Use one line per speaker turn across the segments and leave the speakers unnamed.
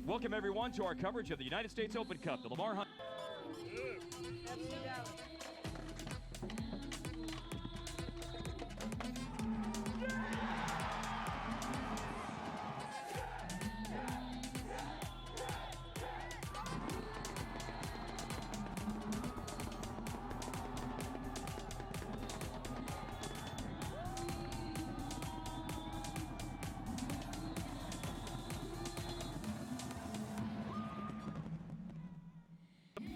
Welcome, everyone, to our coverage of the United States Open Cup, the Lamar Hunt.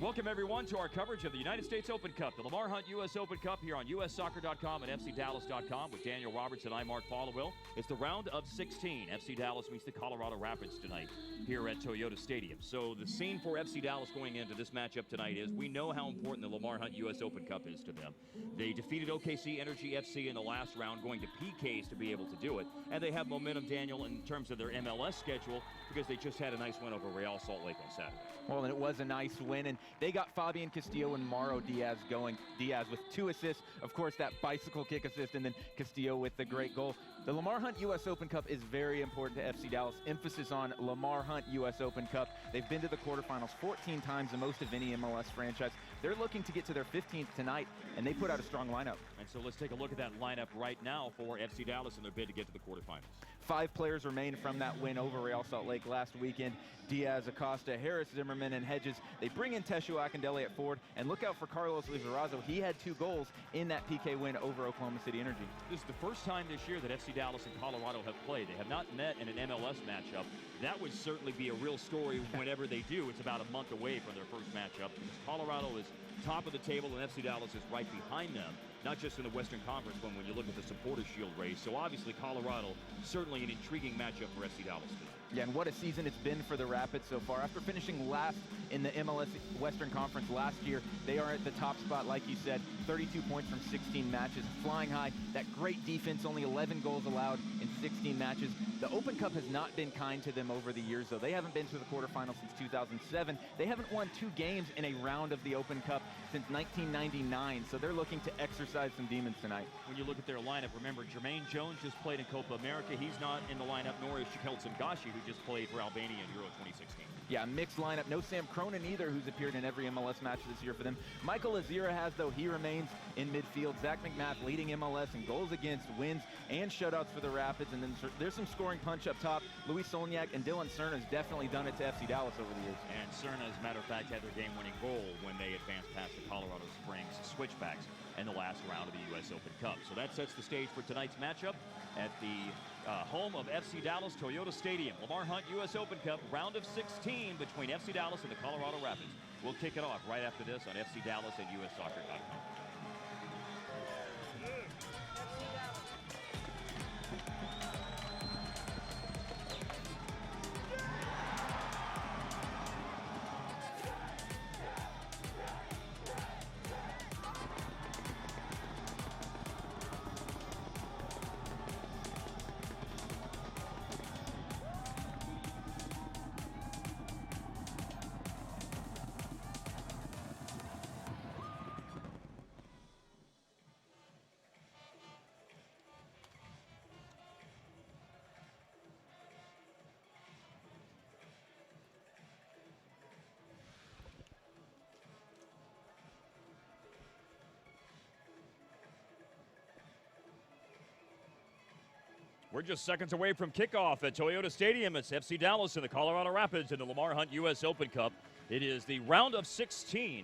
Welcome, everyone, to our coverage of the United States Open Cup, the Lamar Hunt U.S. Open Cup here on USSoccer.com and FCDallas.com with Daniel Roberts and I'm Mark Followill. It's the round of 16. FC Dallas meets the Colorado Rapids tonight here at Toyota Stadium. So the scene for FC Dallas going into this matchup tonight is we know how important the Lamar Hunt U.S. Open Cup is to them. They defeated OKC Energy FC in the last round, going to PKs to be able to do it. And they have momentum, Daniel, in terms of their MLS schedule because they just had a nice win over Real Salt Lake on Saturday.
Well, and it was a nice win, and they got Fabian Castillo and Mauro Diaz going. Diaz with 2 assists, of course, that bicycle kick assist, and then Castillo with the great goal. The Lamar Hunt U.S. Open Cup is very important to FC Dallas. Emphasis on Lamar Hunt U.S. Open Cup. They've been to the quarterfinals 14 times, the most of any MLS franchise. They're looking to get to their 15th tonight, and they put out a strong lineup.
And so let's take a look at that lineup right now for FC Dallas in their bid to get to the quarterfinals.
5 players remain from that win over Real Salt Lake last weekend. Diaz, Acosta, Harris, Zimmerman, and Hedges. They bring in Teshu Akindele at forward, and look out for Carlos Lizarazo. He had 2 goals in that PK win over Oklahoma City Energy.
This is the first time this year that FC Dallas and Colorado have played. They have not met in an MLS matchup. That would certainly be a real story whenever they do. It's about a month away from their first matchup because Colorado is top of the table and FC Dallas is right behind them, not just in the Western Conference, but when you look at the Supporters Shield race. So obviously Colorado, certainly an intriguing matchup for FC Dallas today.
Yeah, and what a season it's been for the Rapids so far. After finishing last in the MLS Western Conference last year, they are at the top spot, like you said, 32 points from 16 matches, flying high. That great defense, only 11 goals allowed in 16 matches. The Open Cup has not been kind to them over the years, though. They haven't been to the quarterfinals since 2007. They haven't won 2 games in a round of the Open Cup since 1999, so they're looking to exercise some demons tonight.
When you look at their lineup, remember, Jermaine Jones just played in Copa America. He's not in the lineup, nor is Shakel Tsimgashi, who just played for Albania in Euro 2016.
Yeah, mixed lineup. No Sam Cronin either, who's appeared in every MLS match this year for them. Michael Azira has, though. He remains in midfield. Zach McMath leading MLS in goals against, wins, and shutouts for the Rapids. And then there's some scoring punch up top. Luis Solniak and Dylan Cerna's definitely done it to FC Dallas over the years.
And Cerna, as a matter of fact, had their game-winning goal when they advanced past the Colorado Springs Switchbacks in the last round of the U.S. Open Cup. So that sets the stage for tonight's matchup at the home of FC Dallas, Toyota Stadium. Lamar Hunt U.S. Open Cup, round of 16 between FC Dallas and the Colorado Rapids. We'll kick it off right after this on FC Dallas and USSoccer.com. We're just seconds away from kickoff at Toyota Stadium. It's FC Dallas and the Colorado Rapids in the Lamar Hunt U.S. Open Cup. It is the round of 16.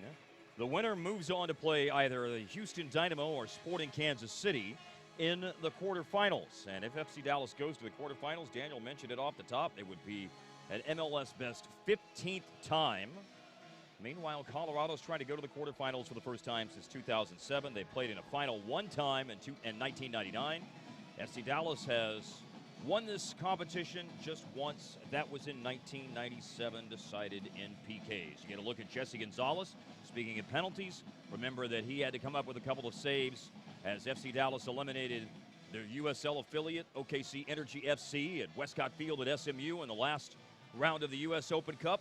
The winner moves on to play either the Houston Dynamo or Sporting Kansas City in the quarterfinals. And if FC Dallas goes to the quarterfinals, Daniel mentioned it off the top, it would be an MLS best 15th time. Meanwhile, Colorado's trying to go to the quarterfinals for the first time since 2007. They played in a final one time in 1999. FC Dallas has won this competition just once. That was in 1997, decided in PKs. You get a look at Jesse Gonzalez. Speaking of penalties, remember that he had to come up with a couple of saves as FC Dallas eliminated their USL affiliate, OKC Energy FC, at Westcott Field at SMU in the last round of the U.S. Open Cup.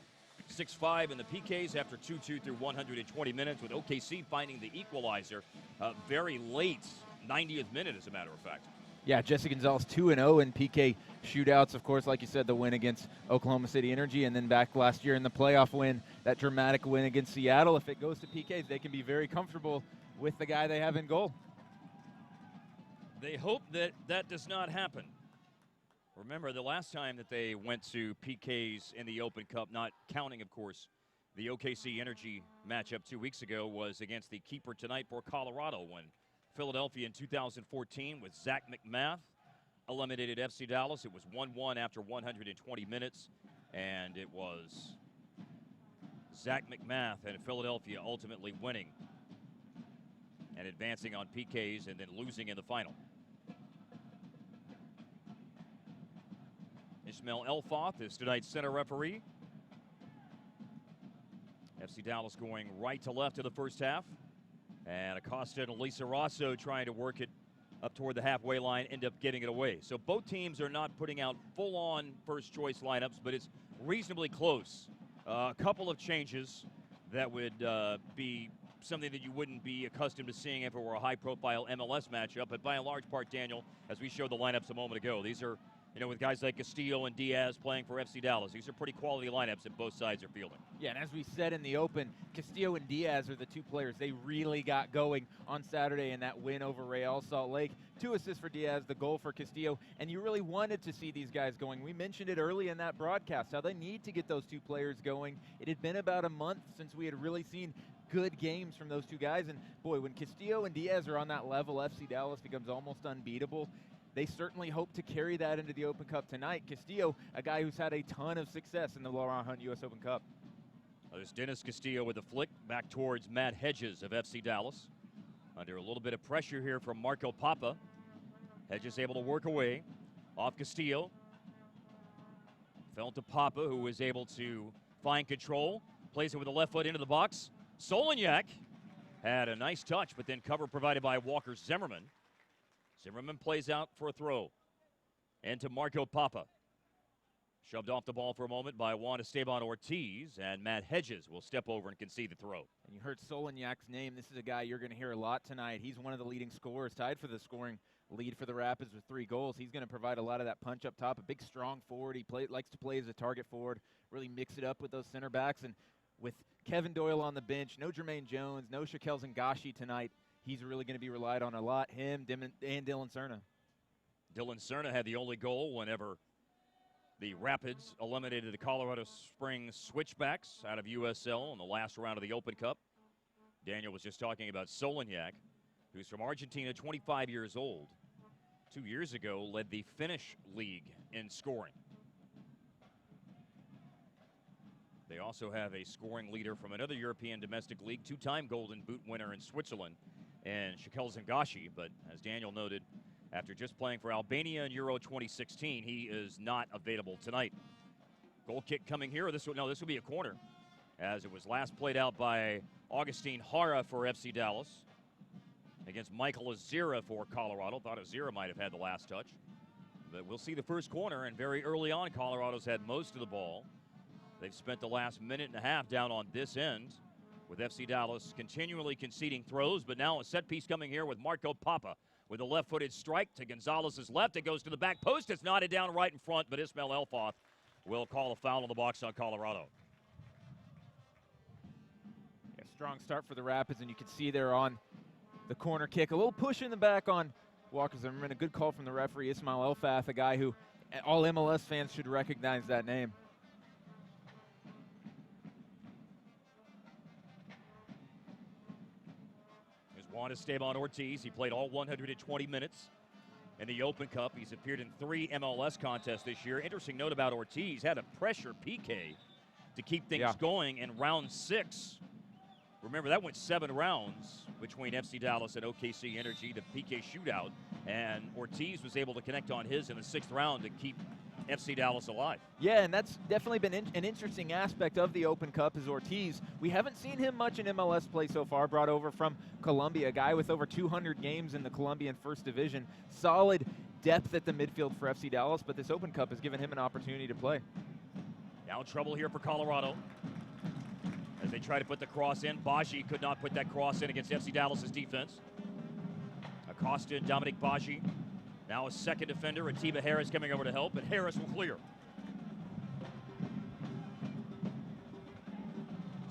6-5 in the PKs after 2-2 through 120 minutes, with OKC finding the equalizer very late, 90th minute, as a matter of fact.
Yeah, Jesse Gonzalez 2-0 in PK shootouts. Of course, like you said, the win against Oklahoma City Energy, and then back last year in the playoff win, that dramatic win against Seattle. If it goes to PKs, they can be very comfortable with the guy they have in goal.
They hope that that does not happen. Remember, the last time that they went to PKs in the Open Cup, not counting, of course, the OKC Energy matchup 2 weeks ago, was against the keeper tonight for Colorado, when Philadelphia in 2014 with Zach McMath eliminated FC Dallas. It was 1-1 after 120 minutes, and it was Zach McMath and Philadelphia ultimately winning and advancing on PKs and then losing in the final. Ismail Elfoth is tonight's center referee. FC Dallas going right to left in the first half. And Acosta and Elisa Rosso trying to work it up toward the halfway line, end up getting it away. So both teams are not putting out full-on first-choice lineups, but it's reasonably close. A couple of changes that would be something that you wouldn't be accustomed to seeing if it were a high-profile MLS matchup. But by and large part, Daniel, as we showed the lineups a moment ago, these are, you know, with guys like Castillo and Diaz playing for FC Dallas, these are pretty quality lineups that both sides are fielding.
Yeah, and as we said in the Open, Castillo and Diaz are the two players they really got going on Saturday in that win over Real Salt Lake. 2 assists for Diaz, the goal for Castillo, and you really wanted to see these guys going. We mentioned it early in that broadcast, how they need to get those two players going. It had been about a month since we had really seen good games from those two guys, and boy, when Castillo and Diaz are on that level, FC Dallas becomes almost unbeatable. They certainly hope to carry that into the Open Cup tonight. Castillo, a guy who's had a ton of success in the Lamar Hunt U.S. Open Cup.
There's Dennis Castillo with a flick back towards Matt Hedges of FC Dallas. Under a little bit of pressure here from Marco Papa. Hedges able to work away off Castillo. Fell to Papa, who was able to find control. Plays it with the left foot into the box. Solignac had a nice touch, but then cover provided by Walker Zimmerman. Zimmerman plays out for a throw. And to Marco Papa. Shoved off the ball for a moment by Juan Esteban Ortiz, and Matt Hedges will step over and concede the throw.
And you heard Solignac's name. This is a guy you're going to hear a lot tonight. He's one of the leading scorers, tied for the scoring lead for the Rapids with 3 goals. He's going to provide a lot of that punch up top. A big, strong forward. He likes to play as a target forward, really mix it up with those center backs. And with Kevin Doyle on the bench, no Jermaine Jones, no Shaquille Zangashi tonight, he's really going to be relied on a lot, him and Dylan Cerna.
Dylan Cerna had the only goal whenever the Rapids eliminated the Colorado Springs Switchbacks out of USL in the last round of the Open Cup. Daniel was just talking about Solignac, who's from Argentina, 25 years old. 2 years ago, led the Finnish league in scoring. They also have a scoring leader from another European domestic league, 2-time Golden Boot winner in Switzerland, and Shaquille Zangashi. But as Daniel noted, after just playing for Albania in Euro 2016, he is not available tonight. Goal kick coming here. This will be a corner, as it was last played out by Augustine Hara for FC Dallas against Michael Azira for Colorado. Thought Azira might have had the last touch, but we'll see the first corner. And very early on, Colorado's had most of the ball. They've spent the last minute and a half down on this end, with FC Dallas continually conceding throws. But now a set piece coming here with Marco Papa with a left-footed strike to Gonzalez's left. It goes to the back post. It's knotted down right in front, but Ismail Elfoth will call a foul in the box on Colorado.
Yeah, strong start for the Rapids, and you can see there on the corner kick. A little push in the back on Walker Zimmerman. A good call from the referee, Ismail Elfoth, a guy who all MLS fans should recognize that name.
Juan Esteban Ortiz. He played all 120 minutes in the Open Cup. He's appeared in 3 MLS contests this year. Interesting note about Ortiz, had a pressure PK to keep things going in round 6. Remember, that went 7 rounds between FC Dallas and OKC Energy, the PK shootout, and Ortiz was able to connect on his in the 6th round to keep FC Dallas alive.
Yeah, and that's definitely been an interesting aspect of the Open Cup is Ortiz. We haven't seen him much in MLS play so far, brought over from Colombia, a guy with over 200 games in the Colombian First Division. Solid depth at the midfield for FC Dallas, but this Open Cup has given him an opportunity to play.
Now trouble here for Colorado as they try to put the cross in. Baji could not put that cross in against FC Dallas's defense. Acosta and Dominic Baji Now a second defender, Atiba Harris, coming over to help, but Harris will clear.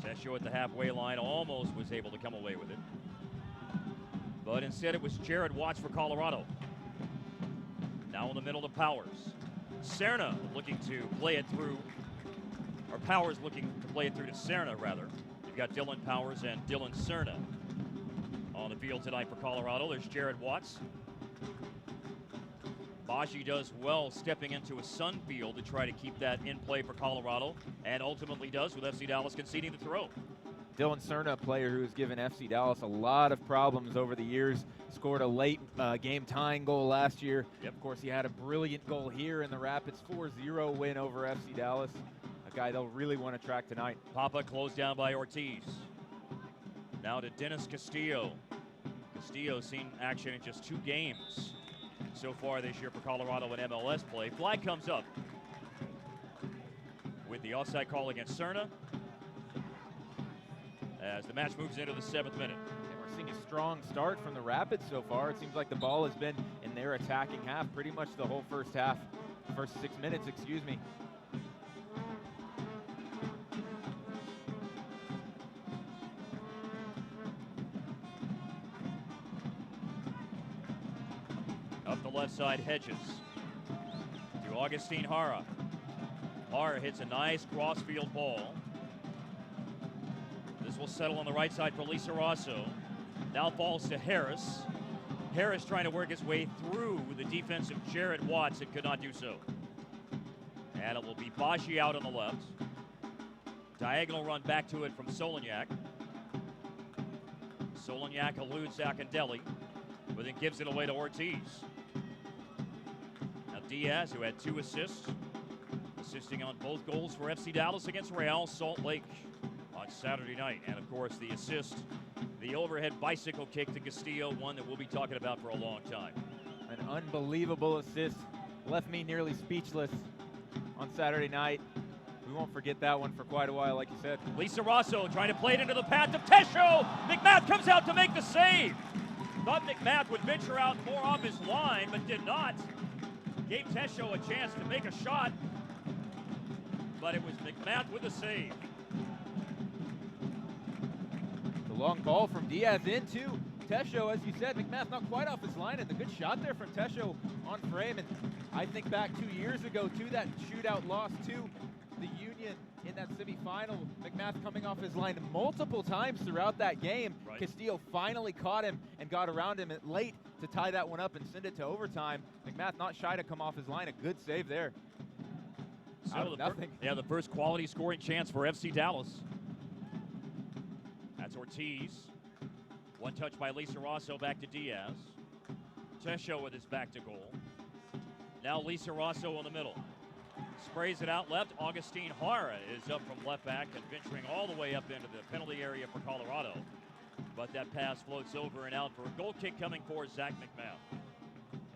Tesho at the halfway line almost was able to come away with it. But instead it was Jared Watts for Colorado. Now in the middle to Powers. Serna looking to play it through, or Powers looking to play it through to Serna, rather. You've got Dylan Powers and Dylan Serna on the field tonight for Colorado. There's Jared Watts. Baji does well stepping into a sun field to try to keep that in play for Colorado, and ultimately does, with FC Dallas conceding the throw.
Dylan Serna, a player who has given FC Dallas a lot of problems over the years, scored a late game-tying goal last year.
Yep.
Of course, he had a brilliant goal here in the Rapids 4-0 win over FC Dallas, a guy they'll really want to track tonight.
Papa closed down by Ortiz. Now to Dennis Castillo. Castillo's seen action in just 2 games so far this year for Colorado in MLS play. Flag comes up with the offside call against Serna as the match moves into the 7th minute.
And we're seeing a strong start from the Rapids so far. It seems like the ball has been in their attacking half pretty much the whole first 6 minutes, excuse me.
Up the left side, Hedges to Augustine Hara. Hara hits a nice crossfield ball. This will settle on the right side for Lisa Rosso. Now falls to Harris. Harris trying to work his way through the defense of Jared Watts and could not do so. And it will be Baji out on the left. Diagonal run back to it from Solonyak. Solonyak eludes Akindelli, but then gives it away to Ortiz. Now Diaz, who had 2 assists, assisting on both goals for FC Dallas against Real Salt Lake on Saturday night. And of course the assist, the overhead bicycle kick to Castillo, one that we'll be talking about for a long time.
An unbelievable assist, left me nearly speechless on Saturday night. We won't forget that one for quite a while, like you said.
Lisa Rosso trying to play it into the path of Tesho. McMath comes out to make the save. Thought McMath would venture out more off his line, but did not. Gave Tesho a chance to make a shot, but it was McMath with the save.
The long ball from Diaz into Tesho, as you said. McMath not quite off his line, and the good shot there from Tesho on frame. And I think back 2 years ago to that shootout loss to the Union in that semifinal. McMath coming off his line multiple times throughout that game.
Right.
Castillo finally caught him and got around him late to tie that one up and send it to overtime. McMath not shy to come off his line. A good save there.
So
nothing.
The first quality scoring chance for FC Dallas. That's Ortiz. One touch by Lisa Rosso back to Diaz. Tesho with his back to goal. Now Lisa Rosso in the middle. Sprays it out left. Augustine Hara is up from left back and venturing all the way up into the penalty area for Colorado. But that pass floats over and out for a goal kick coming for Zach McMath.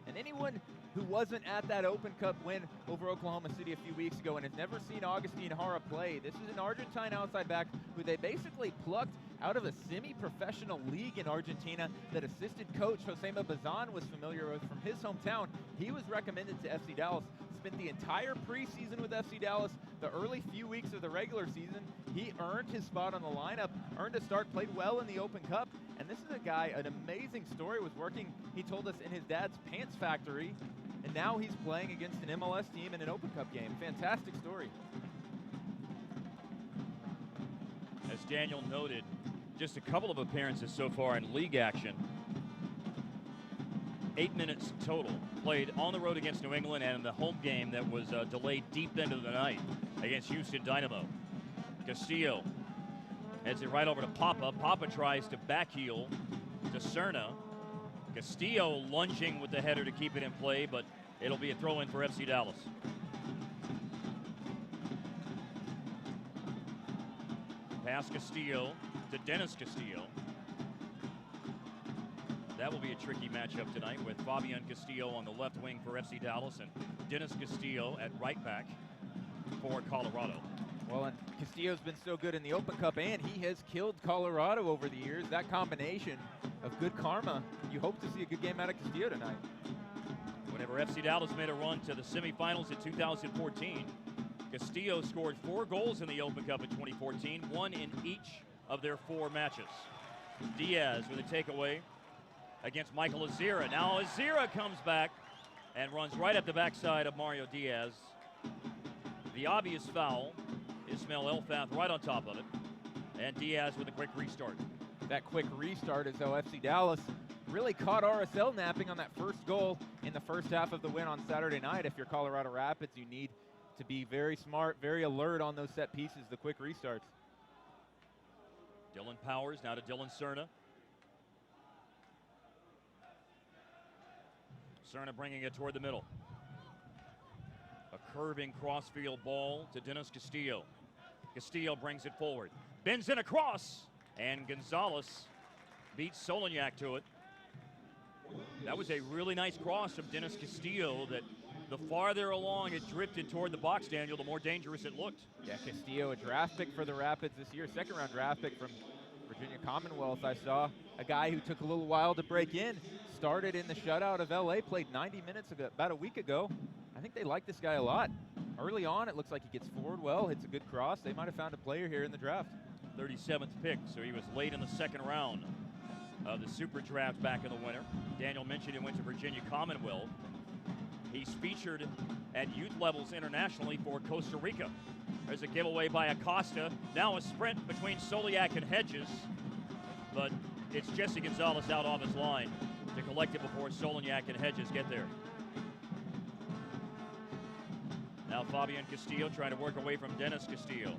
And anyone who wasn't at that Open Cup win over Oklahoma City a few weeks ago and has never seen Augustine Hara play, this is an Argentine outside back who they basically plucked out of a semi-professional league in Argentina that assistant coach Josema Bazan was familiar with from his hometown. He was recommended to FC Dallas, spent the entire preseason with FC Dallas, the early few weeks of the regular season. He earned his spot on the lineup, earned a start, played well in the Open Cup, and this is a guy, an amazing story, was working, he told us, in his dad's pants factory, and now he's playing against an MLS team in an Open Cup game. Fantastic story.
As Daniel noted, just a couple of appearances so far in league action. 8 minutes total played on the road against New England and in the home game that was delayed deep into the night against Houston Dynamo. Castillo heads it right over to Papa. Papa tries to backheel to Serna. Castillo lunging with the header to keep it in play, but it'll be a throw-in for FC Dallas. Pass Castillo to Dennis Castillo. That will be a tricky matchup tonight with Fabian Castillo on the left wing for FC Dallas and Dennis Castillo at right back for Colorado.
Well, and Castillo's been so good in the Open Cup, and he has killed Colorado over the years. That combination of good karma, you hope to see a good game out of Castillo tonight.
Whenever FC Dallas made a run to the semifinals in 2014, Castillo scored 4 goals in the Open Cup in 2014, 1 in each of their 4 matches. Diaz with a takeaway against Michael Azira. Now Azira comes back and runs right up the backside of Mario Diaz. The obvious foul, Ismail Elfath right on top of it, and Diaz with a quick restart.
That quick restart is though FC Dallas really caught RSL napping on that first goal in the first half of the win on Saturday night. If you're Colorado Rapids, you need to be very smart, very alert on those set pieces, the quick restarts.
Dylan Powers now to Dylan Cerna. Cerna bringing it toward the middle. A curving crossfield ball to Dennis Castillo. Castillo brings it forward. Bends in across, and Gonzalez beats Solignac to it. That was a really nice cross from Dennis Castillo that the farther along it drifted toward the box, Daniel, the more dangerous it looked.
Yeah, Castillo, a draft pick for the Rapids this year, second-round draft pick from Virginia Commonwealth. I saw a guy who took a little while to break in, started in the shutout of LA, played 90 minutes ago, about a week ago. I think they like this guy a lot. Early on, it looks like he gets forward well, hits a good cross. They might have found a player here in the draft.
37th pick, so he was late in the second round of the Super Draft back in the winter. Daniel mentioned he went to Virginia Commonwealth. He's featured at youth levels internationally for Costa Rica. There's a giveaway by Acosta. Now a sprint between Soliak and Hedges, but it's Jesse Gonzalez out off his line to collect it before Solignac and Hedges get there. Now Fabian Castillo trying to work away from Dennis Castillo.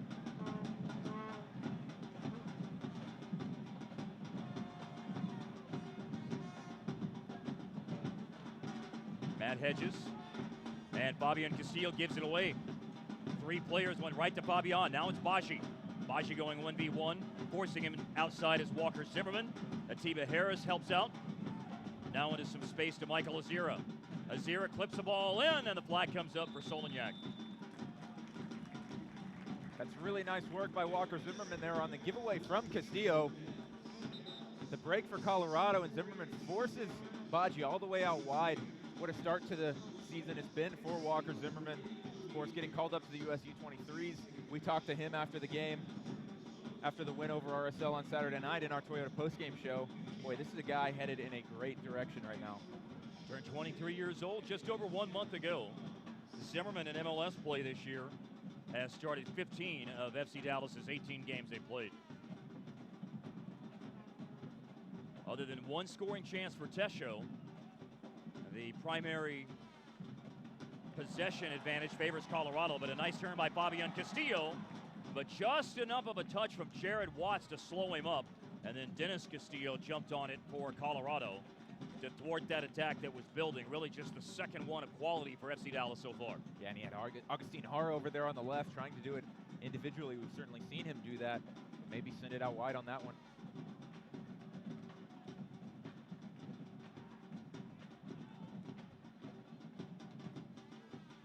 Matt Hedges, and Fabian Castillo gives it away. 3 players went right to Fabian. Now it's Bashi. Bashi going 1v1, forcing him outside is Walker Zimmerman. Atiba Harris helps out. Now into some space to Michael Azira. Azira clips the ball in, and the flag comes up for Solignac.
That's really nice work by Walker Zimmerman there on the giveaway from Castillo. The break for Colorado, and Zimmerman forces Baji all the way out wide. What a start to the season it's been for Walker Zimmerman. Of course, getting called up to the US U23s. We talked to him after the game, after the win over RSL on Saturday night in our Toyota postgame show. Boy, this is a guy headed in a great direction right now.
Turned 23 years old just over 1 month ago. Zimmerman in MLS play this year has started 15 of FC Dallas's 18 games they played. Other than 1 scoring chance for Tesho, the primary possession advantage favors Colorado, but a nice turn by Fabian Castillo, but just enough of a touch from Jared Watts to slow him up, and then Dennis Castillo jumped on it for Colorado to thwart that attack that was building. Really just the second one of quality for FC Dallas so far.
Yeah, and he had Augustine Hara over there on the left trying to do it individually. We've certainly seen him do that. Maybe send it out wide on that one.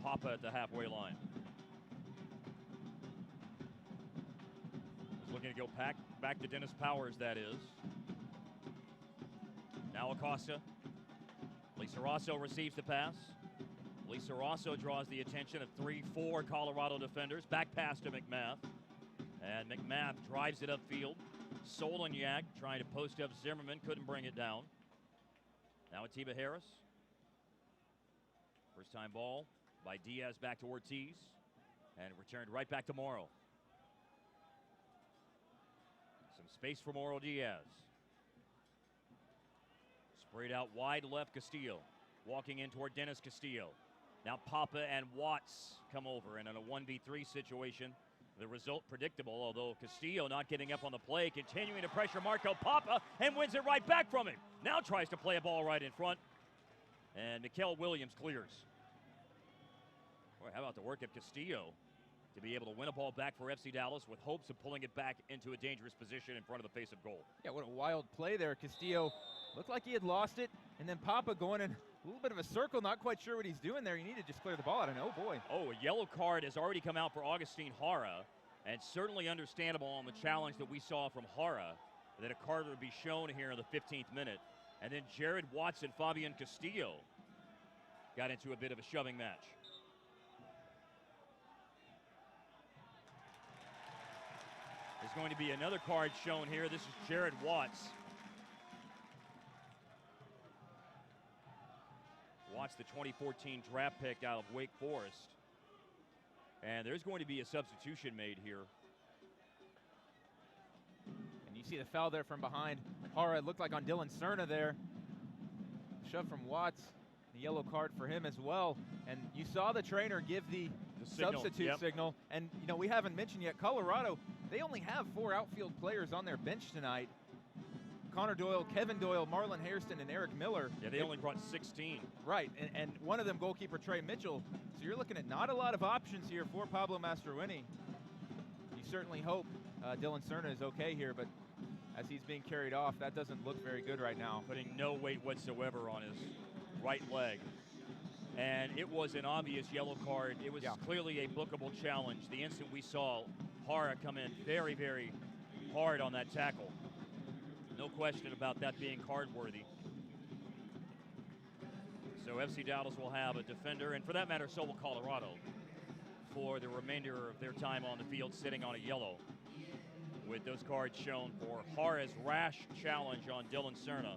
Papa at the halfway line. He's looking to go back to Dennis Powers, that is. Now Acosta. Lisa Rosso receives the pass. Lisa Rosso draws the attention of 3-4 Colorado defenders. Back pass to McMath. And McMath drives it upfield. Solignac trying to post up Zimmerman, couldn't bring it down. Now Atiba Harris. First time ball by Diaz back to Ortiz, and returned right back to Morrow. Some space for Morrow Diaz. Sprayed out wide left Castillo. Walking in toward Dennis Castillo. Now Papa and Watts come over, and in a 1v3 situation, the result predictable, although Castillo not giving up on the play, continuing to pressure Marco Papa, and wins it right back from him. Now tries to play a ball right in front, and Mikael Williams clears. Boy, how about the work of Castillo to be able to win a ball back for FC Dallas with hopes of pulling it back into a dangerous position in front of the face of goal.
Yeah, what a wild play there. Castillo looked like he had lost it, and then Papa going in a little bit of a circle, not quite sure what he's doing there. You need to just clear the ball out, and oh boy.
Oh, a yellow card has already come out for Augustine Hara, and certainly understandable on the challenge that we saw from Hara, that a card would be shown here in the 15th minute. And then Jared Watts and Fabian Castillo got into a bit of a shoving match. There's going to be another card shown here. This is Jared Watts. Watts, the 2014 draft pick out of Wake Forest. And there's going to be a substitution made here.
And you see the foul there from behind. Hara, it looked like on Dylan Cerna there. Shove from Watts. The yellow card for him as well. And you saw the trainer give the substitute signal. And, you know, we haven't mentioned yet, Colorado, they only have 4 outfield players on their bench tonight. Connor Doyle, Kevin Doyle, Marlon Hairston, and Eric Miller.
Yeah, they only brought 16.
Right, and one of them goalkeeper Trey Mitchell. So you're looking at not a lot of options here for Pablo Mastroeni. You certainly hope Dylan Cerna is okay here, but as he's being carried off, that doesn't look very good right now.
Putting no weight whatsoever on his right leg. And it was an obvious yellow card. It was clearly a bookable challenge. The instant we saw Hara come in very, very hard on that tackle. No question about that being card worthy. So FC Dallas will have a defender, and for that matter, so will Colorado, for the remainder of their time on the field sitting on a yellow, with those cards shown for Hara's rash challenge on Dylan Cerna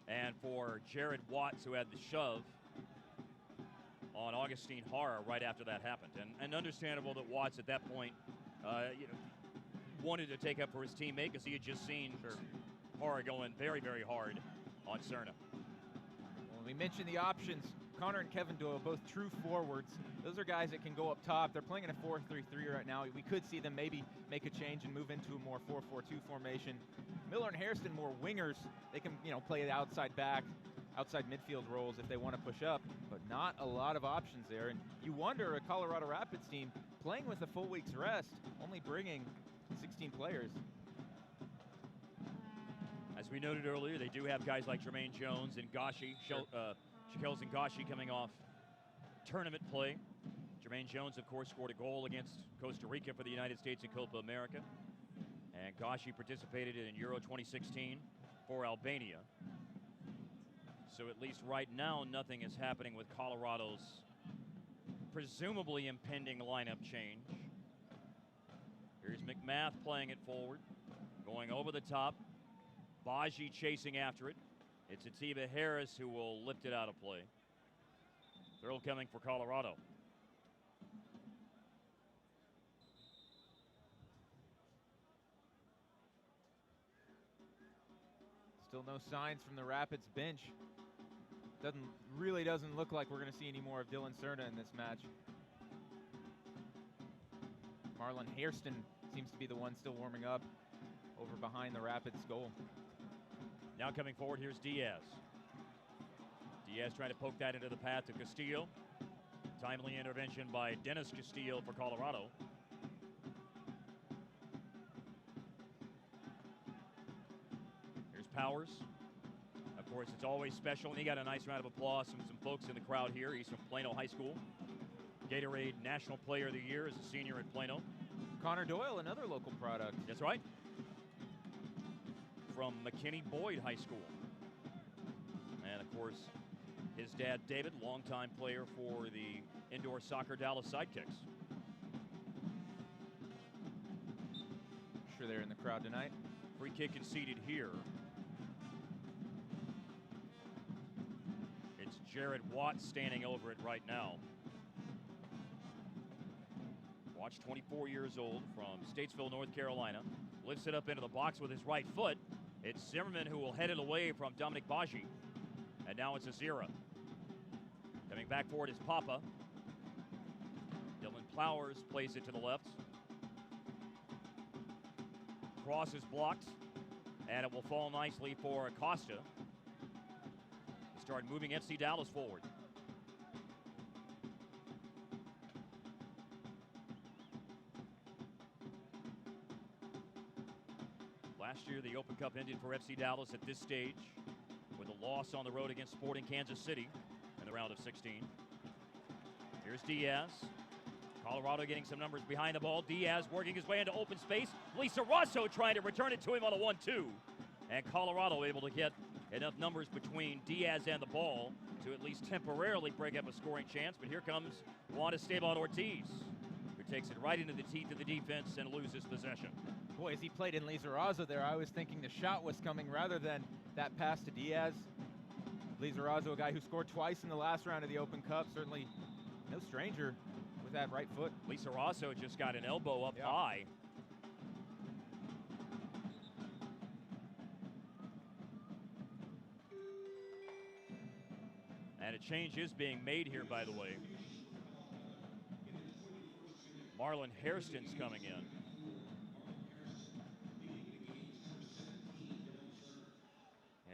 and for Jared Watts, who had the shove on Augustine Hara right after that happened. And understandable that Watts at that point wanted to take up for his teammate because he had just seen Hara going very, very hard on Cerna.
Well, we mentioned the options. Connor and Kevin Doyle, both true forwards. Those are guys that can go up top. They're playing in a 4-3-3 right now. We could see them maybe make a change and move into a more 4-4-2 formation. Miller and Hairston, more wingers. They can, play the outside back, outside midfield roles if they want to push up, but not a lot of options there. And you wonder, a Colorado Rapids team playing with a full week's rest, only bringing 16 players.
As we noted earlier, they do have guys like Jermaine Jones and Gashi, Shaquille Zangashi coming off tournament play. Jermaine Jones, of course, scored a goal against Costa Rica for the United States in Copa America. And Gashi participated in Euro 2016 for Albania. So at least right now, nothing is happening with Colorado's presumably impending lineup change. Here's McMath playing it forward, going over the top. Baji chasing after it. It's Atiba Harris who will lift it out of play. Throw coming for Colorado.
Still no signs from the Rapids bench. Really doesn't look like we're going to see any more of Dylan Cerna in this match. Marlon Hairston seems to be the one still warming up over behind the Rapids goal.
Now coming forward, here's Diaz. Diaz trying to poke that into the path to Castillo. Timely intervention by Dennis Castillo for Colorado. Here's Powers. Of course, it's always special, and he got a nice round of applause from some folks in the crowd here. He's from Plano High School. Gatorade National Player of the Year as a senior at Plano.
Connor Doyle, another local product.
That's right. From McKinney Boyd High School. And of course, his dad, David, longtime player for the indoor soccer Dallas Sidekicks.
Sure they're in the crowd tonight.
Free kick conceded here. It's Jared Watts standing over it right now. Watts, 24 years old, from Statesville, North Carolina. Lifts it up into the box with his right foot. It's Zimmerman who will head it away from Dominic Baji. And now it's Azira. Coming back forward is Papa. Dylan Plowers plays it to the left. Cross is blocked, and it will fall nicely for Acosta to start moving FC Dallas forward. Last year, the Open Cup ended for FC Dallas at this stage with a loss on the road against Sporting Kansas City in the round of 16. Here's Diaz. Colorado getting some numbers behind the ball. Diaz working his way into open space. Lisa Rosso trying to return it to him on a 1-2. And Colorado able to get enough numbers between Diaz and the ball to at least temporarily break up a scoring chance. But here comes Juan Esteban Ortiz, who takes it right into the teeth of the defense and loses possession.
Boy, as he played in Lizarazo there, I was thinking the shot was coming rather than that pass to Diaz. Lizarazo, a guy who scored twice in the last round of the Open Cup, certainly no stranger with that right foot.
Lizarazo just got an elbow up high. And a change is being made here, by the way. Marlon Hairston's coming in.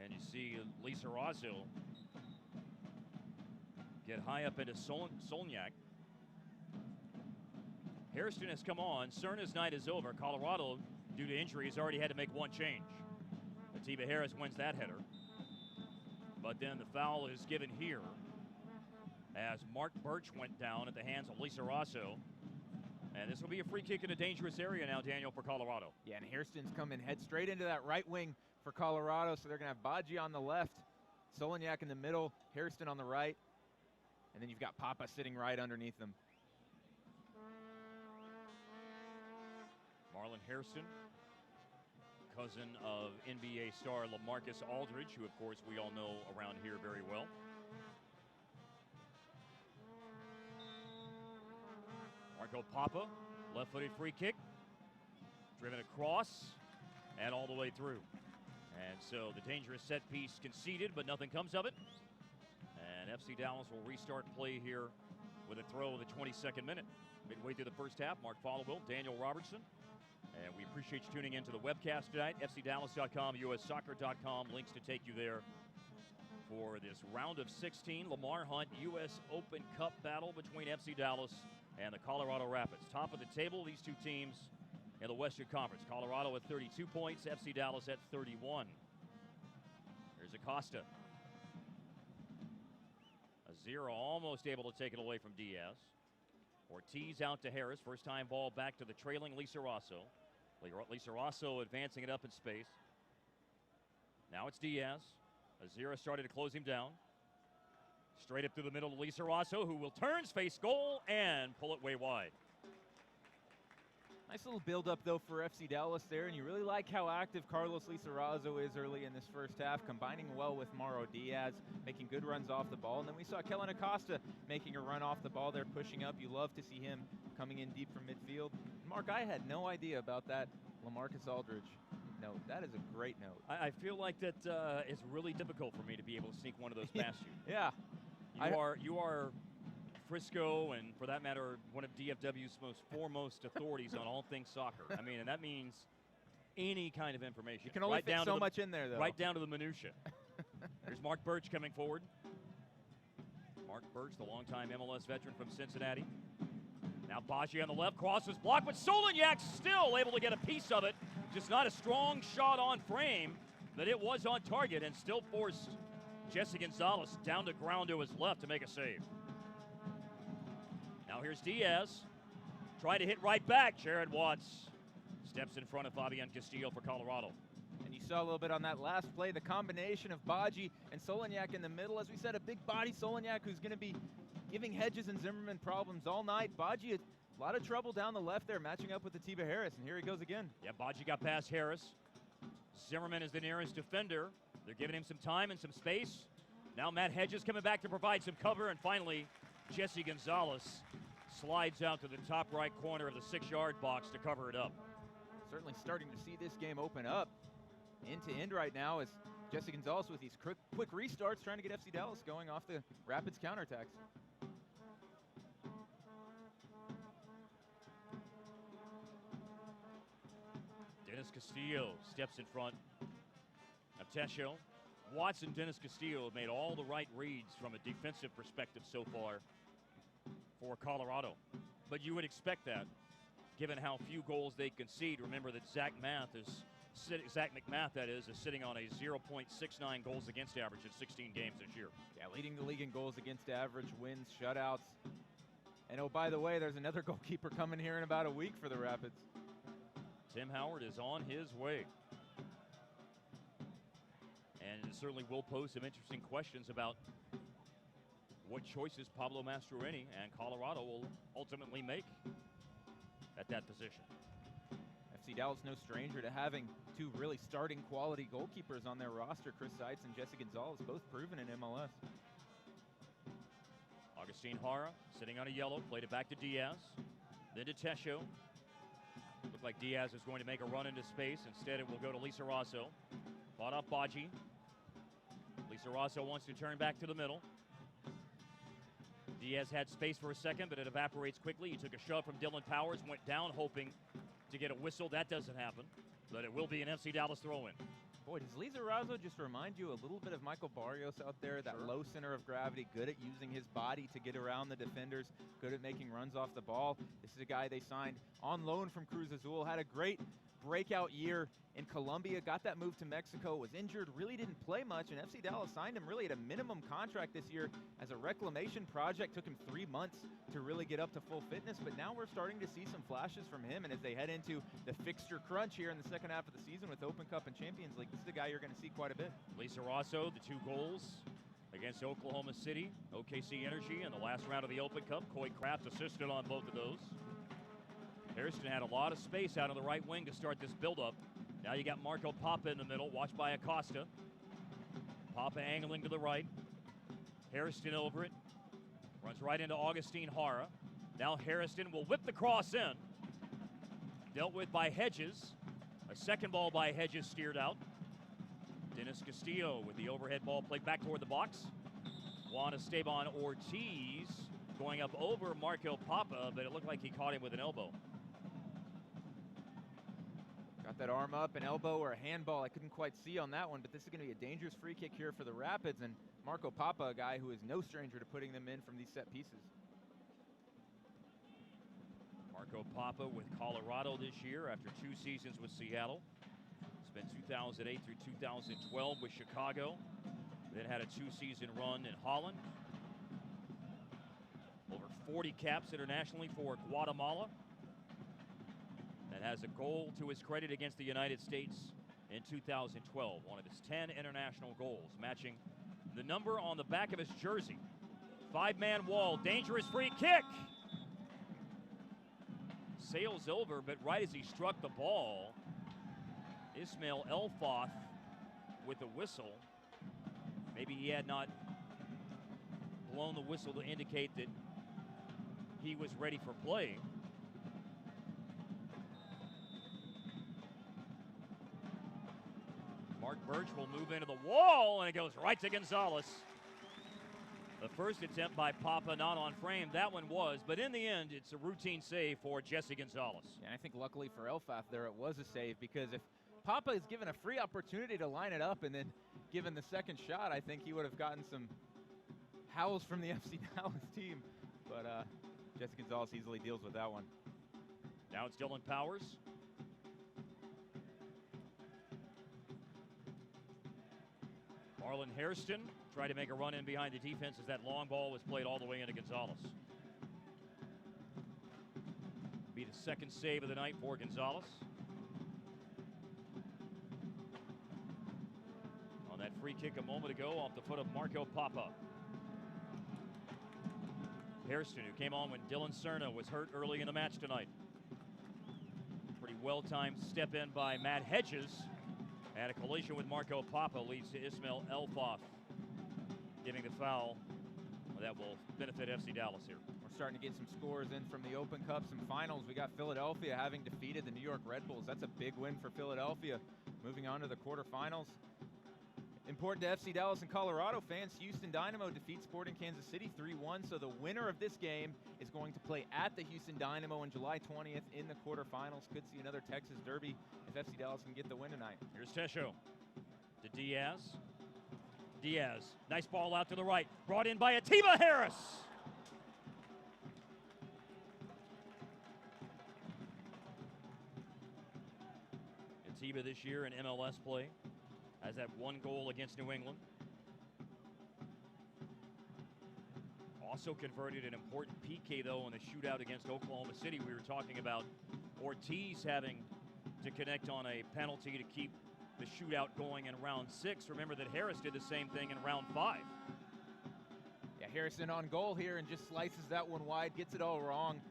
And you see Lizarazo get high up into Solniak. Hairston has come on. Cerna's night is over. Colorado, due to injury, has already had to make one change. Atiba Harris wins that header. But then the foul is given here as Mark Birch went down at the hands of Lizarazo. And this will be a free kick in a dangerous area now, Daniel, for Colorado.
Yeah, and Hairston's coming head straight into that right wing for Colorado. So they're going to have Baji on the left, Soloniak in the middle, Hairston on the right. And then you've got Papa sitting right underneath them.
Marlon Hairston, cousin of NBA star LaMarcus Aldridge, who, of course, we all know around here very well. Marco Papa, left-footed free kick, driven across and all the way through. And so the dangerous set piece conceded, but nothing comes of it. And FC Dallas will restart play here with a throw in the 22nd minute. Midway through the first half, Mark Followell, Daniel Robertson. And we appreciate you tuning in to the webcast tonight, fcdallas.com, ussoccer.com, links to take you there for this round of 16 Lamar Hunt U.S. Open Cup battle between FC Dallas and the Colorado Rapids. Top of the table, these two teams in the Western Conference. Colorado at 32 points, FC Dallas at 31. Here's Acosta. Azira almost able to take it away from Diaz. Ortiz out to Harris. First time ball back to the trailing Lizarazo. Lizarazo advancing it up in space. Now it's Diaz. Azira started to close him down. Straight up through the middle to Lizarazo, who will turn, face goal, and pull it way wide.
Nice little build-up, though, for FC Dallas there, and you really like how active Carlos Lizarazo is early in this first half, combining well with Mauro Diaz, making good runs off the ball. And then we saw Kellen Acosta making a run off the ball there, pushing up. You love to see him coming in deep from midfield. Mark, I had no idea about that LaMarcus Aldridge note. That is a great note.
I feel like that it's really difficult for me to be able to sneak one of those past you.
Yeah.
You are Frisco, and for that matter, one of DFW's most foremost authorities on all things soccer. I mean, and that means any kind of information.
You can only fit so much in there, though.
Right down to the minutia. There's Mark Birch coming forward. Mark Birch, the longtime MLS veteran from Cincinnati. Now Baji on the left, crosses blocked, but Soloniak still able to get a piece of it. Just not a strong shot on frame, but it was on target and still forced Jesse Gonzalez down to ground to his left to make a save. Now here's Diaz, trying to hit right back. Jared Watts steps in front of Fabian Castillo for Colorado.
And you saw a little bit on that last play, the combination of Baji and Soloniak in the middle. As we said, a big body Soloniak who's going to be giving Hedges and Zimmerman problems all night. Baji, a lot of trouble down the left there, matching up with Atiba Harris, and here he goes again.
Yeah, Baji got past Harris. Zimmerman is the nearest defender. They're giving him some time and some space. Now Matt Hedges coming back to provide some cover, and finally Jesse Gonzalez slides out to the top right corner of the 6-yard box to cover it up.
Certainly starting to see this game open up end to end right now as Jesse Gonzalez with these quick restarts trying to get FC Dallas going off the Rapids counterattacks.
Dennis Castillo steps in front of Tesho. Watts and Dennis Castillo have made all the right reads from a defensive perspective so far for Colorado. But you would expect that, given how few goals they concede. Remember that Zach McMath is sitting on a 0.69 goals against average in 16 games this year.
Yeah, leading the league in goals against average, wins, shutouts. And oh, by the way, there's another goalkeeper coming here in about a week for the Rapids.
Tim Howard is on his way. And it certainly will pose some interesting questions about what choices Pablo Mastroeni and Colorado will ultimately make at that position.
FC Dallas no stranger to having two really starting quality goalkeepers on their roster. Chris Seitz and Jesse Gonzalez, both proven in MLS.
Augustine Jara sitting on a yellow, played it back to Diaz, then to Tesho. Looked like Diaz is going to make a run into space. Instead, it will go to Lisa Rosso. Fought off Baji. Lisa Rosso wants to turn back to the middle. Diaz had space for a second, but it evaporates quickly. He took a shove from Dylan Powers, went down hoping to get a whistle. That doesn't happen, but it will be an FC Dallas throw-in.
Boy, does Lisa Rosso just remind you a little bit of Michael Barrios out there? That
Sure.
low center of gravity, good at using his body to get around the defenders, good at making runs off the ball. This is a guy they signed on loan from Cruz Azul, had a great breakout year in Colombia, got that move to Mexico, was injured, really didn't play much, and FC Dallas signed him really at a minimum contract this year as a reclamation project. Took him 3 months to really get up to full fitness, but now we're starting to see some flashes from him, and as they head into the fixture crunch here in the second half of the season with Open Cup and Champions League, this is the guy you're going to see quite a bit.
Lisa Rosso, the 2 goals against Oklahoma City, OKC Energy in the last round of the Open Cup. Coy Kraft assisted on both of those. Hairston had a lot of space out on the right wing to start this build-up. Now you got Marco Papa in the middle, watched by Acosta. Papa angling to the right. Hairston over it. Runs right into Augustine Jara. Now Hairston will whip the cross in. Dealt with by Hedges. A second ball by Hedges steered out. Dennis Castillo with the overhead ball played back toward the box. Juan Esteban Ortiz going up over Marco Papa, but it looked like he caught him with an elbow.
Got that arm up, an elbow or a handball. I couldn't quite see on that one, but this is going to be a dangerous free kick here for the Rapids, and Marco Papa, a guy who is no stranger to putting them in from these set pieces.
Marco Papa with Colorado this year after 2 seasons with Seattle. Spent 2008 through 2012 with Chicago. Then had a 2-season run in Holland. Over 40 caps internationally for Guatemala. And has a goal to his credit against the United States in 2012. One of his 10 international goals, matching the number on the back of his jersey. 5-man wall, dangerous free kick. Sails over, but right as he struck the ball, Ismail Elfoth with the whistle. Maybe he had not blown the whistle to indicate that he was ready for play. Mark Birch will move into the wall, and it goes right to Gonzalez. The first attempt by Papa not on frame. That one was, but in the end, it's a routine save for Jesse Gonzalez.
Yeah, I think luckily for Elfoth there, it was a save, because if Papa is given a free opportunity to line it up and then given the second shot, I think he would have gotten some howls from the FC Dallas team. But Jesse Gonzalez easily deals with that one.
Now it's Dylan Powers. Marlon Hairston tried to make a run in behind the defense as that long ball was played all the way into Gonzalez. Be the second save of the night for Gonzalez. On that free kick a moment ago off the foot of Marco Papa. Hairston, who came on when Dylan Cerna was hurt early in the match tonight. Pretty well-timed step in by Matt Hedges. And a collision with Marco Papa leads to Ismail Elfoth giving the foul. Well, that will benefit FC Dallas here.
We're starting to get some scores in from the Open Cup, some finals. We got Philadelphia having defeated the New York Red Bulls. That's a big win for Philadelphia. Moving on to the quarterfinals. Important to FC Dallas and Colorado fans, Houston Dynamo defeats Sporting Kansas City 3-1. So the winner of this game is going to play at the Houston Dynamo on July 20th in the quarterfinals. Could see another Texas Derby if FC Dallas can get the win tonight.
Here's Tesho to Diaz. Diaz, nice ball out to the right. Brought in by Atiba Harris. Atiba this year in MLS play has that 1 goal against New England. Also converted an important PK, though, in the shootout against Oklahoma City. We were talking about Ortiz having to connect on a penalty to keep the shootout going in round 6. Remember that Harris did the same thing in round 5.
Yeah, Harrison on goal here and just slices that one wide, gets it all wrong.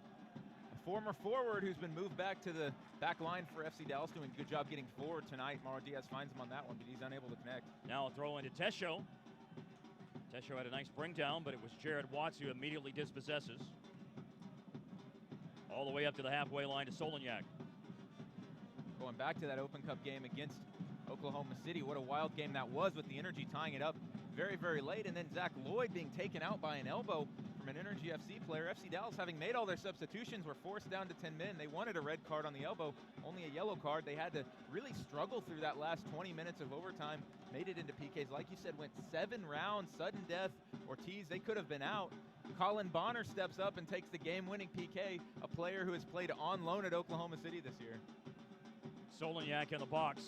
A former forward who's been moved back to the back line for FC Dallas, doing a good job getting forward tonight. Mauro Diaz finds him on that one, but he's unable to connect.
Now a throw into Tesho. Tesho had a nice bring down, but it was Jared Watts who immediately dispossesses. All the way up to the halfway line to Solignac.
Going back to that Open Cup game against Oklahoma City, what a wild game that was, with the Energy tying it up very, very late, and then Zach Lloyd being taken out by an elbow from an Energy FC player. FC Dallas, having made all their substitutions, were forced down to 10 men. They wanted a red card on the elbow, only a yellow card. They had to really struggle through that last 20 minutes of overtime, made it into PKs. Like you said, went 7 rounds, sudden death. Ortiz, they could have been out. Colin Bonner steps up and takes the game-winning PK, a player who has played on loan at Oklahoma City this year.
Solignac in the box.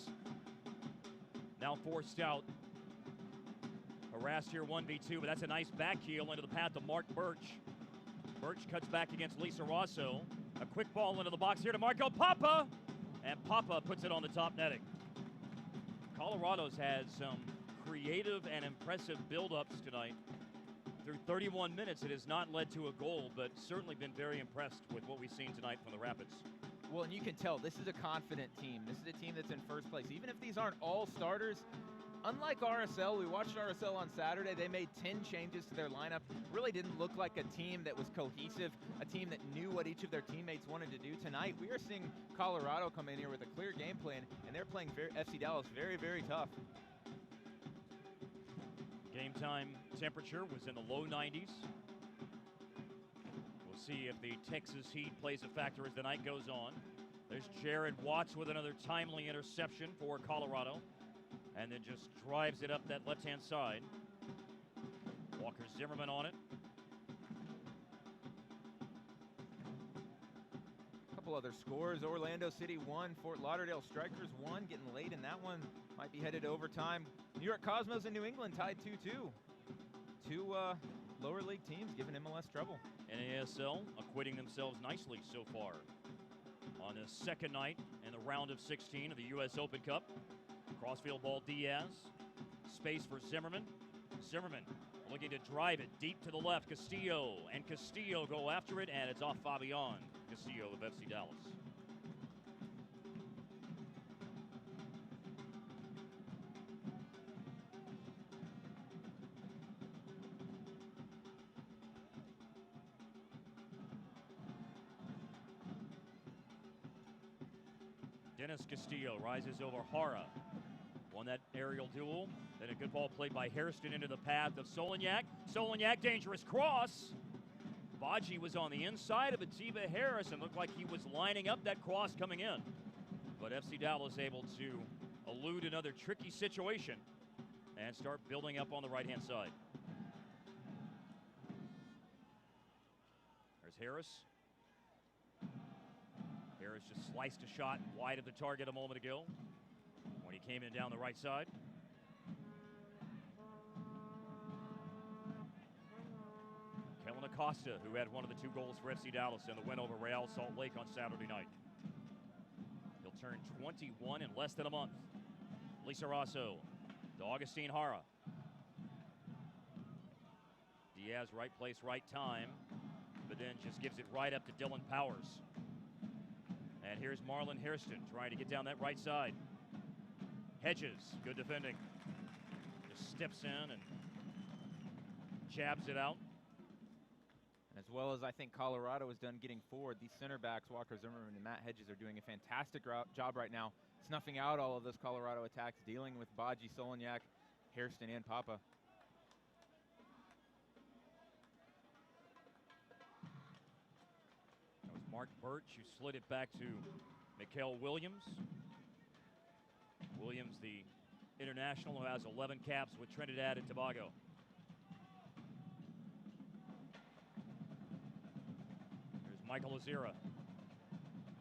Now forced out. Harassed here 1v2, but that's a nice back heel into the path of Mark Birch. Birch cuts back against Lisa Rosso. A quick ball into the box here to Marco Papa, and Papa puts it on the top netting. Colorado's had some creative and impressive build-ups tonight. Through 31 minutes, it has not led to a goal, but certainly been very impressed with what we've seen tonight from the Rapids.
Well, and you can tell this is a confident team. This is a team that's in first place. Even if these aren't all starters, unlike RSL, we watched RSL on Saturday. They made 10 changes to their lineup. Really didn't look like a team that was cohesive, a team that knew what each of their teammates wanted to do. Tonight, we are seeing Colorado come in here with a clear game plan, and they're playing FC Dallas very, very tough.
Game time temperature was in the low 90s. We'll see if the Texas heat plays a factor as the night goes on. There's Jared Watts with another timely interception for Colorado, and then just drives it up that left-hand side. Walker Zimmerman on it.
A couple other scores. Orlando City 1, Fort Lauderdale Strikers 1, getting late in that one. Might be headed to overtime. New York Cosmos and New England tied 2-2. Two lower league teams giving MLS trouble.
NASL acquitting themselves nicely so far on the second night in the round of 16 of the U.S. Open Cup. Crossfield ball Diaz. Space for Zimmerman. Zimmerman looking to drive it deep to the left. Castillo and Castillo go after it, and it's off Fabian Castillo of FC Dallas. Dennis Castillo rises over Hara. Won that aerial duel. Then a good ball played by Hairston into the path of Solignac. Solignac, dangerous cross. Baji was on the inside of Atiba Harris and looked like he was lining up that cross coming in. But FC Dallas able to elude another tricky situation and start building up on the right-hand side. There's Harris. Harris just sliced a shot wide of the target a moment ago when he came in down the right side. Kellen Acosta, who had one of the 2 goals for FC Dallas in the win over Real Salt Lake on Saturday night. He'll turn 21 in less than a month. Lisa Rosso to Augustine Hara. Diaz, right place, right time, but then just gives it right up to Dylan Powers. And here's Marlon Hairston trying to get down that right side. Hedges, good defending. Just steps in and jabs it out.
As well as I think Colorado has done getting forward, these center backs, Walker Zimmerman and Matt Hedges, are doing a fantastic job right now, snuffing out all of those Colorado attacks, dealing with Baji, Solignac, Hairston, and Papa.
That was Mark Birch who slid it back to Mikael Williams. Williams, the international who has 11 caps with Trinidad and Tobago. There's Michael Azira.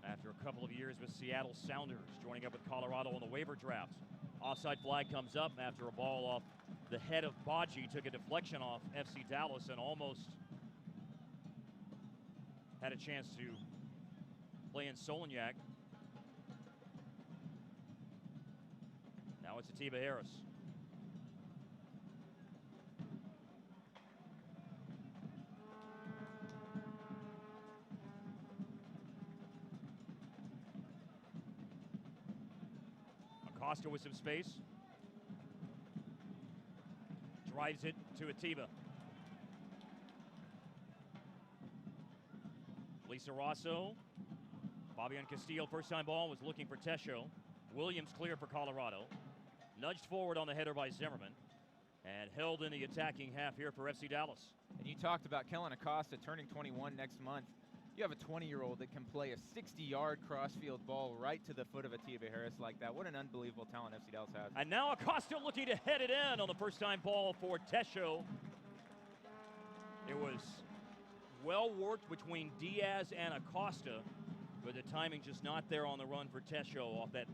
After a couple of years with Seattle Sounders, joining up with Colorado on the waiver draft. Offside flag comes up after a ball off the head of Baji took a deflection off FC Dallas and almost had a chance to play in Solignac. Now it's Atiba Harris. Acosta with some space. Drives it to Atiba. Lisa Rosso. Fabian Castillo, first time ball, was looking for Tesho. Williams clear for Colorado. Nudged forward on the header by Zimmerman. And held in the attacking half here for FC Dallas.
And you talked about Kellen Acosta turning 21 next month. You have a 20-year-old that can play a 60-yard crossfield ball right to the foot of Atiba Harris like that. What an unbelievable talent FC Dallas has.
And now Acosta looking to head it in on the first time ball for Tesho. It was well worked between Diaz and Acosta, but the timing just not there on the run for Tesho off that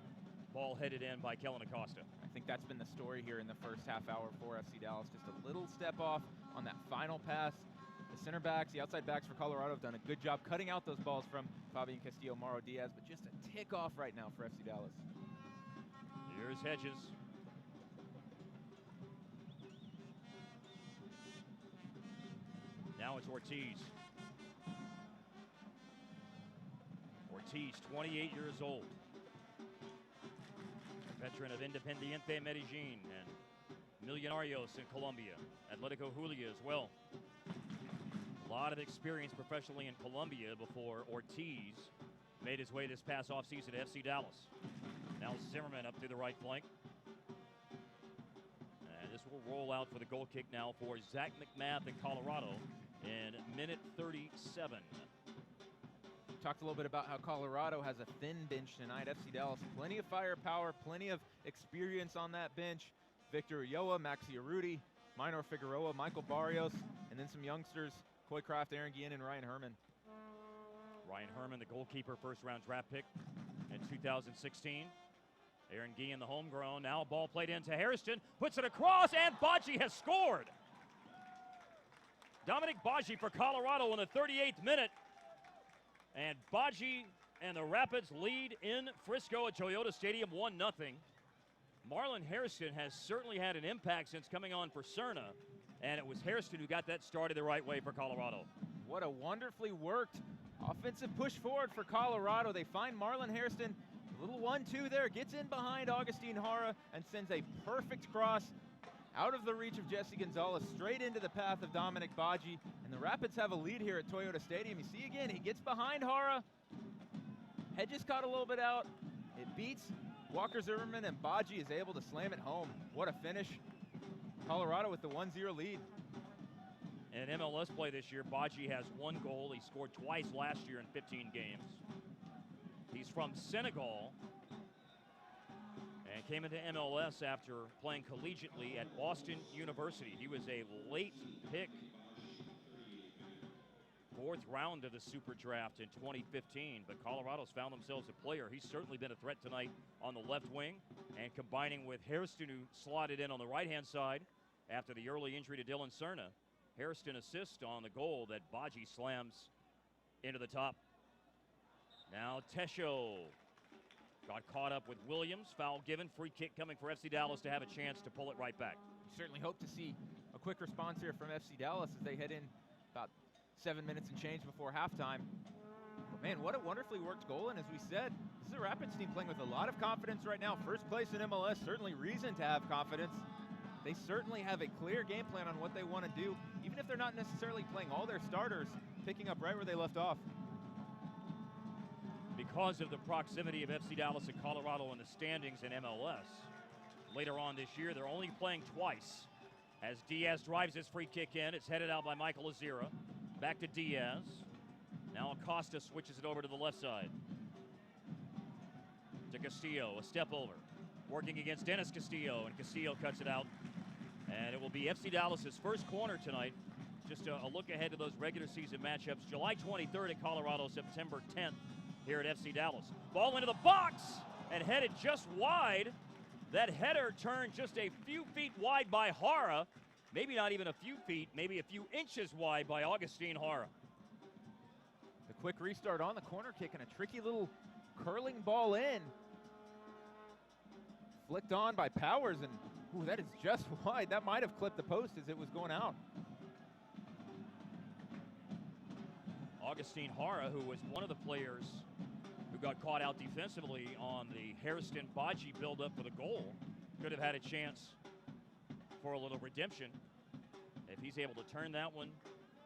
ball headed in by Kellen Acosta.
I think that's been the story here in the first half hour for FC Dallas. Just a little step off on that final pass. The center backs, the outside backs for Colorado have done a good job cutting out those balls from Fabian Castillo, Mauro Diaz, but just a tick off right now for FC Dallas.
Here's Hedges. Now it's Ortiz. Ortiz, 28 years old. Veteran of Independiente Medellin and Millonarios in Colombia. Atletico Huila as well. A lot of experience professionally in Colombia before Ortiz made his way this past offseason to FC Dallas. Now Zimmerman up through the right flank. And this will roll out for the goal kick now for Zach McMath in Colorado in minute 37.
Talked a little bit about how Colorado has a thin bench tonight. FC Dallas, plenty of firepower, plenty of experience on that bench. Victor Ulloa, Maxi Arruti, Minor Figueroa, Michael Barrios, and then some youngsters, Coy Kraft, Aaron Guillen, and Ryan Herman.
Ryan Herman, the goalkeeper, first-round draft pick in 2016. Aaron Guillen, the homegrown. Now a ball played into Hairston, puts it across, and Baji has scored. Dominic Baji for Colorado in the 38th minute. And Baji and the Rapids lead in Frisco at Toyota Stadium 1-0. Marlon Hairston has certainly had an impact since coming on for Cerna, and it was Hairston who got that started the right way for Colorado.
What a wonderfully worked offensive push forward for Colorado. They find Marlon Hairston, a little 1-2 there, gets in behind Augustine Hara and sends a perfect cross out of the reach of Jesse Gonzalez, straight into the path of Dominic Baji, and the Rapids have a lead here at Toyota Stadium. You see again, he gets behind Hara. Hedges caught a little bit out. It beats Walker Zimmerman, and Baji is able to slam it home. What a finish. Colorado with the 1-0 lead.
In MLS play this year, Baji has one goal. He scored twice last year in 15 games. He's from Senegal and came into MLS after playing collegiately at Boston University. He was a late pick, fourth round of the Super Draft in 2015, but Colorado's found themselves a player. He's certainly been a threat tonight on the left wing, and combining with Hairston, who slotted in on the right-hand side after the early injury to Dylan Cerna. Hairston assists on the goal that Baji slams into the top. Now Tesho got caught up with Williams. Foul given. Free kick coming for FC Dallas to have a chance to pull it right back.
You certainly hope to see a quick response here from FC Dallas as they head in about 7 minutes and change before halftime. But man, what a wonderfully worked goal. And as we said, this is a Rapids team playing with a lot of confidence right now. First place in MLS, certainly reason to have confidence. They certainly have a clear game plan on what they want to do, even if they're not necessarily playing all their starters, picking up right where they left off.
Because of the proximity of FC Dallas and Colorado in the standings in MLS, later on this year, they're only playing twice. As Diaz drives his free kick in, it's headed out by Michael Azira. Back to Diaz. Now Acosta switches it over to the left side. To Castillo, a step over. Working against Dennis Castillo, and Castillo cuts it out. And it will be FC Dallas's first corner tonight. Just a look ahead to those regular season matchups. July 23rd at Colorado, September 10th here at FC Dallas. Ball into the box and headed just wide. That header turned just a few feet wide by Hara. Maybe not even a few feet, maybe a few inches wide by Augustine Hara.
The quick restart on the corner kick and a tricky little curling ball in. Flicked on by Powers, and ooh, that is just wide. That might have clipped the post as it was going out.
Augustine Hara, who was one of the players who got caught out defensively on the Hairston-Baji build-up for the goal, could have had a chance for a little redemption if he's able to turn that one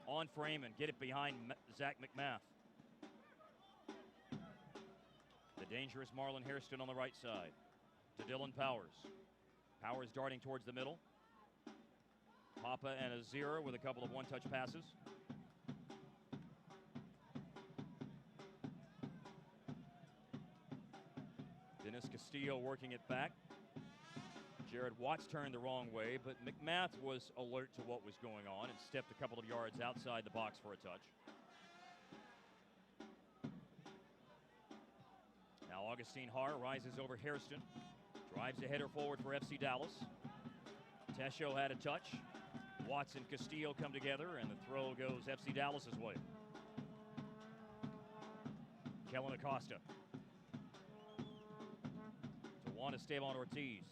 on frame and get it behind Zach McMath. The dangerous Marlon Hairston on the right side to Dylan Powers. Powers darting towards the middle. Papa and Azira with a couple of one-touch passes. Dennis Castillo working it back. Jared Watts turned the wrong way, but McMath was alert to what was going on and stepped a couple of yards outside the box for a touch. Now Augustine Haar rises over Hairston, drives a header forward for FC Dallas. Tesho had a touch. Watts and Castillo come together, and the throw goes FC Dallas's way. Kellen Acosta to Juan Esteban Ortiz.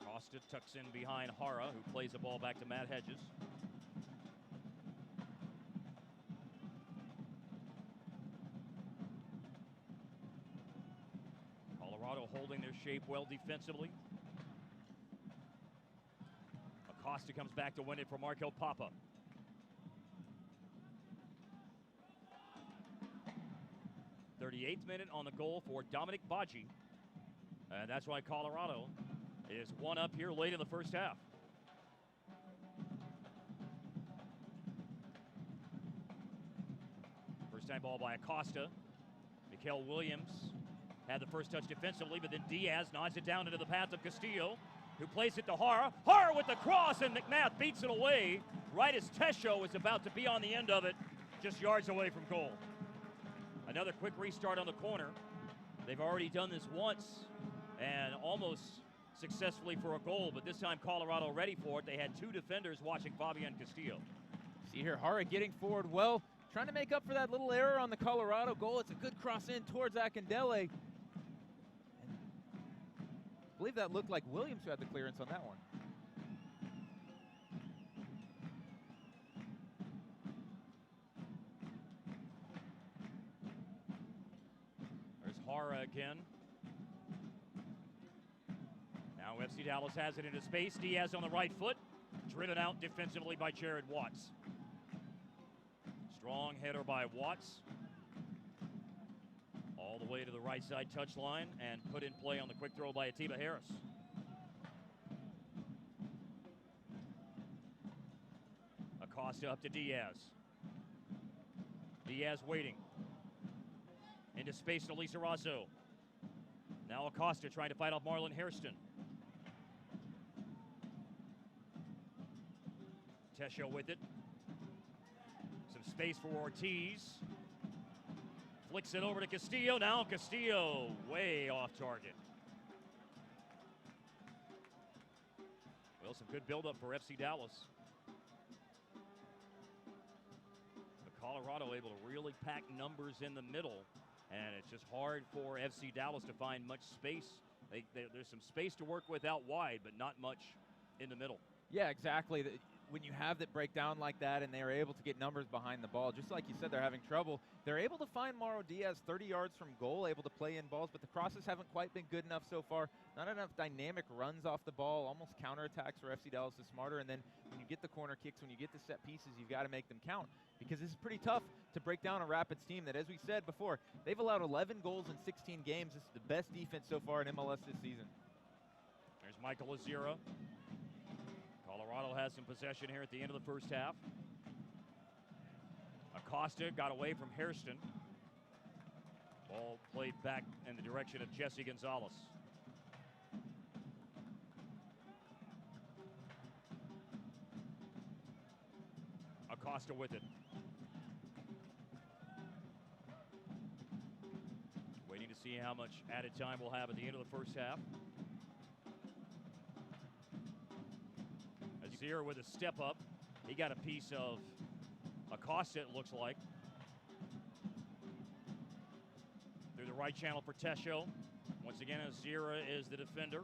Acosta tucks in behind Hara, who plays the ball back to Matt Hedges. Colorado holding their shape well defensively. Acosta comes back to win it for Markel Papa. "38th minute on the goal for Dominic Baji. And that's why Colorado is one up here late in the first half. First time ball by Acosta. Mikael Williams had the first touch defensively, but then Diaz nods it down into the path of Castillo, who plays it to Hara. Hara with the cross, and McMath beats it away right as Tesho is about to be on the end of it, just yards away from goal. Another quick restart on the corner. They've already done this once and almost successfully for a goal, but this time Colorado ready for it. They had two defenders watching Fabian Castillo.
See here, Hara getting forward well, trying to make up for that little error on the Colorado goal. It's a good cross in towards Akindele. I believe that looked like Williams who had the clearance on that one.
There's Hara again. Now FC Dallas has it into space. Diaz on the right foot, driven out defensively by Jared Watts. Strong header by Watts. All the way to the right side touchline and put in play on the quick throw by Atiba Harris. Acosta up to Diaz. Diaz waiting. Into space to Lisa Razzo. Now Acosta trying to fight off Marlon Hairston. Tesho with it. Some space for Ortiz. Flicks it over to Castillo. Now Castillo way off target. Well, some good buildup for FC Dallas. But Colorado able to really pack numbers in the middle, and it's just hard for FC Dallas to find much space. There's some space to work with out wide, but not much in the middle.
Yeah, exactly. When you have that breakdown like that and they're able to get numbers behind the ball, just like you said, they're having trouble. They're able to find Mauro Diaz 30 yards from goal, able to play in balls, but the crosses haven't quite been good enough so far. Not enough dynamic runs off the ball, almost counterattacks where FC Dallas is smarter. And then when you get the corner kicks, when you get the set pieces, you've got to make them count, because this is pretty tough to break down a Rapids team that, as we said before, they've allowed 11 goals in 16 games. This is the best defense so far in MLS this season.
There's Michael Azira. Colorado has some possession here at the end of the first half. Acosta got away from Hairston. Ball played back in the direction of Jesse Gonzalez. Acosta with it. Waiting to see how much added time we'll have at the end of the first half. Azir with a step up. He got a piece of Acosta, it looks like. Through the right channel for Tesho. Once again, Azira is the defender.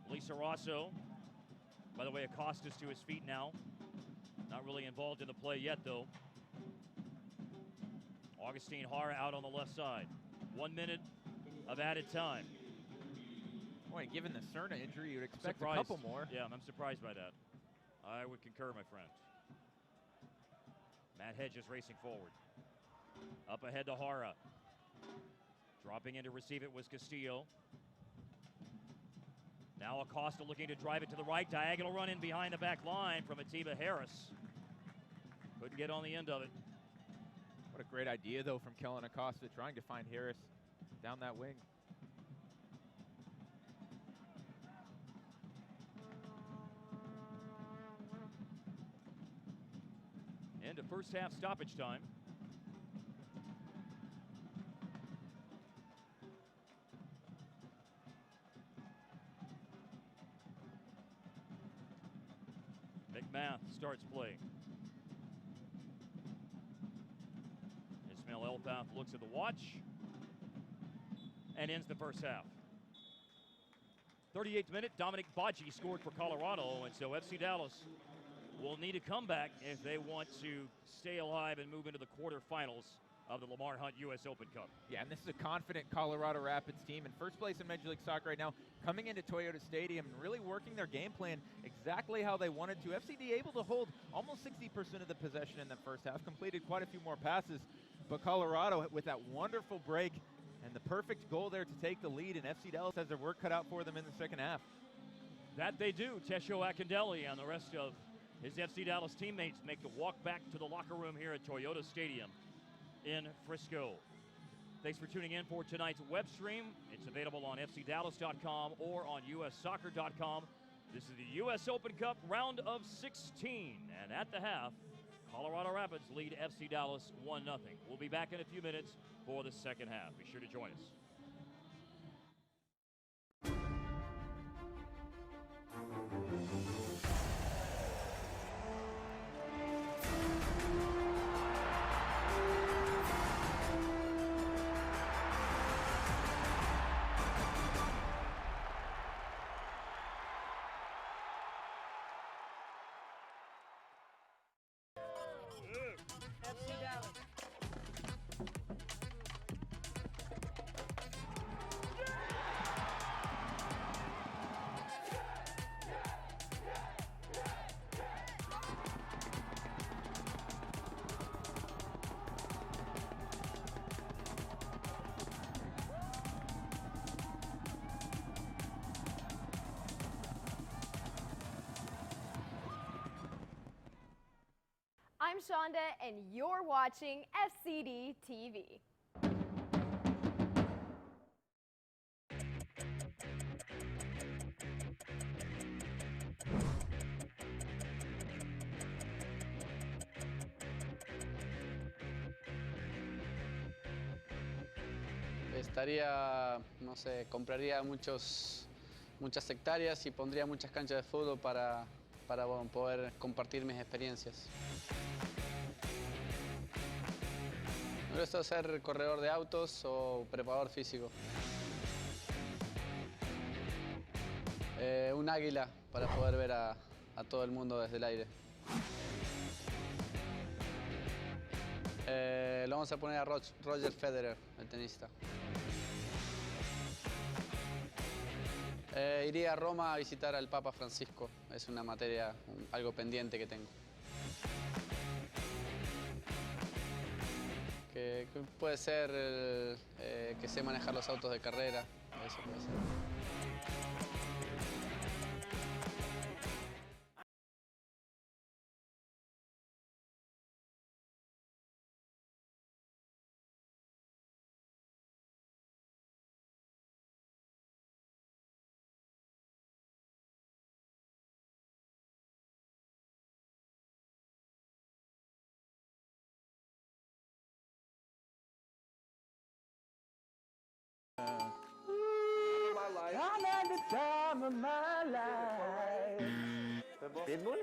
Lisa Rosso. By the way, Acosta's to his feet now. Not really involved in the play yet, though. Augustine Hara out on the left side. 1 minute of added time.
Boy, given the Cerna injury, you'd expect a
Surprised.
couple more.
Yeah, I'm surprised by that. I would concur, my friend. Matt Hedges racing forward. Up ahead to Hara. Dropping in to receive it was Castillo. Now Acosta looking to drive it to the right. Diagonal run in behind the back line from Atiba Harris. Couldn't get on the end of it.
What a great idea, though, from Kellen Acosta, trying to find Harris down that wing.
End of first half stoppage time. McMath starts play. Ismail Elfaf looks at the watch and ends the first half. 38th minute, Dominic Baji scored for Colorado, and so FC Dallas will need a comeback if they want to stay alive and move into the quarterfinals of the Lamar Hunt U.S. Open Cup.
Yeah, and this is a confident Colorado Rapids team in first place in Major League Soccer right now, coming into Toyota Stadium and really working their game plan exactly how they wanted to. FCD able to hold almost 60% of the possession in the first half, completed quite a few more passes, but Colorado with that wonderful break and the perfect goal there to take the lead, and FC Dallas has their work cut out for them in the second half.
That they do. Tesho Akindele and the rest of his FC Dallas teammates make the walk back to the locker room here at Toyota Stadium in Frisco. Thanks for tuning in for tonight's web stream. It's available on fcdallas.com or on ussoccer.com. This is the U.S. Open Cup round of 16. And at the half, Colorado Rapids lead FC Dallas 1-0. We'll be back in a few minutes for the second half. Be sure to join us.
I'm Shonda, and you're watching FCD TV.
Estaría, no sé, compraría muchas hectáreas y pondría muchas canchas de fútbol para bueno, poder compartir mis experiencias. Me gusta ser corredor de autos o preparador físico. Un águila para poder ver a todo el mundo desde el aire. Lo vamos a poner a Roger Federer, el tenista. Iría a Roma a visitar al Papa Francisco. Es una materia, algo pendiente que tengo. Que puede ser que sé manejar los autos de carrera. Eso puede ser.
I'm at the time of my life. Pitbull?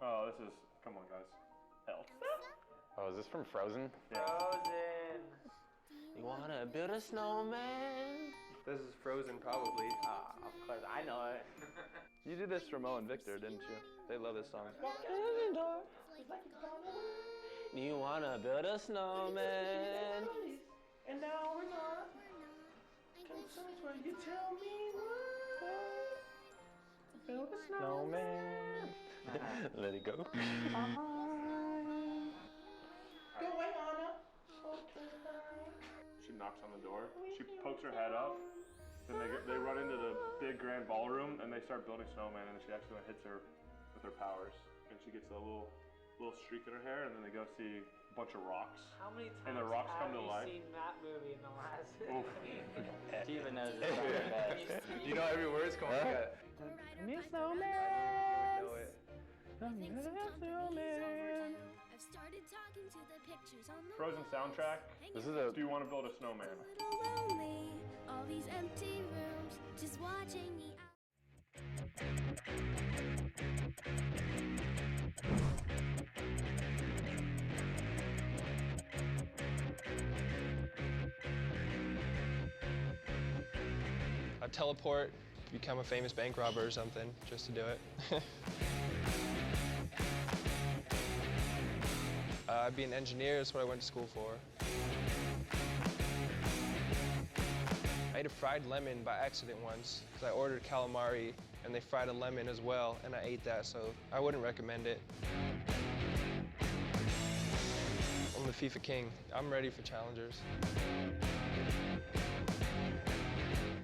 Oh, this is, come on guys. Elf.
Oh, is this from Frozen?
Yeah.
Frozen. You wanna build a snowman?
This is Frozen, probably.
Ah, of course, I know it.
You did this for Mo and Victor, didn't you? They love this song.
Do you wanna build a snowman? And now we're not. Where you tell me what? Build a snowman.
Let it go.
Go away, Anna.
She knocks on the door. She pokes her head up. Then they run into the big grand ballroom and they start building snowman. And then she accidentally hits her with her powers, and she gets a little streak in her hair. And then they go see a bunch of rocks.
How many times
And the rocks come
have
to
you
life.
seen that movie in the last?
Oof.
Steven knows it's not the best.
You know every word? Come on, you got it.
Me
You
snowman.
know it.
Snowman.
I've started talking to the pictures on the
Frozen soundtrack.
This is a
Do you want to build a snowman?
little lonely. All these empty rooms, just watching me out.
I'd teleport, become a famous bank robber or something, just to do it. I'd be an engineer, that's what I went to school for. I ate a fried lemon by accident once, because I ordered calamari, and they fried a lemon as well, and I ate that, so I wouldn't recommend it. I'm the FIFA king. I'm ready for challengers.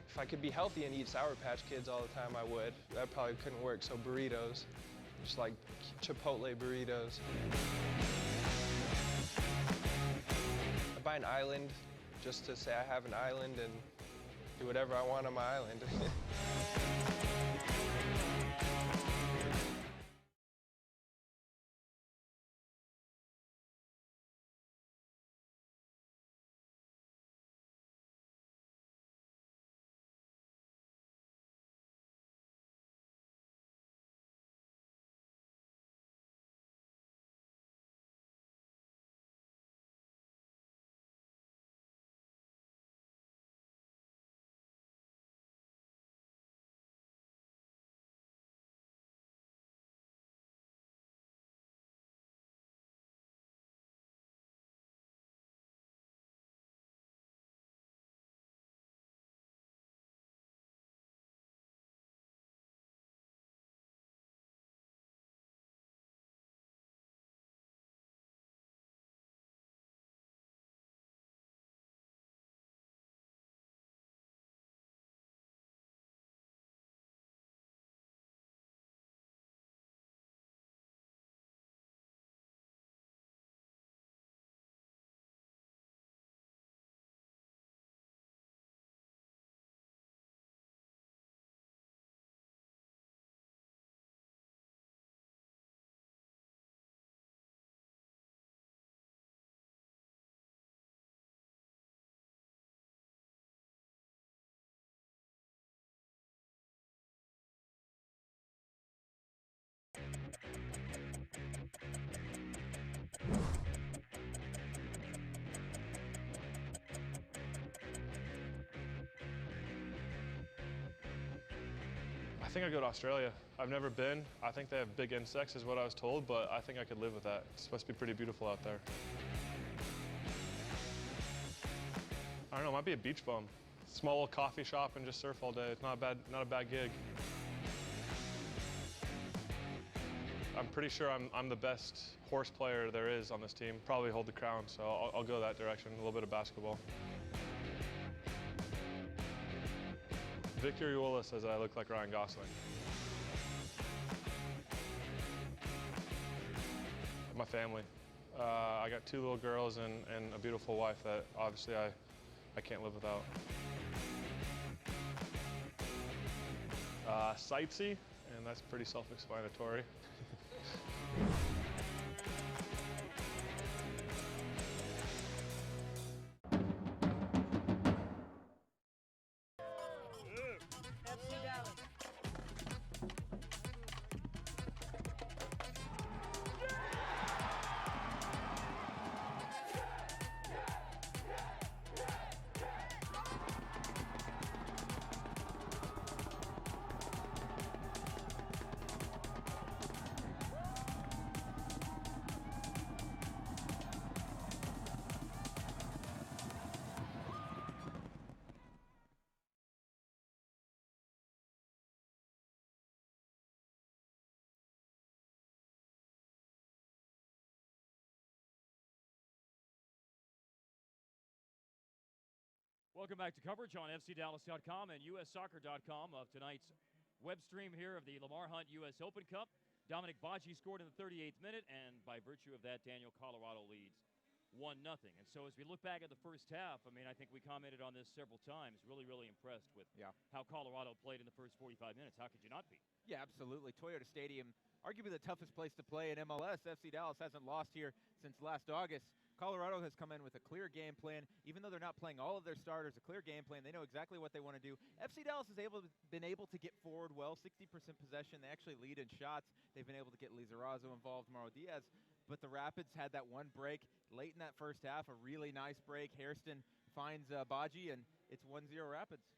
If I could be healthy and eat Sour Patch Kids all the time, I would. That probably couldn't work, so burritos. Just like Chipotle burritos. I buy an island just to say I have an island and do whatever I want on my island.
I think I'd go to Australia. I've never been. I think they have big insects is what I was told, but I think I could live with that. It's supposed to be pretty beautiful out there. I don't know, it might be a beach bum. Small little coffee shop and just surf all day. It's not a bad gig. I'm pretty sure I'm the best horse player there is on this team. Probably hold the crown, so I'll go that direction, a little bit of basketball. Victor Uola says that I look like Ryan Gosling. My family. I got 2 little girls and a beautiful wife that obviously I can't live without. Sightsee, and that's pretty self-explanatory.
Welcome back to coverage on FCDallas.com and USSoccer.com of tonight's web stream here of the Lamar Hunt U.S. Open Cup. Dominic Baggi scored in the 38th minute, and by virtue of that, Daniel, Colorado leads 1-0. And so as we look back at the first half, I mean, I think we commented on this several times, really, really impressed with how Colorado played in the first 45 minutes. How could you not be?
Yeah, absolutely. Toyota Stadium, arguably the toughest place to play in MLS. FC Dallas hasn't lost here since last August. Colorado has come in with a clear game plan. Even though they're not playing all of their starters, a clear game plan. They know exactly what they want to do. FC Dallas has been able to get forward well, 60% possession. They actually lead in shots. They've been able to get Lizarazo involved, Mauro Diaz. But the Rapids had that one break late in that first half, a really nice break. Hairston finds Baggi, and it's 1-0 Rapids.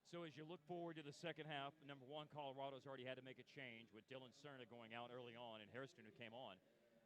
So as you look forward to the second half, number one, Colorado's already had to make a change with Dylan Cerna going out early on, and Hairston, who came on,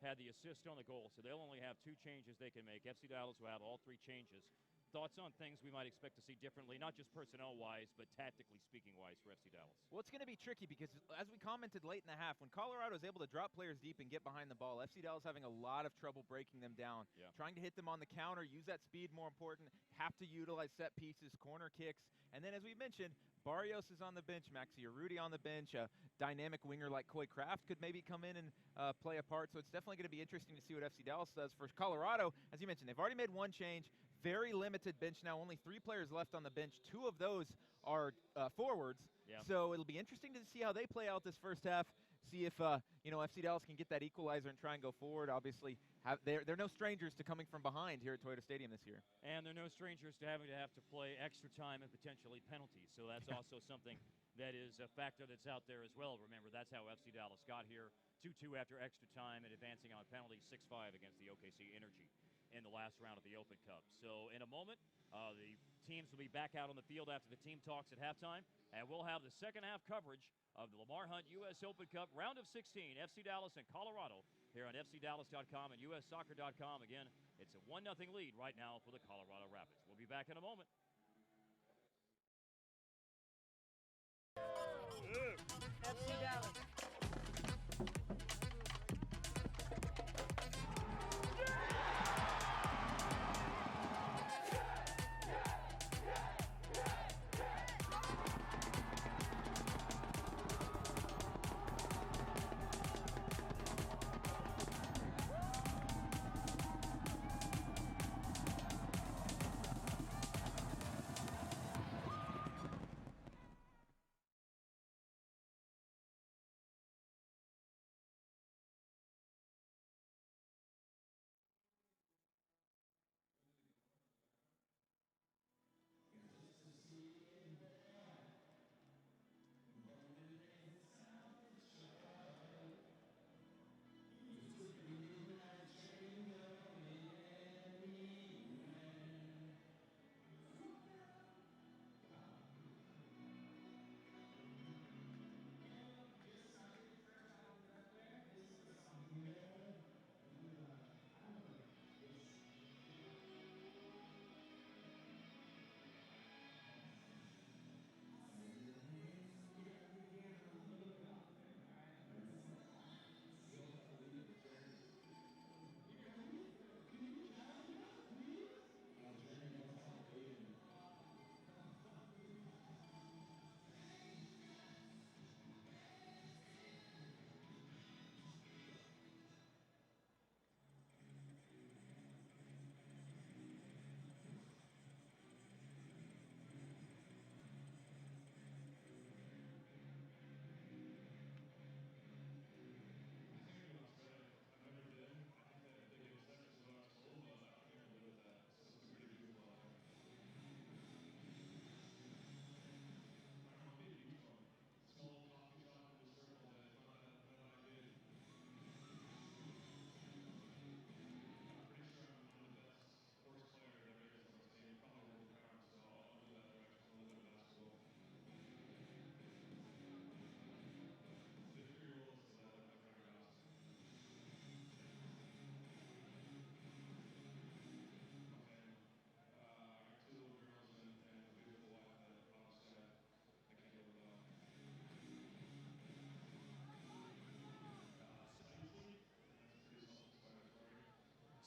had the assist on the goal. So they'll only have 2 changes they can make. FC Dallas will have all 3 changes. Thoughts on things we might expect to see differently, not just personnel-wise, but tactically speaking-wise for FC Dallas?
Well, it's going to be tricky because, as we commented late in the half, when Colorado is able to drop players deep and get behind the ball, FC Dallas having a lot of trouble breaking them down. Trying to hit them on the counter, use that speed more important, have to utilize set pieces, corner kicks. And then, as we mentioned, Barrios is on the bench, Maxi Urruti on the bench, a dynamic winger like Coy Kraft could maybe come in and play a part. So it's definitely going to be interesting to see what FC Dallas does. For Colorado, as you mentioned, they've already made 1 change. Very limited bench now, only 3 players left on the bench. 2 of those are forwards. So it'll be interesting to see how they play out this first half. See if FC Dallas can get that equalizer and try and go forward. Obviously, they're no strangers to coming from behind here at Toyota Stadium this year.
And they're no strangers to having to play extra time and potentially penalties. So that's also something that is a factor that's out there as well. Remember, that's how FC Dallas got here. 2-2 after extra time and advancing on penalties, 6-5 against the OKC Energy in the last round of the Open Cup. So in a moment, the teams will be back out on the field after the team talks at halftime, and we'll have the second half coverage of the Lamar Hunt U.S. Open Cup round of 16, FC Dallas and Colorado, here on FCDallas.com and USSoccer.com. Again, it's a 1-0 lead right now for the Colorado Rapids. We'll be back in a moment.
FC Dallas.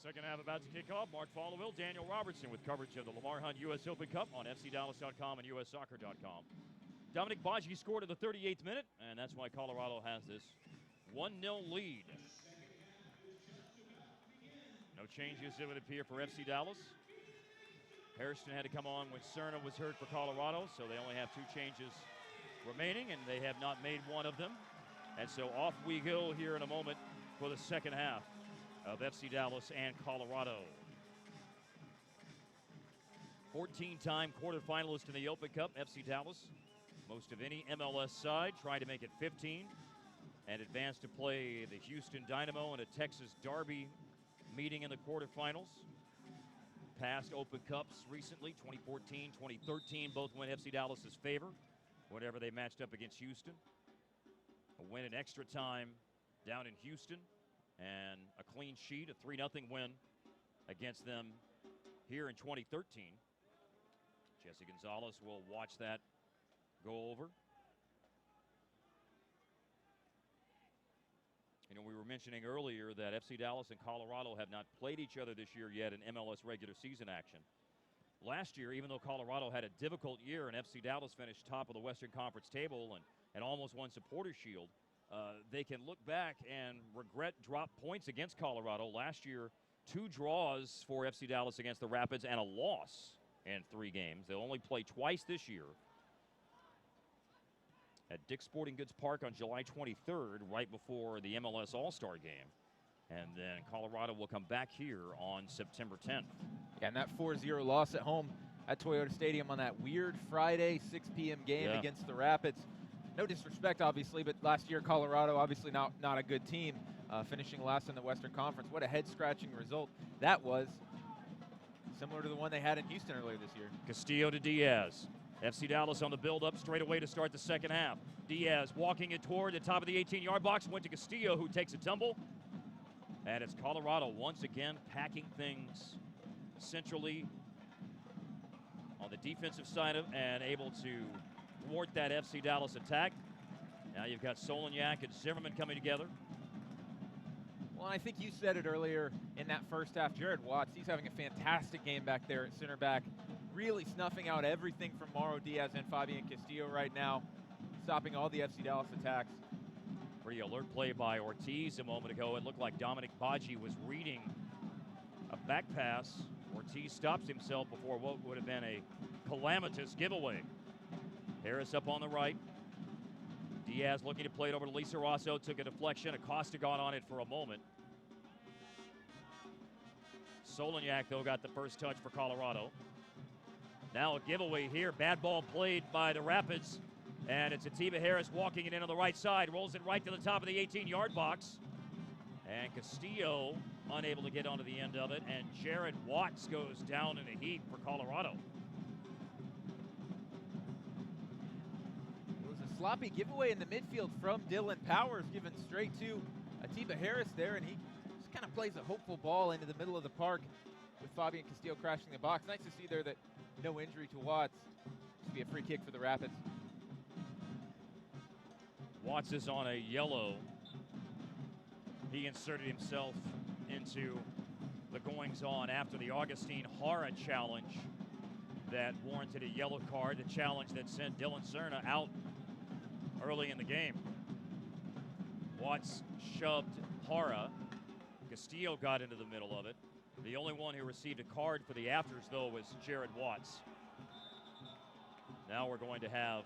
Second half about to kick off. Mark Followill, Daniel Robertson with coverage of the Lamar Hunt U.S. Open Cup on FCDallas.com and USSoccer.com. Dominic Baji scored at the 38th minute, and that's why Colorado has this 1-0 lead. No changes, it would appear, for FC Dallas. Hairston had to come on when Cerna was hurt for Colorado, so they only have 2 changes remaining, and they have not made one of them. And so off we go here in a moment for the second half of FC Dallas and Colorado. 14-time quarterfinalist in the Open Cup, FC Dallas. Most of any MLS side, trying to make it 15 and advance to play the Houston Dynamo in a Texas Derby meeting in the quarterfinals. Past Open Cups recently, 2014, 2013, both went FC Dallas's favor whenever they matched up against Houston. A win in extra time down in Houston, and a clean sheet, a 3-0 win against them here in 2013. Jesse Gonzalez will watch that go over. You know, we were mentioning earlier that FC Dallas and Colorado have not played each other this year yet in MLS regular season action. Last year, even though Colorado had a difficult year and FC Dallas finished top of the Western Conference table and almost won Supporters' Shield, they can look back and regret drop points against Colorado. Last year, 2 draws for FC Dallas against the Rapids and a loss in 3 games. They'll only play twice this year at Dick's Sporting Goods Park on July 23rd, right before the MLS All-Star game. And then Colorado will come back here on September 10th.
Yeah, and that 4-0 loss at home at Toyota Stadium on that weird Friday 6 p.m. game against the Rapids. No disrespect, obviously, but last year Colorado, obviously not a good team, finishing last in the Western Conference. What a head-scratching result that was, similar to the one they had in Houston earlier this year.
Castillo to Diaz. FC Dallas on the build-up straight away to start the second half. Diaz walking it toward the top of the 18-yard box, went to Castillo, who takes a tumble. And it's Colorado once again packing things centrally on the defensive side and able to thwart that FC Dallas attack. Now you've got Solignac and Zimmerman coming together.
Well, I think you said it earlier in that first half. Jared Watts, he's having a fantastic game back there at center back, really snuffing out everything from Mauro Diaz and Fabian Castillo right now, stopping all the FC Dallas attacks.
Pretty alert play by Ortiz a moment ago. It looked like Dominic Baji was reading a back pass. Ortiz stops himself before what would have been a calamitous giveaway. Harris up on the right. Diaz looking to play it over to Lisa Rosso, took a deflection. Acosta got on it for a moment. Solignac, though, got the first touch for Colorado. Now a giveaway here. Bad ball played by the Rapids. And it's Atiba Harris walking it in on the right side. Rolls it right to the top of the 18-yard box. And Castillo unable to get onto the end of it. And Jared Watts goes down in a heap for Colorado.
Sloppy giveaway in the midfield from Dylan Powers, given straight to Atiba Harris there, and he just kind of plays a hopeful ball into the middle of the park with Fabian Castillo crashing the box. Nice to see there that no injury to Watts. This will be a free kick for the Rapids.
Watts is on a yellow. He inserted himself into the goings-on after the Augustine Hara challenge that warranted a yellow card, the challenge that sent Dylan Cerna out early in the game. Watts shoved Hara. Castillo got into the middle of it. The only one who received a card for the afters, though, was Jared Watts. Now we're going to have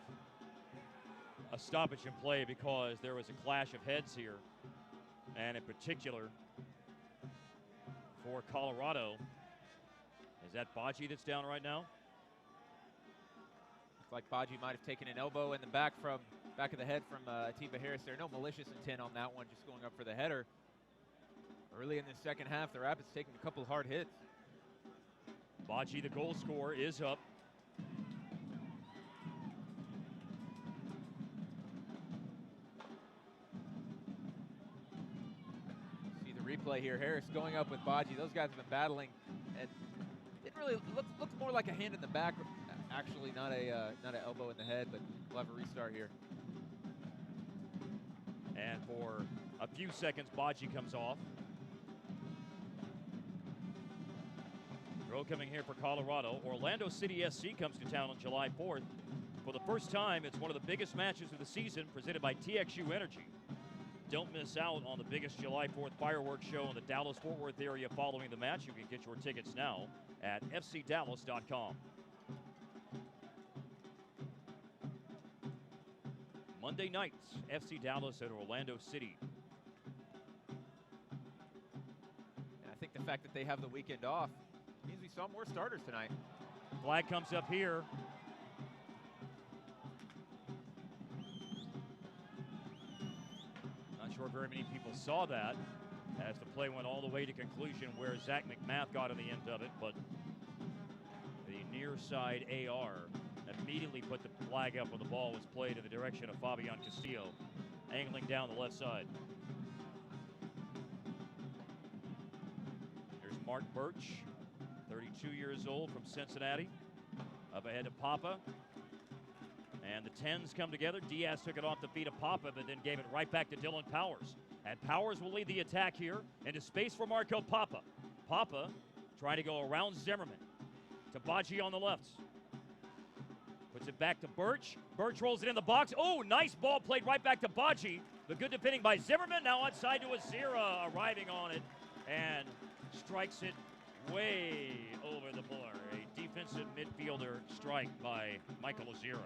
a stoppage in play because there was a clash of heads here. And in particular, for Colorado, is that Baji that's down right now?
Looks like Baji might have taken an elbow in the back of the head from Atiba Harris there. No malicious intent on that one, just going up for the header. Early in the second half, the Rapids taking a couple hard hits.
Baji, the goal scorer, is up.
See the replay here. Harris going up with Baji. Those guys have been battling, and it really looks more like a hand in the back. Actually, not an elbow in the head, but we'll have a restart here.
And for a few seconds, Baji comes off. Throw coming here for Colorado. Orlando City SC comes to town on July 4th. For the first time, it's one of the biggest matches of the season, presented by TXU Energy. Don't miss out on the biggest July 4th fireworks show in the Dallas-Fort Worth area following the match. You can get your tickets now at fcdallas.com. Monday nights, FC Dallas at Orlando City.
And I think the fact that they have the weekend off means we saw more starters tonight.
Flag comes up here. Not sure very many people saw that as the play went all the way to conclusion where Zach McMath got on the end of it, but the near side AR immediately put the flag up when the ball was played in the direction of Fabian Castillo, angling down the left side. Here's Mark Birch, 32 years old from Cincinnati, up ahead of Papa. And the 10s come together. Diaz took it off the feet of Papa, but then gave it right back to Dylan Powers. And Powers will lead the attack here into space for Marco Papa. Papa trying to go around Zimmerman to Baji on the left. Puts it back to Birch. Birch rolls it in the box. Oh, nice ball played right back to Baji. The good defending by Zimmerman. Now outside to Azira, arriving on it and strikes it way over the bar. A defensive midfielder strike by Michael Azira.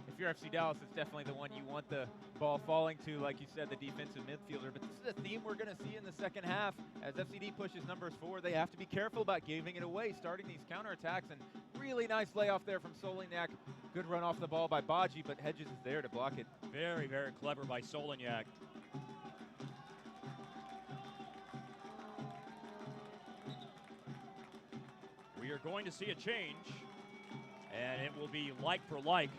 If you're FC Dallas, it's definitely the one you want the ball falling to, like you said, the defensive midfielder. But this is a theme we're going to see in the second half. As FCD pushes numbers forward, they have to be careful about giving it away, starting these counterattacks. And really nice layoff there from Solignac. Good run off the ball by Baji, but Hedges is there to block it.
Very, very clever by Solignac. We are going to see a change, and it will be like for like.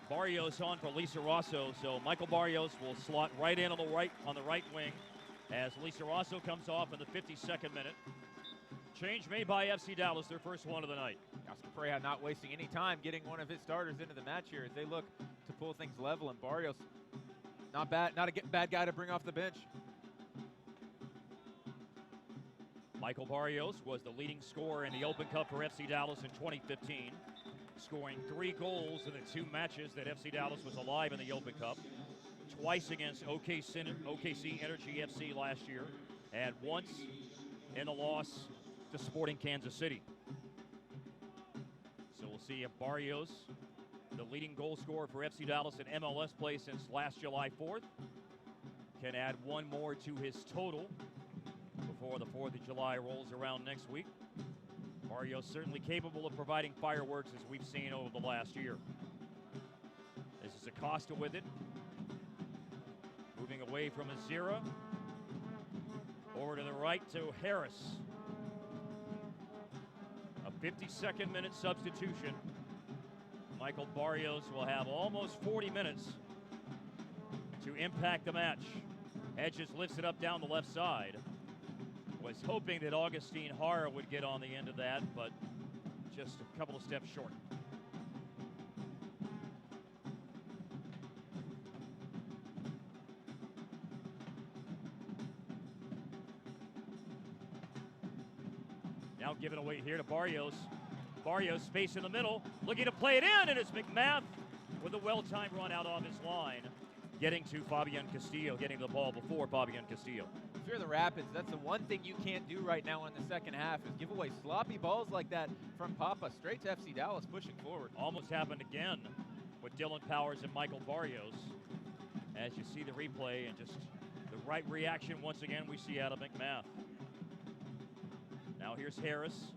Barrios on for Lisa Rosso, so Michael Barrios will slot right in on the right wing as Lisa Rosso comes off in the 52nd minute. Change made by FC Dallas, their first one of the night.
Oscar Pereira not wasting any time getting one of his starters into the match here as they look to pull things level, and Barrios not a bad guy to bring off the bench.
Michael Barrios was the leading scorer in the Open Cup for FC Dallas in 2015. Scoring 3 goals in the 2 matches that FC Dallas was alive in the Open Cup. Twice against OKC Energy FC last year, and once in the loss to Sporting Kansas City. So we'll see if Barrios, the leading goal scorer for FC Dallas in MLS play since last July 4th, can add one more to his total before the 4th of July rolls around next week. Barrios certainly capable of providing fireworks as we've seen over the last year. This is Acosta with it. Moving away from Azira. Over to the right to Harris. A 52nd minute substitution. Michael Barrios will have almost 40 minutes to impact the match. Hedges lifts it up down the left side. Was hoping that Augustine Hara would get on the end of that, but just a couple of steps short. Now given away here to Barrios. Barrios space in the middle, looking to play it in, and it's McMath with a well-timed run out off his line, getting to Fabian Castillo, getting the ball before Fabian Castillo.
If you're the Rapids, that's the one thing you can't do right now in the second half is give away sloppy balls like that from Papa straight to FC Dallas pushing forward.
Almost happened again with Dylan Powers and Michael Barrios. As you see the replay and just the right reaction once again we see out of McMath. Now here's Harris.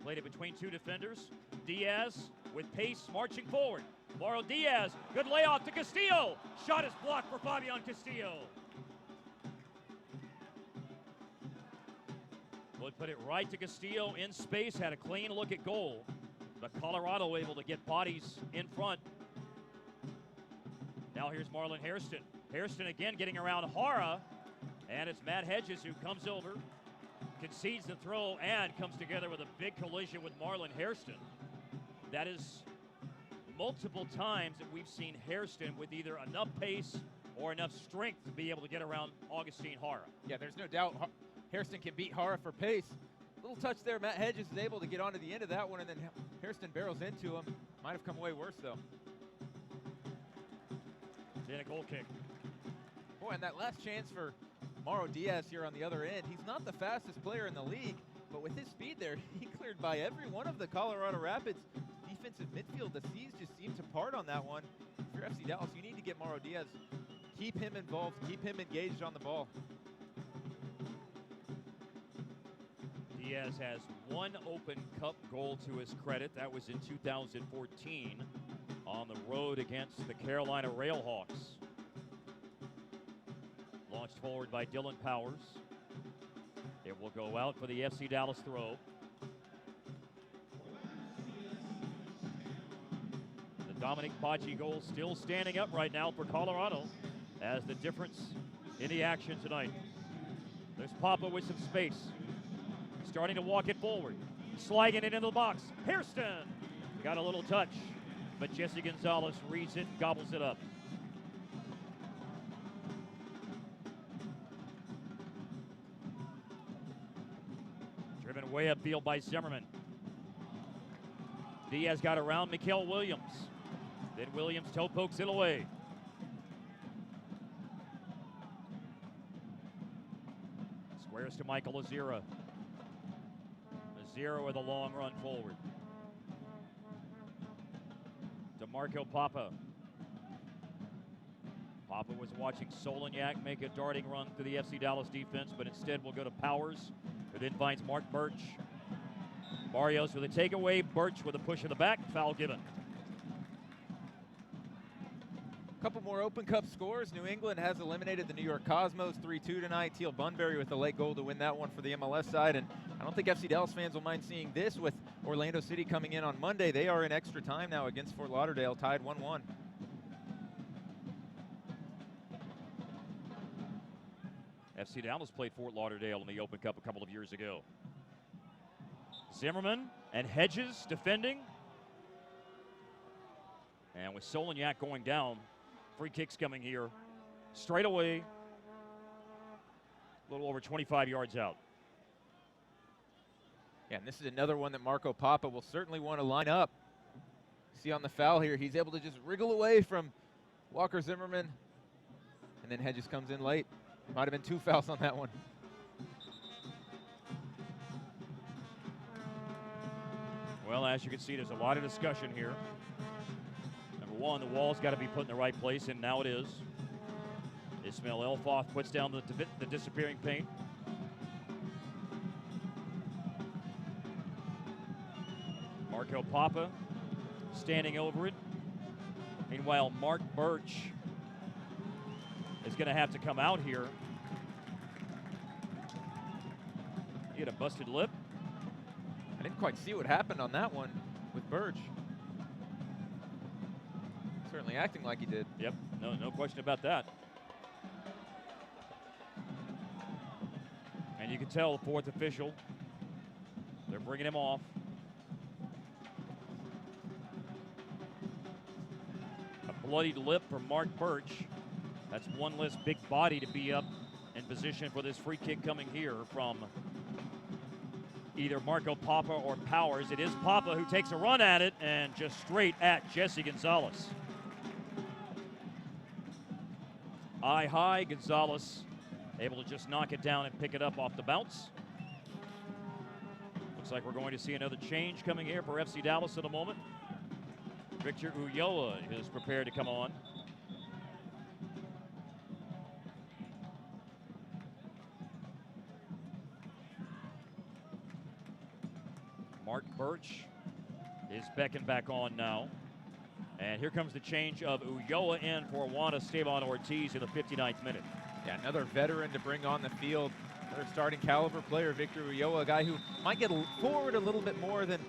Played it between 2 defenders. Diaz with pace marching forward. Mauro Diaz, good layoff to Castillo. Shot is blocked for Fabian Castillo. Would put it right to Castillo in space, had a clean look at goal. But Colorado able to get bodies in front. Now here's Marlon Hairston. Hairston again getting around Hara. And it's Matt Hedges who comes over, concedes the throw, and comes together with a big collision with Marlon Hairston. That is multiple times that we've seen Hairston with either enough pace or enough strength to be able to get around Augustine Hara.
Yeah, there's no doubt Hairston can beat Hara for pace. Little touch there. Matt Hedges is able to get onto the end of that one, and then Hairston barrels into him. Might have come away worse, though.
Then a goal kick.
Boy, and that last chance for Mauro Diaz here on the other end. He's not the fastest player in the league, but with his speed there, he cleared by every one of the Colorado Rapids defensive midfield. The seas just seem to part on that one. If you're FC Dallas, you need to get Mauro Diaz. Keep him involved. Keep him engaged on the ball.
Diaz has one Open Cup goal to his credit. That was in 2014 on the road against the Carolina Railhawks. Launched forward by Dylan Powers. It will go out for the FC Dallas throw. The Dominic Bocci goal still standing up right now for Colorado as the difference in the action tonight. There's Papa with some space. Starting to walk it forward. Sliding it into the box. Hairston got a little touch, but Jesse Gonzalez reads it and gobbles it up. Driven way upfield by Zimmerman. Diaz got around Mikael Williams. Then Williams toe pokes it away. Squares to Michael Azira. Azira with a long run forward. To Marco Papa. Papa was watching Solonyak make a darting run through the FC Dallas defense, but instead will go to Powers, who then finds Mark Birch. Barrios with a takeaway. Birch with a push in the back. Foul given.
Couple more Open Cup scores. New England has eliminated the New York Cosmos 3-2 tonight. Teal Bunbury with a late goal to win that one for the MLS side. And I don't think FC Dallas fans will mind seeing this with Orlando City coming in on Monday. They are in extra time now against Fort Lauderdale, tied 1-1.
FC Dallas played Fort Lauderdale in the Open Cup a couple of years ago. Zimmerman and Hedges defending. And with Solonyak going down, free kicks coming here straight away, a little over 25 yards out.
Yeah, and this is another one that Marco Papa will certainly want to line up. See on the foul here, he's able to just wriggle away from Walker Zimmerman. And then Hedges comes in late. Might have been 2 fouls on that one.
Well, as you can see, there's a lot of discussion here. Number one, the wall's got to be put in the right place, and now it is. Ismail Elfoth puts down the disappearing paint. Marco Papa standing over it. Meanwhile, Mark Birch is going to have to come out here. He had a busted lip.
I didn't quite see what happened on that one with Birch. Certainly acting like he did.
Yep, no question about that. And you can tell the fourth official, they're bringing him off. A bloodied lip for Mark Birch. That's one less big body to be up in position for this free kick coming here from either Marco Papa or Powers. It is Papa who takes a run at it and just straight at Jesse Gonzalez. Eye high, Gonzalez able to just knock it down and pick it up off the bounce. Looks like we're going to see another change coming here for FC Dallas in a moment. Victor Ulloa is prepared to come on. Mark Birch is beckoned back on now. And here comes the change of Ulloa in for Juan Esteban Ortiz in the 59th minute.
Yeah, another veteran to bring on the field. Another starting caliber player, Victor Ulloa, a guy who might get forward a little bit more than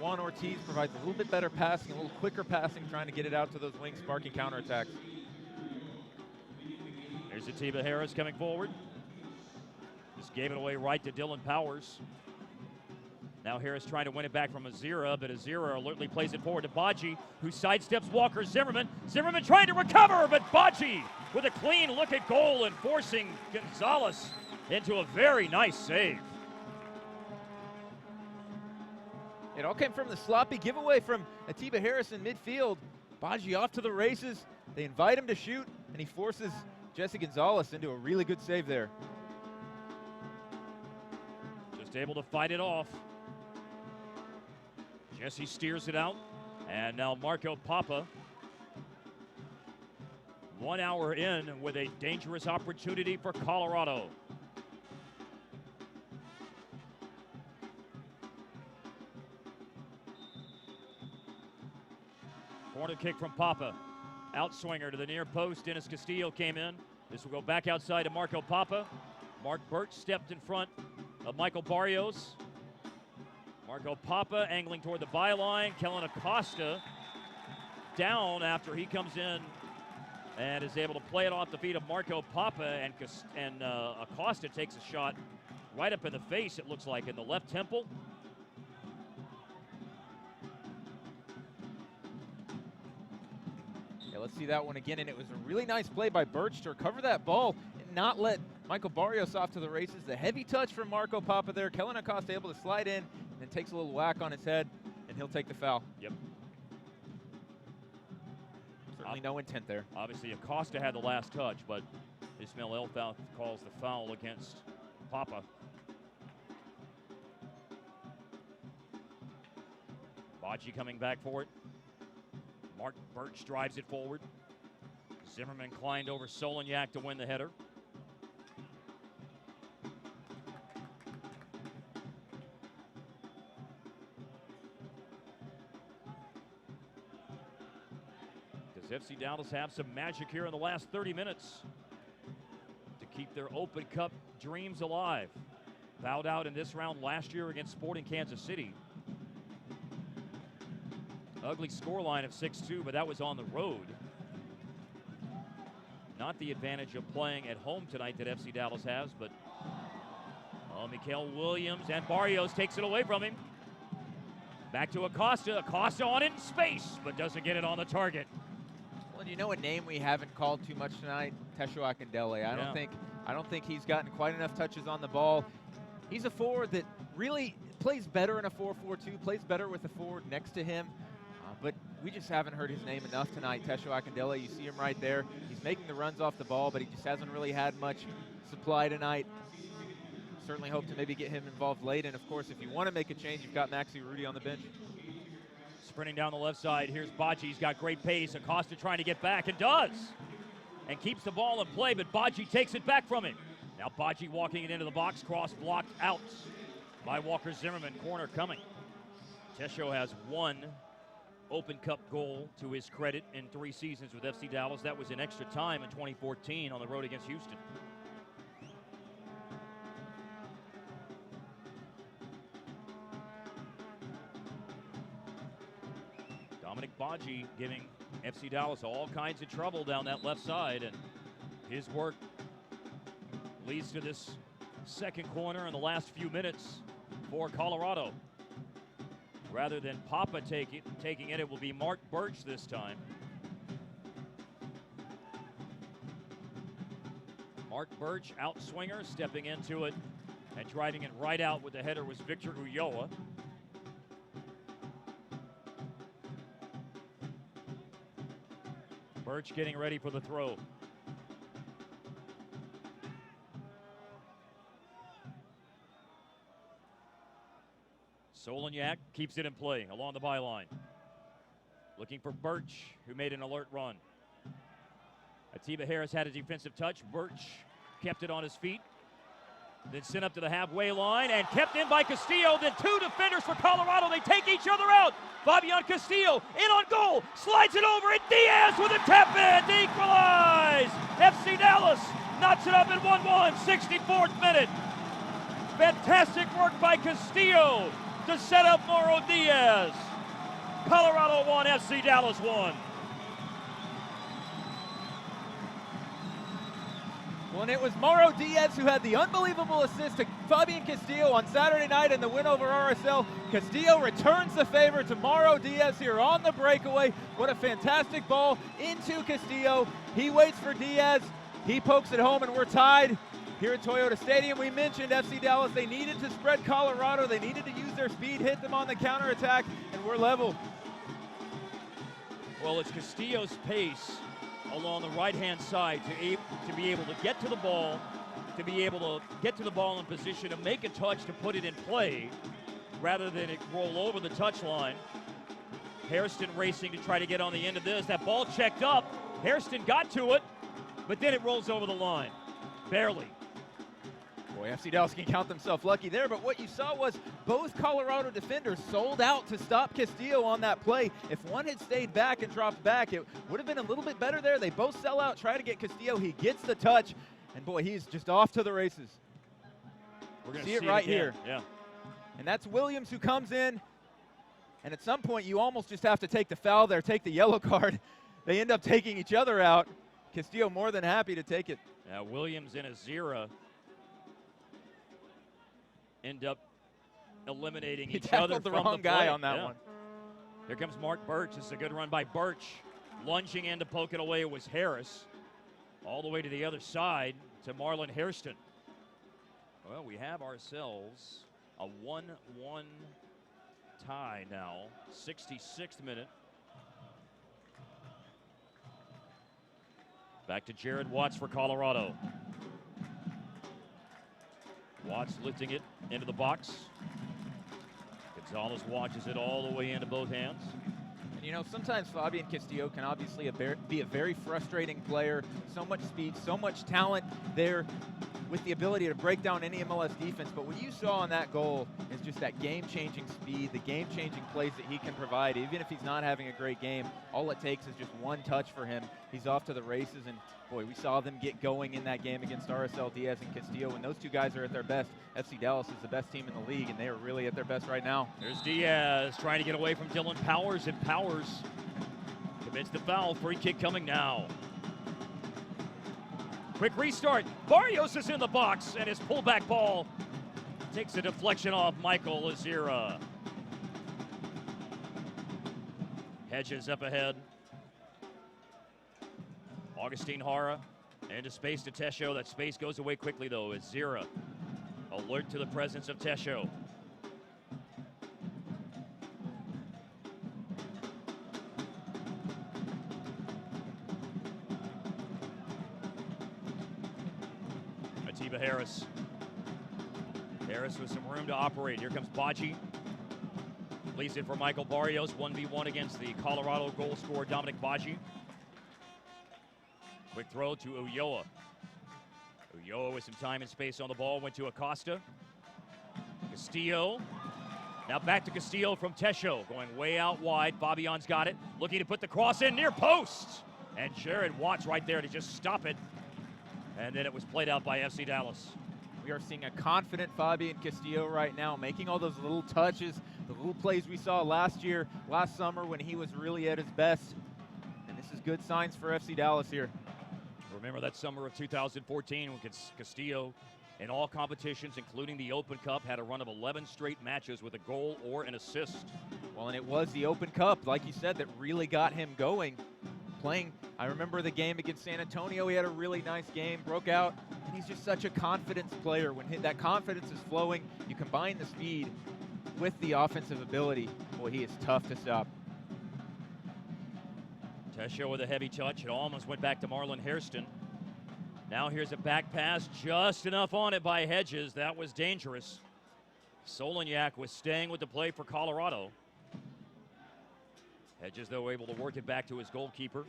Juan Ortiz. Provides a little bit better passing, a little quicker passing, trying to get it out to those wings, sparking counterattacks.
There's Atiba Harris coming forward. Just gave it away right to Dylan Powers. Now Harris trying to win it back from Azira, but Azira alertly plays it forward to Bocci, who sidesteps Walker Zimmerman. Zimmerman trying to recover, but Bocci with a clean look at goal and forcing Gonzalez into a very nice save.
It all came from the sloppy giveaway from Atiba Harris in midfield. Baji off to the races. They invite him to shoot, and he forces Jesse Gonzalez into a really good save there.
Just able to fight it off. Jesse steers it out, and now Marco Papa. 1 hour in with a dangerous opportunity for Colorado. Corner kick from Papa. Outswinger to the near post. Dennis Castillo came in. This will go back outside to Marco Papa. Mark Birch stepped in front of Michael Barrios. Marco Papa angling toward the byline. Kellen Acosta down after he comes in and is able to play it off the feet of Marco Papa, and Acosta takes a shot right up in the face, it looks like, in the left temple.
Yeah, let's see that one again, and it was a really nice play by Birch to recover that ball and not let Michael Barrios off to the races. The heavy touch from Marco Papa there. Kellen Acosta able to slide in and takes a little whack on his head, and he'll take the foul.
Yep.
Certainly no intent there.
Obviously, Acosta had the last touch, but Ismail Elfouth calls the foul against Papa. Baji coming back for it. Mark Birch drives it forward. Zimmerman climbed over Solignac to win the header. Does FC Dallas have some magic here in the last 30 minutes to keep their Open Cup dreams alive? Bowed out in this round last year against Sporting Kansas City. Ugly scoreline of 6-2, but that was on the road. Not the advantage of playing at home tonight that FC Dallas has, but Mikael Williams, and Barrios takes it away from him. Back to Acosta. Acosta on it in space, but doesn't get it on the target.
Well, you know a name we haven't called too much tonight? Tesho Akindele. I don't think he's gotten quite enough touches on the ball. He's a forward that really plays better in a 4-4-2, plays better with the forward next to him. But we just haven't heard his name enough tonight. Tesho Akindele, you see him right there. He's making the runs off the ball, but he just hasn't really had much supply tonight. Certainly hope to maybe get him involved late. And, of course, if you want to make a change, you've got Maxi Rudy on the bench.
Sprinting down the left side, here's Baji. He's got great pace. Acosta trying to get back, and does. And keeps the ball in play, but Baji takes it back from him. Now Baji walking it into the box, cross blocked out by Walker Zimmerman. Corner coming. Tesho has one Open Cup goal to his credit in 3 seasons with FC Dallas. That was in extra time in 2014 on the road against Houston. Dominic Baji giving FC Dallas all kinds of trouble down that left side, and his work leads to this second corner in the last few minutes for Colorado. Rather than Papa taking it, it will be Mark Birch this time. Mark Birch, outswinger, stepping into it and driving it right out with the header was Victor Ulloa. Birch getting ready for the throw. Solignac keeps it in play along the byline. Looking for Birch, who made an alert run. Atiba Harris had a defensive touch. Birch kept it on his feet. Then sent up to the halfway line and kept in by Castillo. Then 2 defenders for Colorado. They take each other out. Fabian Castillo in on goal. Slides it over, and Diaz with a tap in to equalize. FC Dallas knots it up at 1-1, 64th minute. Fantastic work by Castillo to set up Mauro Diaz. Colorado 1, FC Dallas 1.
Well, and it was Mauro Diaz who had the unbelievable assist to Fabian Castillo on Saturday night in the win over RSL. Castillo returns the favor to Mauro Diaz here on the breakaway. What a fantastic ball into Castillo. He waits for Diaz. He pokes it home, and we're tied. here at Toyota Stadium. We mentioned FC Dallas, they needed to spread Colorado. They needed to use their speed, hit them on the counterattack, and we're level.
Well, it's Castillo's pace along the right-hand side to be able to get to the ball, to be able to get to the ball in position to make a touch to put it in play rather than it roll over the touchline. Hairston racing to try to get on the end of this. That ball checked up. Hairston got to it, but then it rolls over the line. Barely.
Boy, FC Dallas can count themselves lucky there, but what you saw was both Colorado defenders sold out to stop Castillo on that play. If one had stayed back and dropped back, it would have been a little bit better there. They both sell out, try to get Castillo. He gets the touch, and boy, he's just off to the races.
We're going to
see it right here.
Yeah.
And that's Williams who comes in, and at some point you almost just have to take the foul there, take the yellow card. They end up taking each other out. Castillo more than happy to take it.
Now Williams and Azira end up eliminating
he
each other
tackled the
from
wrong
the
guy
play.
on that one.
Here comes Mark Birch. This is a good run by Birch. Lunging in to poke it away was Harris. All the way to the other side to Marlon Hairston. Well, we have ourselves a 1-1 tie now. 66th minute. Back to Jared Watts for Colorado. Watts lifting it into the box. Gonzalez watches it all the way into both hands.
And you know, sometimes Fabian Castillo can obviously be a very frustrating player. So much speed, so much talent there with the ability to break down any MLS defense. But what you saw on that goal is just that game-changing speed, the game-changing plays that he can provide. Even if he's not having a great game, all it takes is just one touch for him. He's off to the races, and boy, we saw them get going in that game against RSL Diaz and Castillo. When those two guys are at their best, FC Dallas is the best team in the league, and they are really at their best right now.
There's Diaz trying to get away from Dylan Powers, and Powers commits the foul. Free kick coming now. Quick restart. Barrios is in the box, and his pullback ball takes a deflection off Michael Azira. Hedges up ahead. Augustine Hara into space to Tesho. That space goes away quickly, though, as Zira alert to the presence of Tesho. Atiba Harris. Harris with some room to operate. Here comes Baji. Leaves it for Michael Barrios. 1v1 against the Colorado goal scorer Dominic Baji. Quick throw to Ulloa. Ulloa with some time and space on the ball. Went to Acosta. Castillo. Now back to Castillo from Tesho. Going way out wide. Fabian's got it. Looking to put the cross in near post. And Jared Watts right there to just stop it. And then it was played out by FC Dallas.
We are seeing a confident Fabian Castillo right now, making all those little touches, the little plays we saw last summer when he was really at his best. And this is good signs for FC Dallas here.
Remember that summer of 2014 when Castillo, in all competitions, including the Open Cup, had a run of 11 straight matches with a goal or an assist.
Well, and it was the Open Cup, like you said, that really got him going. Playing, I remember the game against San Antonio, he had a really nice game, broke out, and he's just such a confidence player. When that confidence is flowing, you combine the speed with the offensive ability. Boy, he is tough to stop.
Tesho with a heavy touch. It almost went back to Marlon Hairston. Now here's a back pass, just enough on it by Hedges. That was dangerous. Solignac was staying with the play for Colorado. Hedges, though, able to work it back to his goalkeeper,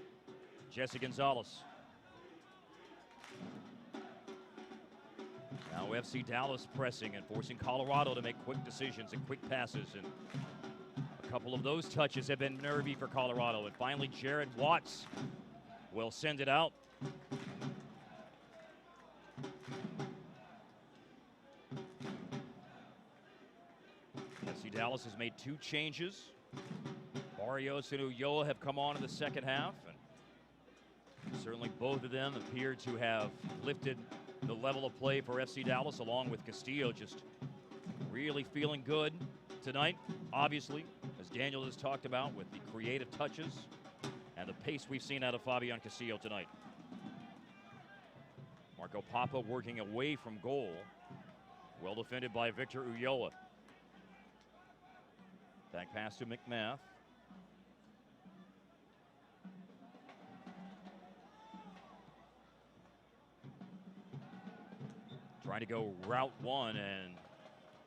Jesse Gonzalez. Now FC Dallas pressing and forcing Colorado to make quick decisions and quick passes. And a couple of those touches have been nervy for Colorado. And finally, Jared Watts will send it out. FC Dallas has made 2 changes. Barrios and Ulloa have come on in the second half, and certainly both of them appear to have lifted the level of play for FC Dallas, along with Castillo just really feeling good tonight, obviously, as Daniel has talked about, with the creative touches and the pace we've seen out of Fabian Castillo tonight. Marco Papa working away from goal. Well defended by Victor Ulloa. Back pass to McMath. Trying to go route one, and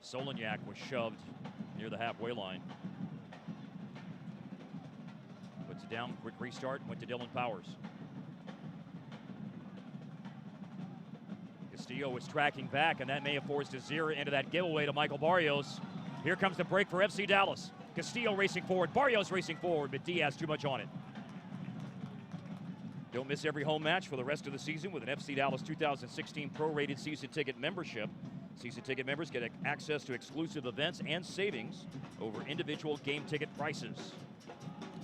Solignac was shoved near the halfway line. Puts it down, quick restart, went to Dylan Powers. Castillo was tracking back, and that may have forced Azira into that giveaway to Michael Barrios. Here comes the break for FC Dallas. Castillo racing forward, Barrios racing forward, but Diaz too much on it. Don't miss every home match for the rest of the season with an FC Dallas 2016 prorated season ticket membership. Season ticket members get access to exclusive events and savings over individual game ticket prices.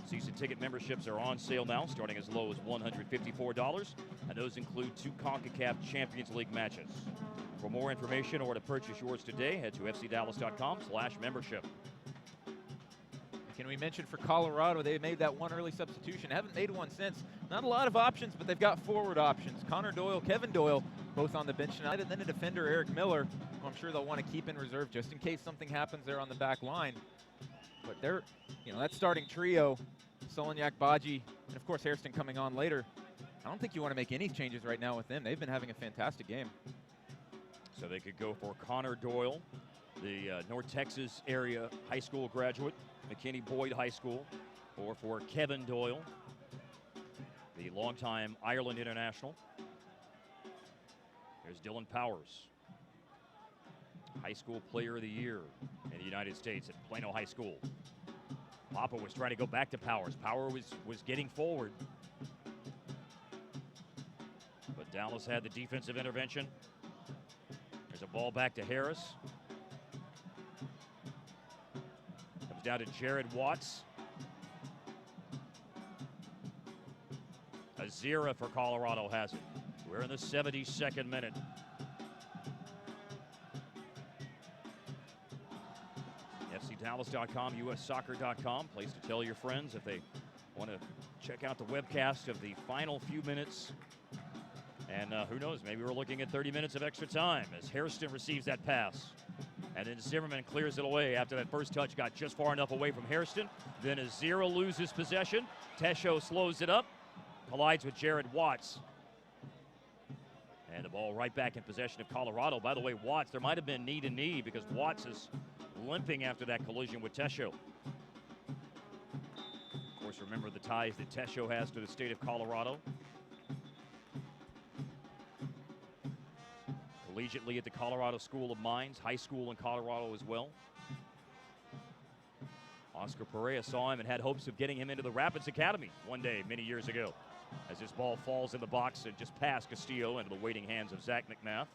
Season ticket memberships are on sale now, starting as low as $154, and those include 2 CONCACAF Champions League matches. For more information or to purchase yours today, head to fcdallas.com/membership.
Can we mention for Colorado, they made that one early substitution. Haven't made one since. Not a lot of options, but they've got forward options. Connor Doyle, Kevin Doyle, both on the bench tonight, and then a defender, Eric Miller, who I'm sure they'll want to keep in reserve just in case something happens there on the back line. But they're, that starting trio, Solignac, Badji, and of course Hairston coming on later. I don't think you want to make any changes right now with them. They've been having a fantastic game.
So they could go for Connor Doyle, the North Texas area high school graduate, McKinney Boyd High School, or for Kevin Doyle, the longtime Ireland international. There's Dylan Powers, high school player of the year in the United States at Plano High School. Papa was trying to go back to Powers. Powers was getting forward, but Dallas had the defensive intervention. There's a ball back to Harris. Comes down to Jared Watts. Azira for Colorado has it. We're in the 72nd minute. FCDallas.com, USsoccer.com. Place to tell your friends if they want to check out the webcast of the final few minutes. And who knows, maybe we're looking at 30 minutes of extra time as Hairston receives that pass. And then Zimmerman clears it away after that first touch got just far enough away from Hairston. Then Azira loses possession. Tesho slows it up, collides with Jared Watts. And the ball right back in possession of Colorado. By the way, Watts, there might have been knee to knee because Watts is limping after that collision with Tesho. Of course, remember the ties that Tesho has to the state of Colorado. Collegiately at the Colorado School of Mines, high school in Colorado as well. Oscar Perea saw him and had hopes of getting him into the Rapids Academy one day many years ago, as this ball falls in the box and just past Castillo into the waiting hands of Zach McMath.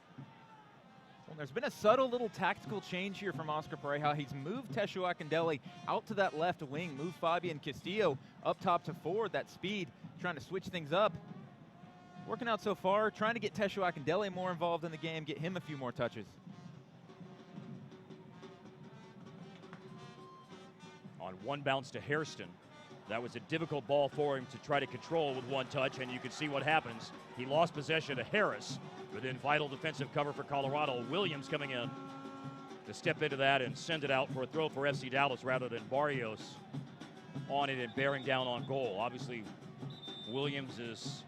Well, there's been a subtle little tactical change here from Oscar Perea. He's moved Tesho Akindele out to that left wing, moved Fabian Castillo up top to forward, that speed, trying to switch things up. Working out so far, trying to get Tesho Akindele more involved in the game, get him a few more touches.
On one bounce to Hairston. That was a difficult ball for him to try to control with one touch, and you can see what happens. He lost possession to Harris, but then vital defensive cover for Colorado. Williams coming in to step into that and send it out for a throw for FC Dallas rather than Barrios on it and bearing down on goal. Obviously, Williams is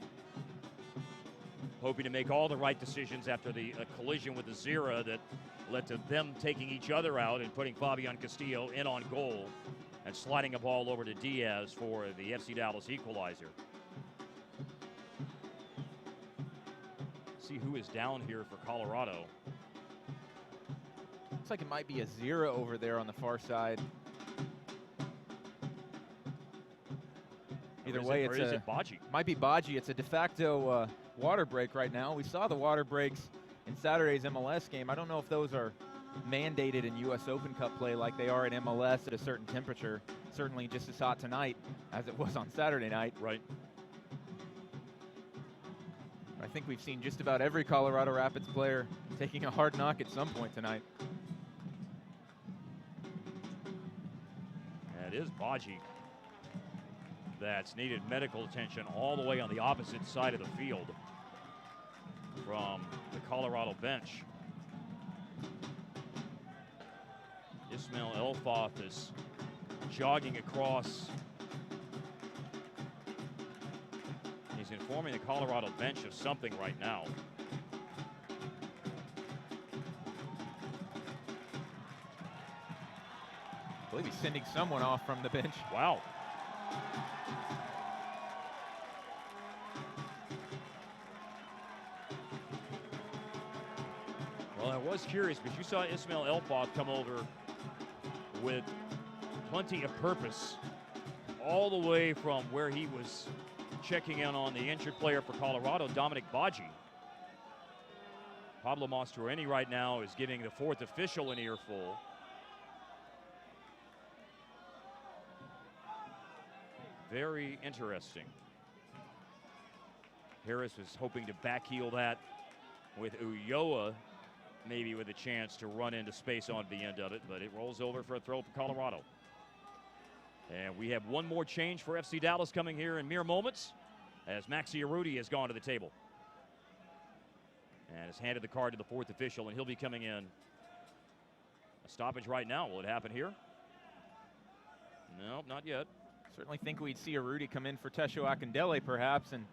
hoping to make all the right decisions after the collision with Azira that led to them taking each other out and putting Fabian Castillo in on goal and sliding a ball over to Diaz for the FC Dallas equalizer. See who is down here for Colorado.
Looks like it might be Azira over there on the far side. Either way,
is it Badji?
Might be Badji. It's a de facto water break right now. We saw the water breaks in Saturday's MLS game. I don't know if those are mandated in U.S. Open Cup play like they are in MLS at a certain temperature. Certainly just as hot tonight as it was on Saturday night.
Right.
I think we've seen just about every Colorado Rapids player taking a hard knock at some point tonight.
That is Badji. That's needed medical attention all the way on the opposite side of the field. from the Colorado bench. Ismail Elfoth is jogging across. He's informing the Colorado bench of something right now.
I believe he's sending someone off from the bench.
Wow. Well, I was curious because you saw Ismail Elfoth come over with plenty of purpose all the way from where he was checking in on the injured player for Colorado, Dominic Baji. Pablo Mastroeni right now is giving the fourth official an earful. Very interesting. Harris was hoping to backheel that with Ulloa, maybe with a chance to run into space on the end of it, but it rolls over for a throw for Colorado. And we have one more change for FC Dallas coming here in mere moments as Maxi Urruti has gone to the table. And has handed the card to the fourth official, and he'll be coming in. A stoppage right now. Will it happen here? No, not yet.
Certainly think we'd see Urruti come in for Tesho Akindele perhaps, and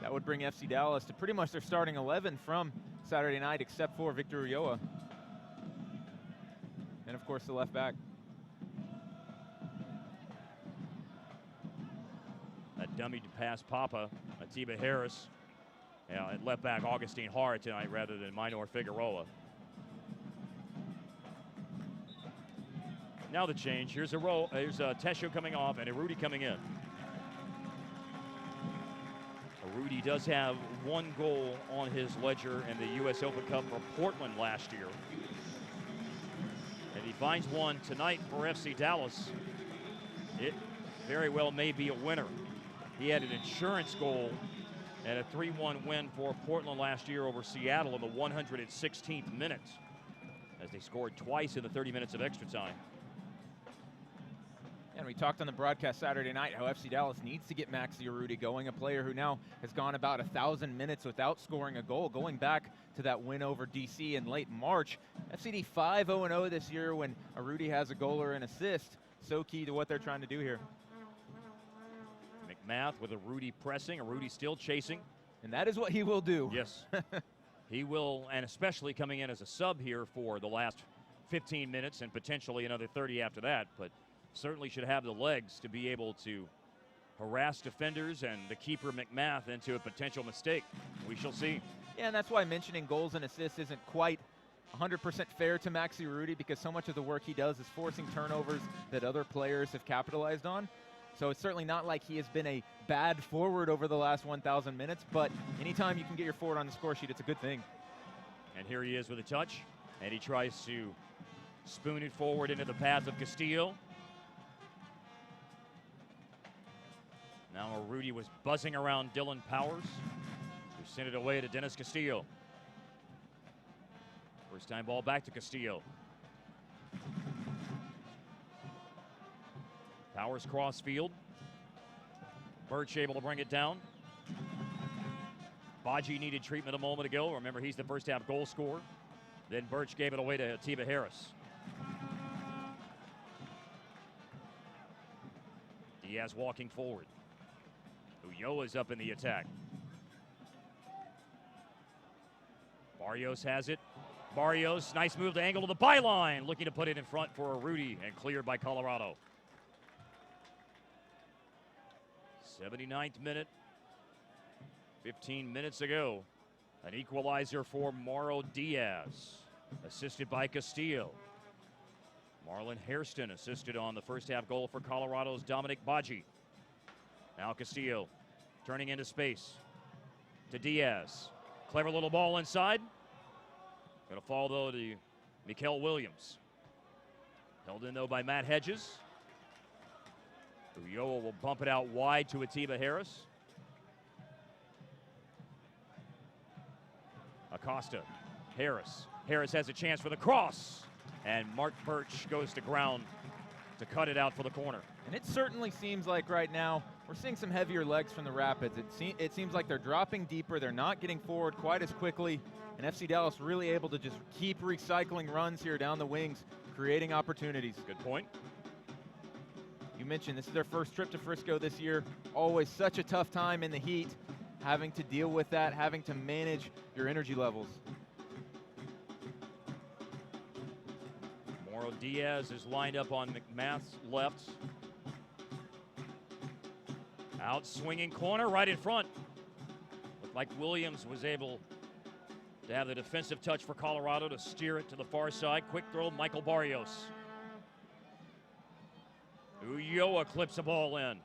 that would bring FC Dallas to pretty much their starting 11 from Saturday night, except for Victor Ulloa. And of course the left back.
That dummy to pass Papa, Atiba Harris. Yeah, at left back, Augustine Hart tonight rather than Minor Figueroa. Now the change. Here's Tesho coming off and Urruti coming in. Urruti does have one goal on his ledger in the U.S. Open Cup for Portland last year. And he finds one tonight for FC Dallas. It very well may be a winner. He had an insurance goal and a 3-1 win for Portland last year over Seattle in the 116th minute, as they scored twice in the 30 minutes of extra time.
And we talked on the broadcast Saturday night how FC Dallas needs to get Maxi Urruti going, a player who now has gone about 1,000 minutes without scoring a goal, going back to that win over DC in late March. FCD 5-0-0 this year when Urruti has a goal or an assist. So key to what they're trying to do here.
McMath with Urruti pressing, Urruti still chasing.
And that is what he will do.
Yes. He will, and especially coming in as a sub here for the last 15 minutes and potentially another 30 after that, but certainly should have the legs to be able to harass defenders and the keeper McMath into a potential mistake. We shall see.
Yeah, and that's why mentioning goals and assists isn't quite 100% fair to Maxi Urruti, because so much of the work he does is forcing turnovers that other players have capitalized on. So it's certainly not like he has been a bad forward over the last 1,000 minutes, but anytime you can get your forward on the score sheet, it's a good thing.
And here he is with a touch, and he tries to spoon it forward into the path of Castillo. Now Urruti was buzzing around Dylan Powers, who sent it away to Dennis Castillo. First time ball back to Castillo. Powers cross field. Birch able to bring it down. Baji needed treatment a moment ago. Remember, he's the first half goal scorer. Then Birch gave it away to Atiba Harris. Diaz walking forward. Ulloa's up in the attack. Barrios has it. Barrios, nice move to angle to the byline, looking to put it in front for Urruti and cleared by Colorado. 79th minute, 15 minutes ago. An equalizer for Mauro Diaz, assisted by Castillo. Marlon Hairston assisted on the first half goal for Colorado's Dominic Baji. Now Castillo turning into space to Diaz. Clever little ball inside. Going to fall, though, to Mikael Williams. Held in, though, by Matt Hedges. Ulloa will bump it out wide to Atiba Harris. Acosta, Harris. Harris has a chance for the cross. And Mark Birch goes to ground to cut it out for the corner.
And it certainly seems like right now we're seeing some heavier legs from the Rapids. It seems like they're dropping deeper. They're not getting forward quite as quickly. And FC Dallas really able to just keep recycling runs here down the wings, creating opportunities.
Good point.
You mentioned this is their first trip to Frisco this year. Always such a tough time in the heat, having to deal with that, having to manage your energy levels.
Mauro Diaz is lined up on McMath's left. Out swinging corner right in front. Looked like Williams was able to have the defensive touch for Colorado to steer it to the far side. Quick throw, Michael Barrios. Ulloa clips the ball in.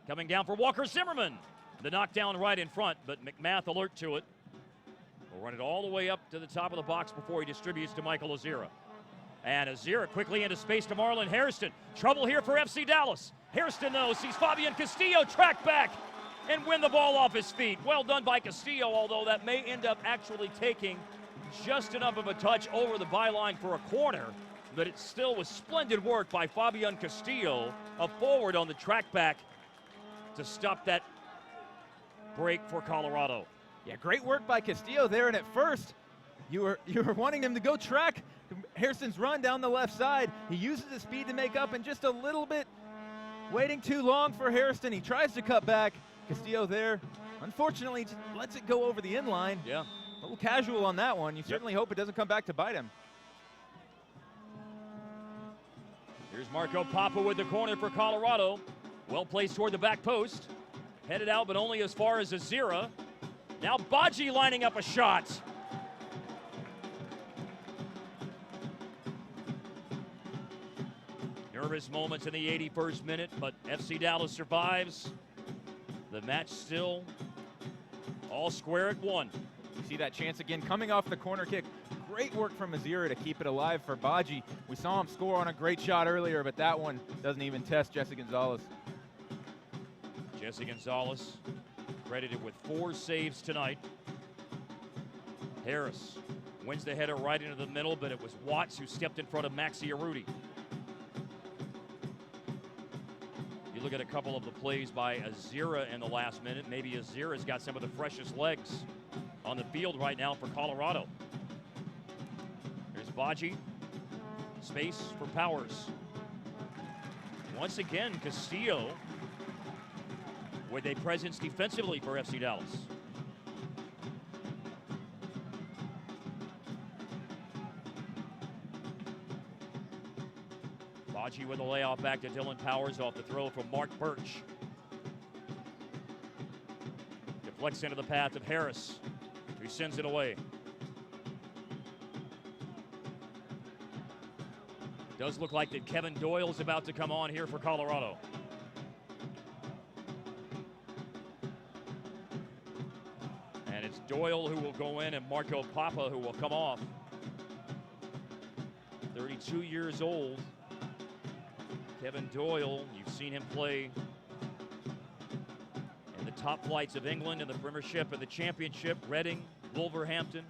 Coming down for Walker Zimmerman. The knockdown right in front, but McMath alert to it. Will run it all the way up to the top of the box before he distributes to Michael Azira. And Azira quickly into space to Marlon Hairston. Trouble here for FC Dallas. Hairston, though, sees Fabian Castillo track back and win the ball off his feet. Well done by Castillo, although that may end up actually taking just enough of a touch over the byline for a corner. But it still was splendid work by Fabian Castillo, a forward on the track back to stop that break for Colorado.
Yeah, great work by Castillo there, and at first, you were wanting him to go track Hairston's run down the left side. He uses his speed to make up, and just a little bit waiting too long for Hairston. He tries to cut back. Castillo there, unfortunately, just lets it go over the inline.
Yeah.
A little casual on that one. You certainly hope it doesn't come back to bite him.
Here's Marco Papa with the corner for Colorado. Well placed toward the back post. Headed out, but only as far as Azira. Now Baji lining up a shot. Nervous moments in the 81st minute, but FC Dallas survives. The match still all square at 1.
You see that chance again coming off the corner kick. Great work from Azira to keep it alive for Baji. We saw him score on a great shot earlier, but that one doesn't even test Jesse Gonzalez.
Jesse Gonzalez credited with 4 saves tonight. Harris wins the header right into the middle, but it was Watts who stepped in front of Maxi Arruti. You look at a couple of the plays by Azira in the last minute. Maybe Azira's got some of the freshest legs on the field right now for Colorado. Here's Baji. Space for Powers. Once again, Castillo with a presence defensively for FC Dallas. Baji with a layoff back to Dylan Powers off the throw from Mark Birch. Deflects into the path of Harris, who sends it away. Does look like that Kevin Doyle's about to come on here for Colorado. And it's Doyle who will go in and Marco Papa who will come off. 32 years old. Kevin Doyle, you've seen him play in the top flights of England in the Premiership and the Championship, Reading, Wolverhampton,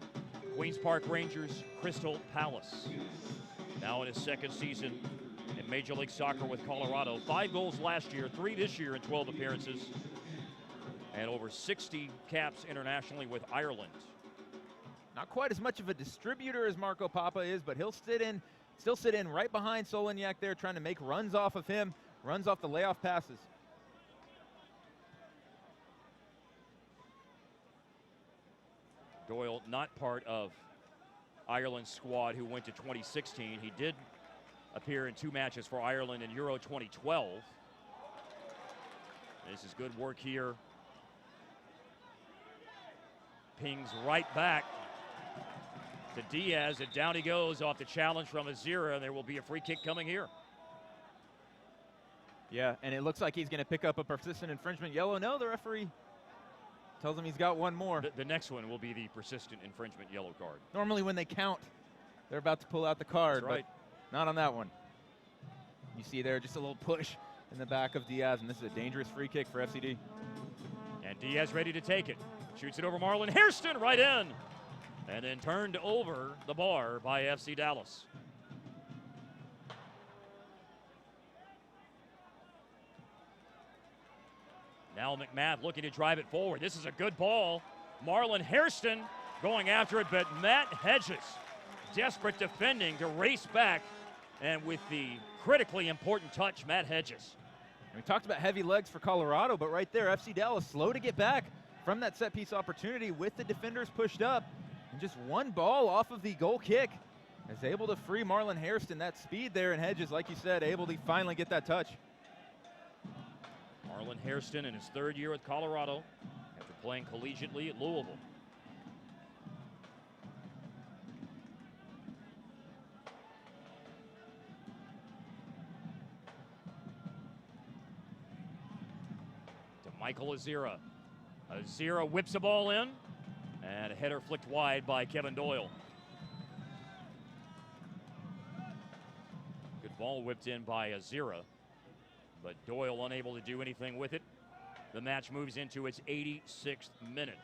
Queen's Park Rangers, Crystal Palace. Now in his second season in Major League Soccer with Colorado. 5 goals last year, 3 this year in 12 appearances, and over 60 caps internationally with Ireland.
Not quite as much of a distributor as Marco Papa is, but he'll still sit in right behind Solignac there, trying to make runs off of him, runs off the layoff passes.
Doyle not part of Ireland's squad who went to 2016. He did appear in 2 matches for Ireland in Euro 2012. This is good work here. Pings right back to Diaz, and down he goes off the challenge from Azira, and there will be a free kick coming here.
Yeah, and it looks like he's going to pick up a persistent infringement yellow. No, the referee tells him he's got one more.
The next one will be the persistent infringement yellow card.
Normally when they count, they're about to pull out the card,
That's right.
But not on that one. You see there just a little push in the back of Diaz, and this is a dangerous free kick for FCD.
And Diaz ready to take it. Shoots it over Marlon Hairston, right in. And then turned over the bar by FC Dallas. Now McMath looking to drive it forward. This is a good ball. Marlon Hairston going after it, but Matt Hedges, desperate defending to race back, and with the critically important touch, Matt Hedges.
We talked about heavy legs for Colorado, but right there, FC Dallas slow to get back from that set piece opportunity with the defenders pushed up, and just one ball off of the goal kick is able to free Marlon Hairston. That speed there, and Hedges, like you said, able to finally get that touch.
Marlon Hairston in his 3rd year with Colorado after playing collegiately at Louisville. To Michael Azira. Azira whips a ball in, and a header flicked wide by Kevin Doyle. Good ball whipped in by Azira, but Doyle unable to do anything with it. The match moves into its 86th minute.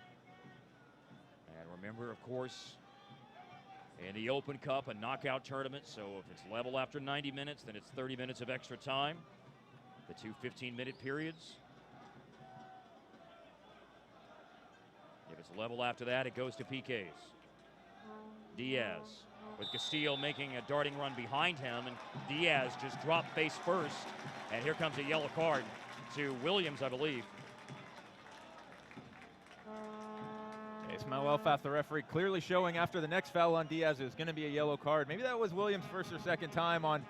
And remember, of course, in the Open Cup, a knockout tournament, so if it's level after 90 minutes, then it's 30 minutes of extra time. The two 15-minute periods. If it's level after that, it goes to PKs. Diaz with Castillo making a darting run behind him, and Diaz just dropped face first. And here comes a yellow card to Williams, I believe.
Ismail Elfaf, the referee, clearly showing after the next foul on Diaz it was going to be a yellow card. Maybe that was Williams' 1st or 2nd time on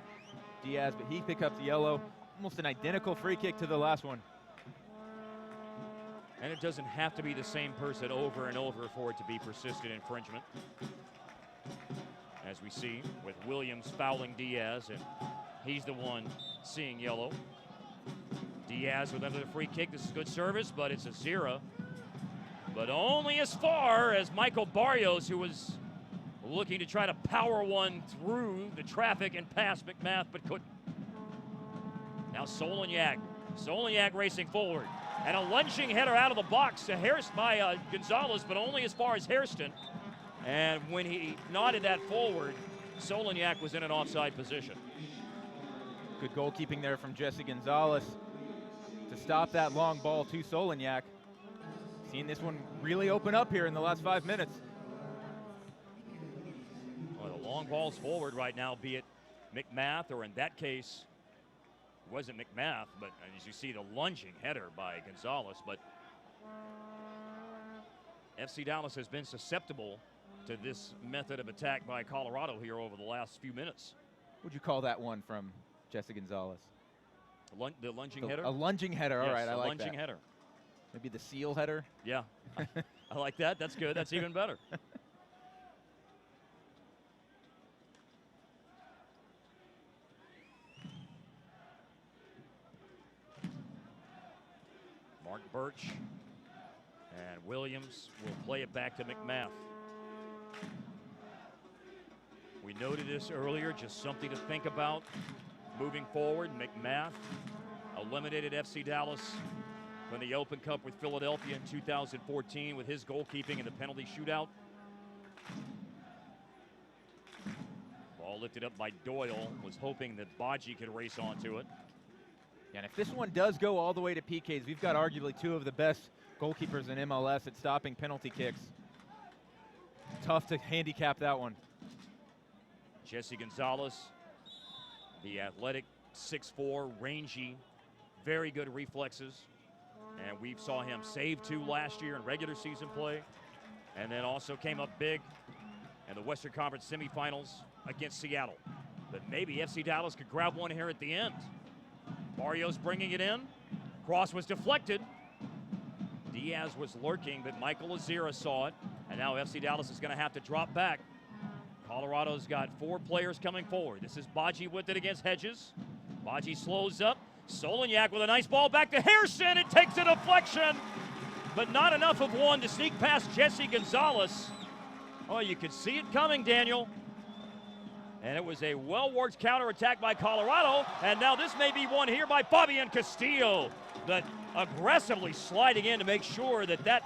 Diaz, but he picked up the yellow. Almost an identical free kick to the last one.
And it doesn't have to be the same person over and over for it to be persistent infringement. As we see with Williams fouling Diaz, and he's the one seeing yellow. Diaz with another free kick. This is good service, but it's Azira. But only as far as Michael Barrios, who was looking to try to power one through the traffic and past McMath, but couldn't. Now Solignac. Solignac racing forward. And a lunging header out of the box to by Gonzalez, but only as far as Hairston. And when he nodded that forward, Solignac was in an offside position.
Good goalkeeping there from Jesse Gonzalez to stop that long ball to Solignac. Seeing this one really open up here in the last 5 minutes.
Well, the long ball's forward right now, be it McMath, or in that case, it wasn't McMath, but as you see, the lunging header by Gonzalez. But FC Dallas has been susceptible to this method of attack by Colorado here over the last few minutes.
Would you call that one from Jesse Gonzalez?
The lunging header?
A lunging header,
yes,
all right, I like that.
lunging header.
Maybe the seal header?
Yeah, I like that. That's good. That's even better. Mark Birch and Williams will play it back to McMath. We noted this earlier, just something to think about moving forward. McMath eliminated FC Dallas from the Open Cup with Philadelphia in 2014 with his goalkeeping in the penalty shootout. Ball lifted up by Doyle, was hoping that Baji could race onto it.
Yeah, and if this one does go all the way to PKs, we've got arguably 2 of the best goalkeepers in MLS at stopping penalty kicks. Tough to handicap that one.
Jesse Gonzalez, the athletic 6'4", rangy, very good reflexes. And we saw him save 2 last year in regular season play. And then also came up big in the Western Conference semifinals against Seattle. But maybe FC Dallas could grab one here at the end. Barrios bringing it in. Cross was deflected. Diaz was lurking, but Michael Azira saw it. And now FC Dallas is going to have to drop back. Colorado's got 4 players coming forward. This is Baji with it against Hedges. Baji slows up. Solignac with a nice ball back to Hairston. It takes a deflection, but not enough of one to sneak past Jesse Gonzalez. Oh, you could see it coming, Daniel. And it was a well-worked counterattack by Colorado. And now this may be one here by Fabian Castillo, that aggressively sliding in to make sure that that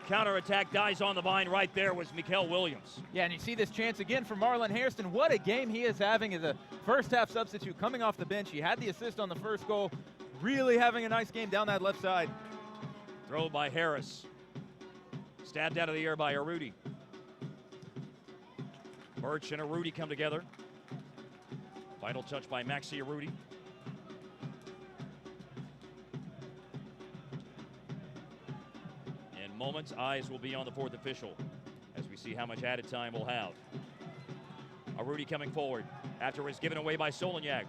counterattack dies on the vine. Right there was Mikael Williams.
Yeah, and you see this chance again for Marlon Hairston. What a game he is having as a first-half substitute coming off the bench. He had the assist on the first goal, really having a nice game down that left side.
Throw by Harris. Stabbed out of the air by Arudi. Birch and Arudi come together. Final touch by Maxi Arudi. In moments, eyes will be on the fourth official as we see how much added time we'll have. Arudi coming forward after it was given away by Solonyak.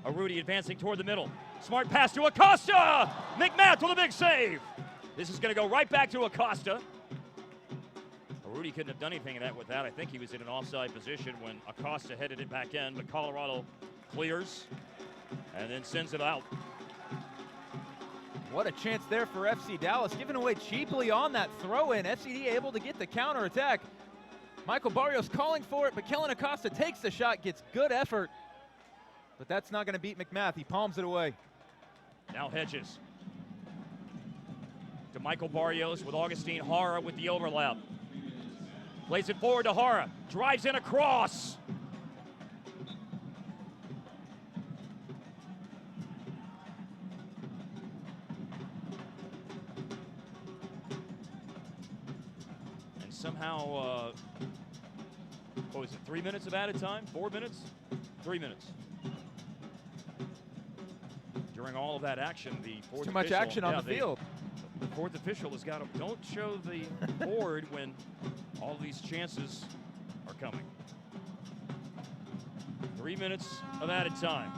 Arudi advancing toward the middle. Smart pass to Acosta! McMath with a big save! This is going to go right back to Acosta. Arudi couldn't have done anything with that. I think he was in an offside position when Acosta headed it back in, but Colorado clears and then sends it out.
What a chance there for FC Dallas, given away cheaply on that throw-in. FCD able to get the counterattack. Michael Barrios calling for it, but Kellen Acosta takes the shot, gets good effort. But that's not going to beat McMath. He palms it away.
Now Hedges. To Michael Barrios with Augustine Hara with the overlap. Plays it forward to Hara. Drives in across. And somehow, what was it, 3 minutes of added time? 4 minutes? 3 minutes. During all of that action, the fourth
Too much
official,
action on the field.
The fourth official has got to, don't show the board when all these chances are coming. 3 minutes of added time.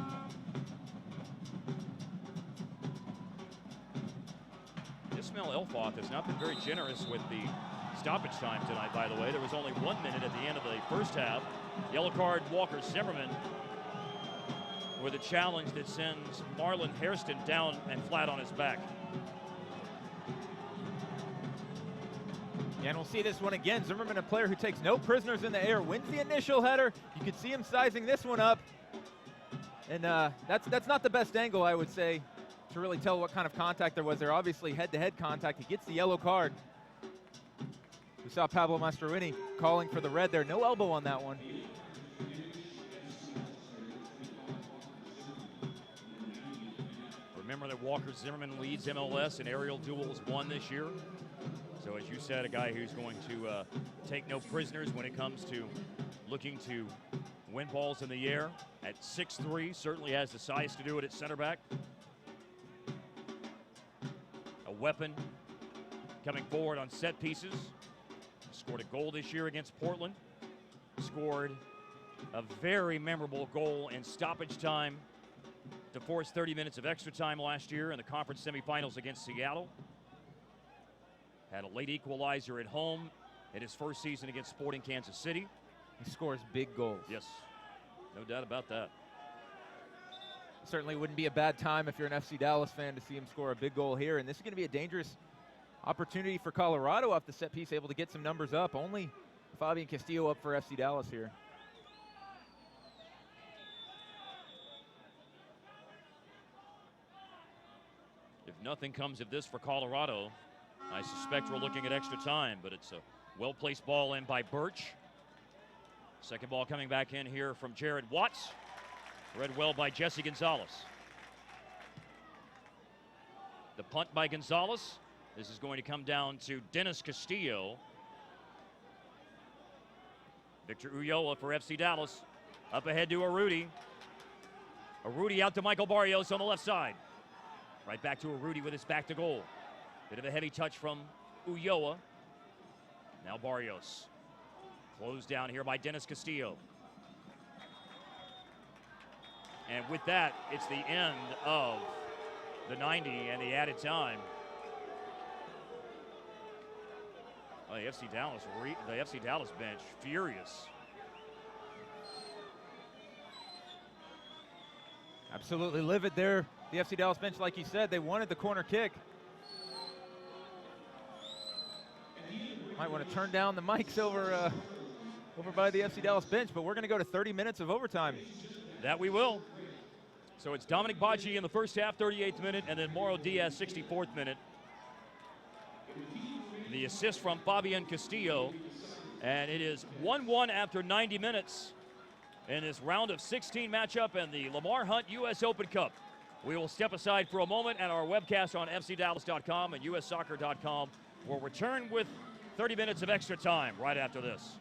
Ismail Elfoth has not been very generous with the stoppage time tonight, by the way. There was only 1 minute at the end of the first half. Yellow card, Walker Zimmerman, with a challenge that sends Marlon Hairston down and flat on his back.
And we'll see this one again. Zimmerman, a player who takes no prisoners in the air, wins the initial header. You could see him sizing this one up. And that's not the best angle, I would say, to really tell what kind of contact there was there. Obviously, head-to-head contact. He gets the yellow card. We saw Pablo Mastroeni calling for the red there. No elbow on that one.
Remember that Walker Zimmerman leads MLS in aerial duels 1 this year. So as you said, a guy who's going to take no prisoners when it comes to looking to win balls in the air. At 6'3", certainly has the size to do it at center back. A weapon coming forward on set pieces. Scored a goal this year against Portland. Scored a very memorable goal in stoppage time to force 30 minutes of extra time last year in the conference semifinals against Seattle. Had a late equalizer at home in his first season against Sporting Kansas City.
He scores big goals.
Yes, no doubt about that.
Certainly wouldn't be a bad time if you're an FC Dallas fan to see him score a big goal here. And this is going to be a dangerous opportunity for Colorado off the set piece, able to get some numbers up. Only Fabian Castillo up for FC Dallas here.
If nothing comes of this for Colorado, I suspect we're looking at extra time, but it's a well-placed ball in by Birch. Second ball coming back in here from Jared Watts. Read well by Jesse Gonzalez. The punt by Gonzalez. This is going to come down to Dennis Castillo. Victor Ulloa for FC Dallas. Up ahead to Arudi. Arudi out to Michael Barrios on the left side. Right back to Arudi with his back to goal. Bit of a heavy touch from Ulloa. Now Barrios. Closed down here by Dennis Castillo. And with that, it's the end of the 90 and the added time. Well, the FC Dallas bench furious.
Absolutely livid there. The FC Dallas bench, like you said, they wanted the corner kick. Might want to turn down the mics over by the FC Dallas bench, but we're going to go to 30 minutes of overtime.
That we will. So it's Dominic Baggi in the first half, 38th minute, and then Mauro Diaz, 64th minute. The assist from Fabian Castillo, and it is 1-1 after 90 minutes in this round of 16 matchup in the Lamar Hunt U.S. Open Cup. We will step aside for a moment, and our webcast on fcdallas.com and ussoccer.com will return with 30 minutes of extra time right after this.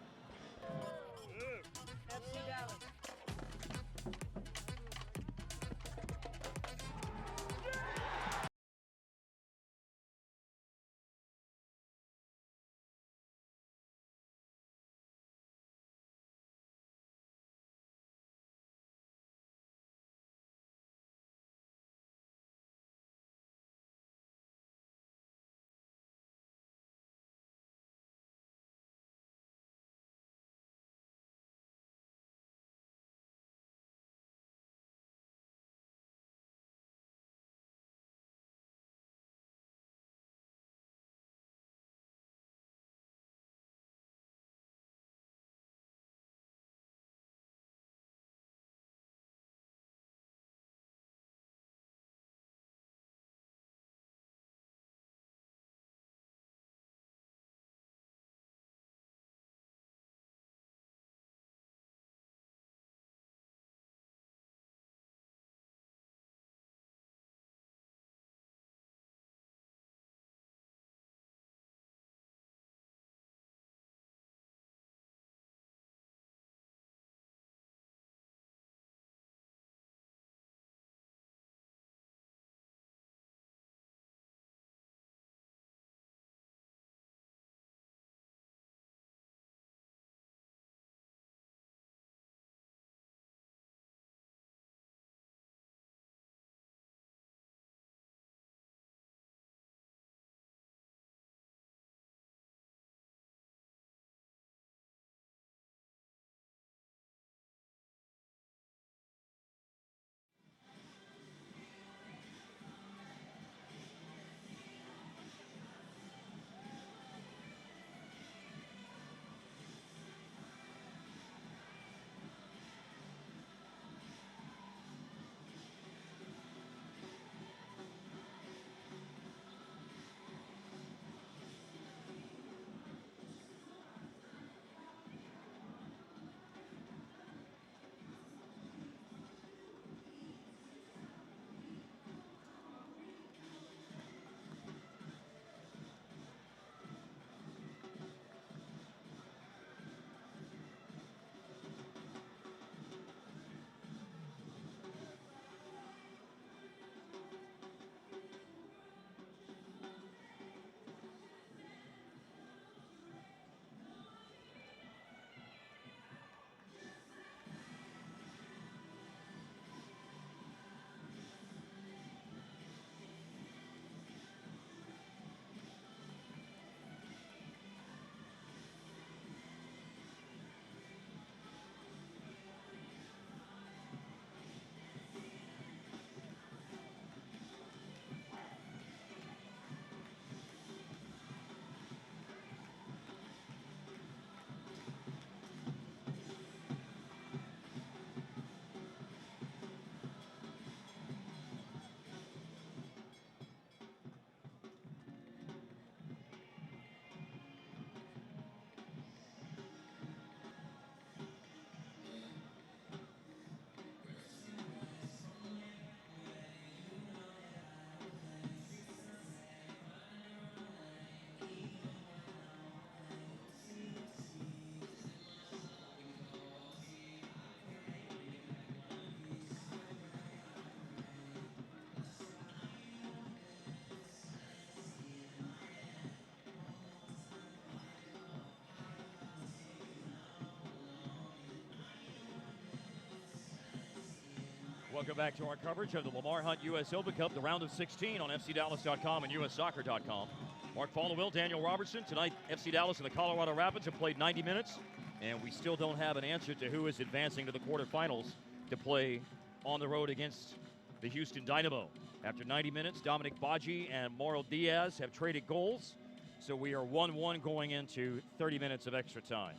Welcome back to our coverage of the Lamar Hunt U.S. Open Cup, the round of 16 on fcdallas.com and ussoccer.com. Mark Followill, Daniel Robertson. Tonight, FC Dallas and the Colorado Rapids have played 90 minutes, and we still don't have an answer to who is advancing to the quarterfinals to play on the road against the Houston Dynamo. After 90 minutes, Dominic Baji and Mauro Diaz have traded goals, so we are 1-1 going into 30 minutes of extra time.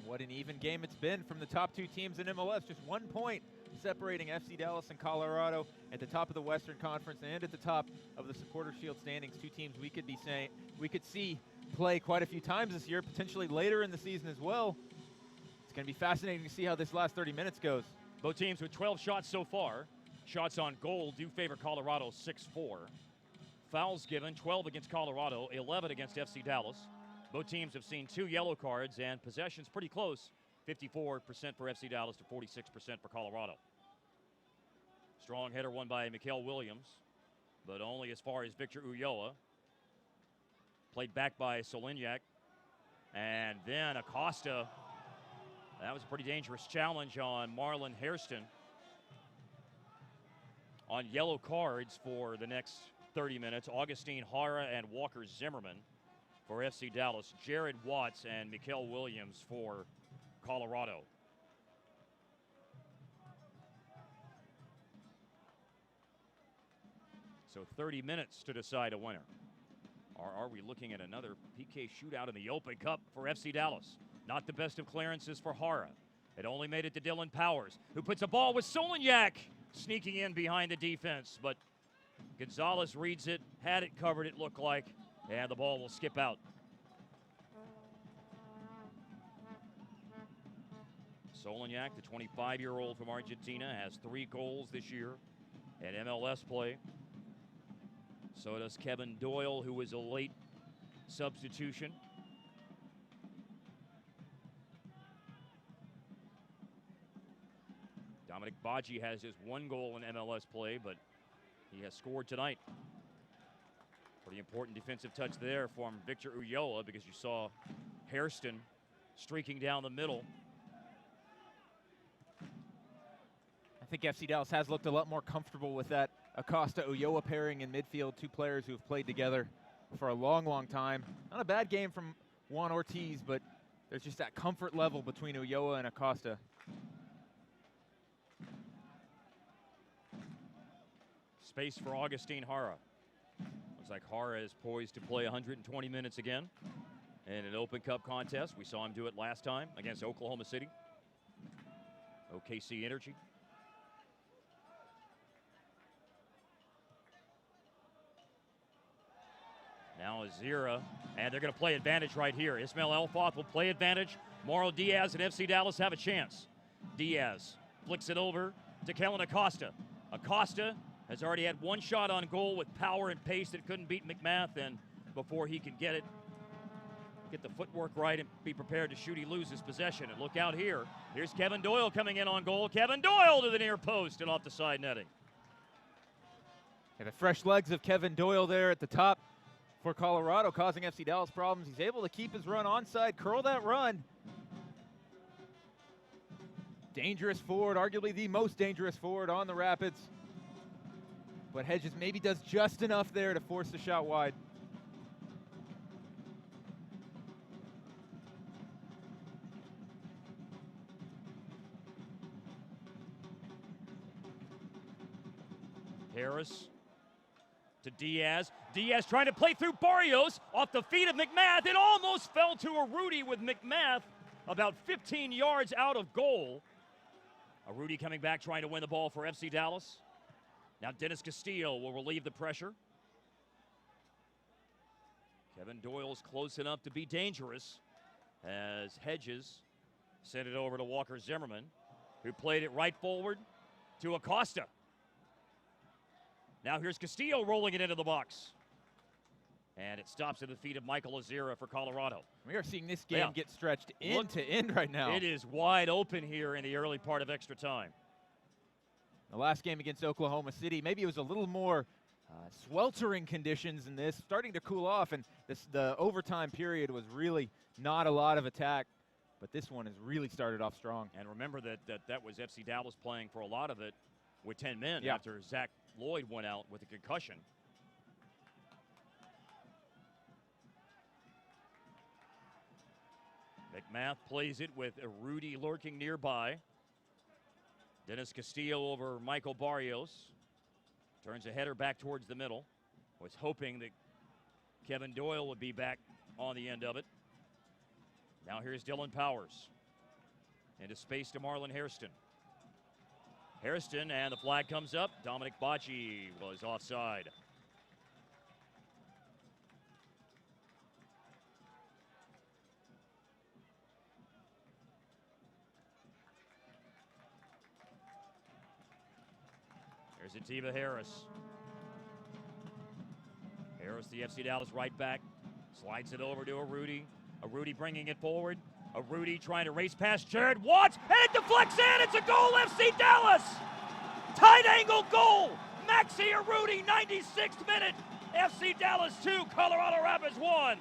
What an even game it's been from the top two teams in MLS. Just 1 point separating FC Dallas and Colorado at the top of the Western Conference and at the top of the Supporter Shield standings. Two teams we could see play quite a few times this year, potentially later in the season as well. It's going to be fascinating to see how this last 30 minutes goes.
Both teams with 12 shots so far. Shots on goal do favor Colorado 6-4. Fouls given, 12 against Colorado, 11 against FC Dallas. Both teams have seen 2 yellow cards, and possession's pretty close, 54% for FC Dallas to 46% for Colorado. Strong header won by Mikael Williams, but only as far as Victor Ulloa. Played back by Solignac. And then Acosta. That was a pretty dangerous challenge on Marlon Hairston. On yellow cards for the next 30 minutes, Augustine Hara and Walker Zimmerman for FC Dallas, Jared Watts and Mikael Williams for Colorado. So 30 minutes to decide a winner. Or are we looking at another PK shootout in the Open Cup for FC Dallas? Not the best of clearances for Hara. It only made it to Dylan Powers, who puts a ball with Solignac sneaking in behind the defense. But Gonzalez reads it, had it covered, it looked like, and the ball will skip out. Solignac, the 25-year-old from Argentina, has 3 goals this year at MLS play. So does Kevin Doyle, who was a late substitution. Dominic Baggi has his 1 goal in MLS play, but he has scored tonight. Pretty important defensive touch there from Victor Ulloa, because you saw Hairston streaking down the middle.
I think FC Dallas has looked a lot more comfortable with that Acosta-Ulloa pairing in midfield, 2 players who have played together for a long, long time. Not a bad game from Juan Ortiz, but there's just that comfort level between Ulloa and Acosta.
Space for Augustine Hara. Looks like Hara is poised to play 120 minutes again in an Open Cup contest. We saw him do it last time against Oklahoma City. OKC Energy. Now Azira, and they're going to play advantage right here. Ismail Elfoth will play advantage. Mauro Diaz and FC Dallas have a chance. Diaz flicks it over to Kellen Acosta. Acosta has already had 1 shot on goal with power and pace that couldn't beat McMath, and before he could get the footwork right and be prepared to shoot, he loses possession. And look out here. Here's Kevin Doyle coming in on goal. Kevin Doyle to the near post and off the side netting.
And the fresh legs of Kevin Doyle there at the top for Colorado, causing FC Dallas problems. He's able to keep his run onside, curl that run. Dangerous forward, arguably the most dangerous forward on the Rapids. But Hedges maybe does just enough there to force the shot wide.
Harris to Diaz. Diaz trying to play through Barrios off the feet of McMath. It almost fell to Arudi with McMath about 15 yards out of goal. Arudi coming back trying to win the ball for FC Dallas. Now Dennis Castillo will relieve the pressure. Kevin Doyle's close enough to be dangerous as Hedges sent it over to Walker Zimmerman, who played it right forward to Acosta. Now here's Castillo rolling it into the box. And it stops at the feet of Michael Azira for Colorado.
We are seeing this game get stretched end to end right now.
It is wide open here in the early part of extra time.
The last game against Oklahoma City, maybe it was a little more sweltering conditions in this, starting to cool off, and the overtime period was really not a lot of attack. But this one has really started off strong.
And remember that was FC Dallas playing for a lot of it with 10 men after Zach Lloyd went out with a concussion. McMath plays it with Arudi lurking nearby. Dennis Castillo over Michael Barrios. Turns a header back towards the middle. Was hoping that Kevin Doyle would be back on the end of it. Now here's Dylan Powers. Into space to Marlon Hairston. Hairston, and the flag comes up. Dominic Baggi was offside. There's Atiba Harris. Harris, the FC Dallas right back, slides it over to Arudi. Arudi bringing it forward. Arudi trying to race past Jared Watts, and it deflects in. It's a goal, FC Dallas. Tight angle goal. Maxi Arudi, 96th minute. FC Dallas 2, Colorado Rapids 1.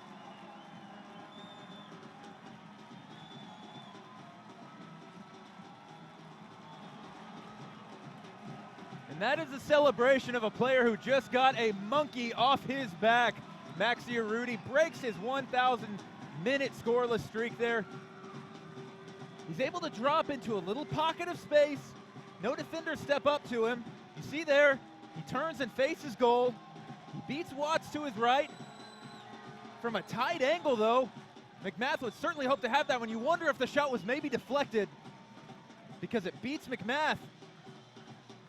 And that is a celebration of a player who just got a monkey off his back. Maxi Arudi breaks his 1,000-minute scoreless streak there. He's able to drop into a little pocket of space. No defenders step up to him. You see there, he turns and faces goal. He beats Watts to his right. From a tight angle, though, McMath would certainly hope to have that one. You wonder if the shot was maybe deflected because it beats McMath.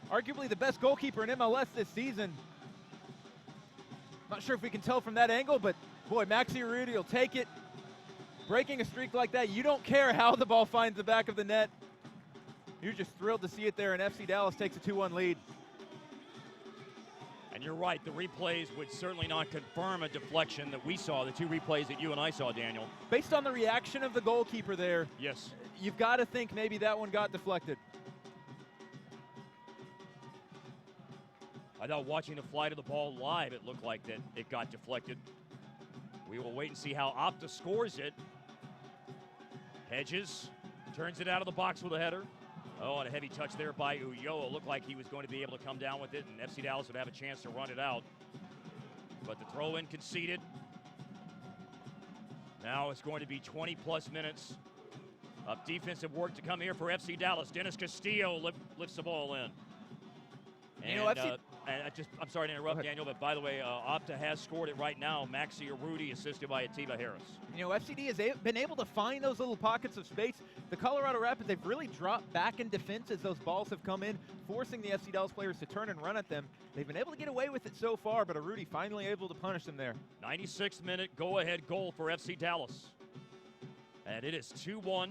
Arguably the best goalkeeper in MLS this season. Not sure if we can tell from that angle, but boy, Maxi Arudi will take it. Breaking a streak like that, you don't care how the ball finds the back of the net. You're just thrilled to see it there, and FC Dallas takes a 2-1 lead.
And you're right, the replays would certainly not confirm a deflection that we saw, the two replays that you and I saw, Daniel.
Based on the reaction of the goalkeeper there,
yes,
you've got to think maybe that one got deflected.
I thought watching the flight of the ball live, it looked like that it got deflected. We will wait and see how Opta scores it. Hedges turns it out of the box with a header. Oh, and a heavy touch there by Ulloa. Looked like he was going to be able to come down with it, and FC Dallas would have a chance to run it out. But the throw-in conceded. Now it's going to be 20-plus minutes of defensive work to come here for FC Dallas. Dennis Castillo lifts the ball in. And,
you know,
I'm sorry to interrupt, Daniel, but by the way, Opta has scored it right now. Maxi Arudi assisted by Atiba Harris.
You know, FCD has been able to find those little pockets of space. The Colorado Rapids, they've really dropped back in defense as those balls have come in, forcing the FC Dallas players to turn and run at them. They've been able to get away with it so far, but Arudi finally able to punish them there.
96th minute go-ahead goal for FC Dallas. And it is 2-1.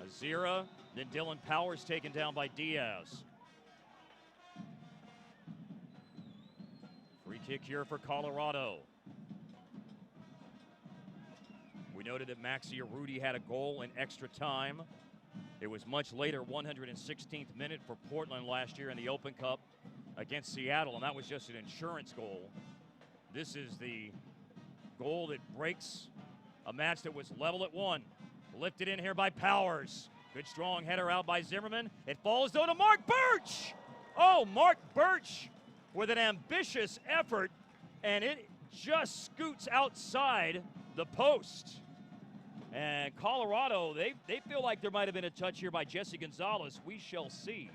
Azira, then Dylan Powers taken down by Diaz. Free kick here for Colorado. We noted that Maxi Arudi had a goal in extra time. It was much later, 116th minute for Portland last year in the Open Cup against Seattle, and that was just an insurance goal. This is the goal that breaks a match that was level at 1. Lifted in here by Powers. Good strong header out by Zimmerman. It falls though to Mark Birch. Oh, Mark Birch with an ambitious effort, and it just scoots outside the post. And Colorado, they feel like there might have been a touch here by Jesse Gonzalez. We shall see.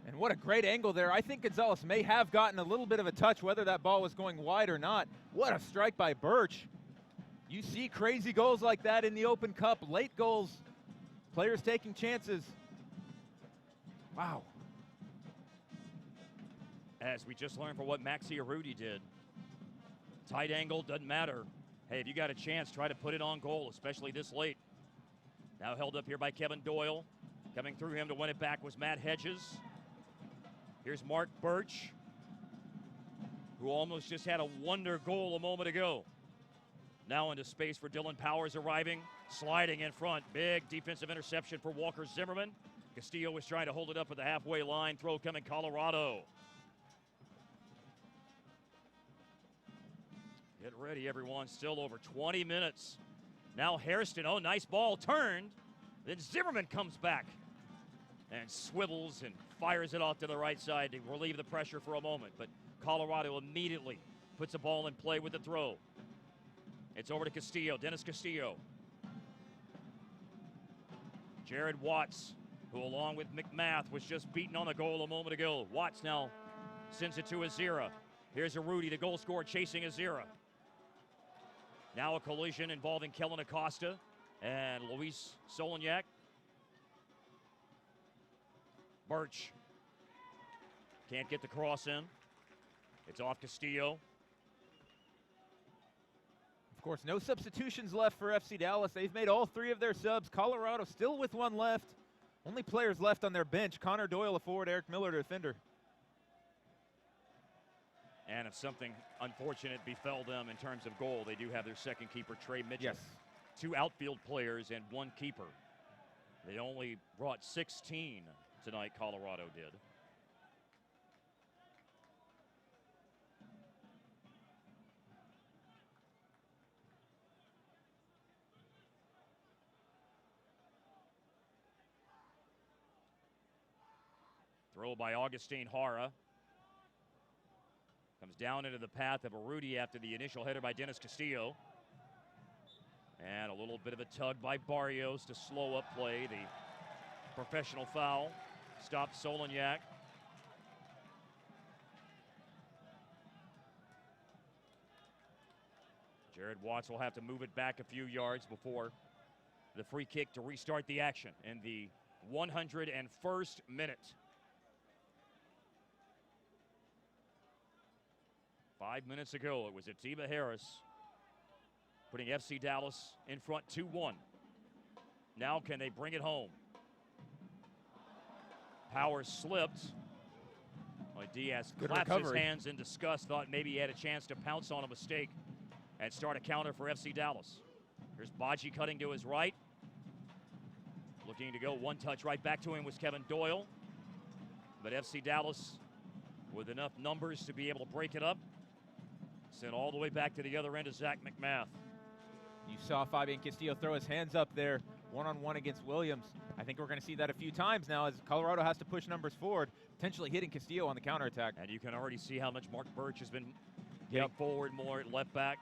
And what a great angle there. I think Gonzalez may have gotten a little bit of a touch, whether that ball was going wide or not. What a strike by Birch. You see crazy goals like that in the Open Cup, late goals, players taking chances. Wow.
As we just learned for what Maxi Arudi did. Tight angle, doesn't matter. Hey, if you got a chance, try to put it on goal, especially this late. Now held up here by Kevin Doyle. Coming through him to win it back was Matt Hedges. Here's Mark Birch, who almost just had a wonder goal a moment ago. Now into space for Dylan Powers arriving, sliding in front. Big defensive interception for Walker Zimmerman. Castillo was trying to hold it up at the halfway line. Throw coming Colorado. Get ready, everyone. Still over 20 minutes. Now Hairston, oh, nice ball, turned. Then Zimmerman comes back and swivels and fires it off to the right side to relieve the pressure for a moment. But Colorado immediately puts the ball in play with the throw. It's over to Castillo, Dennis Castillo. Jared Watts, who along with McMath was just beaten on the goal a moment ago. Watts now sends it to Azira. Here's Arudi, the goal scorer, chasing Azira. Now a collision involving Kellen Acosta and Luis Solignac. Birch can't get the cross in. It's off Castillo.
Of course, no substitutions left for FC Dallas. They've made all three of their subs. Colorado still with one left. Only players left on their bench. Connor Doyle, a forward, Eric Miller, a defender.
And if something unfortunate befell them in terms of goal, they do have their second keeper, Trey Mitchell.
Yes.
2 outfield players and 1 keeper. They only brought 16 tonight, Colorado did. Throw by Augustine Hara. Comes down into the path of Arudi after the initial header by Dennis Castillo. And a little bit of a tug by Barrios to slow up play. The professional foul stopped Solignac. Jared Watts will have to move it back a few yards before the free kick to restart the action in the 101st minute. 5 minutes ago, it was Atiba Harris putting FC Dallas in front 2-1. Now can they bring it home? Powers slipped. Diaz claps his hands in disgust, thought maybe he had a chance to pounce on a mistake and start a counter for FC Dallas. Here's Baji cutting to his right. Looking to go one touch right back to him was Kevin Doyle. But FC Dallas with enough numbers to be able to break it up. Sent all the way back to the other end of Zach McMath.
You saw Fabian Castillo throw his hands up there, one-on-one against Williams. I think we're going to see that a few times now as Colorado has to push numbers forward, potentially hitting Castillo on the counterattack.
And you can already see how much Mark Birch has been getting forward more at left back.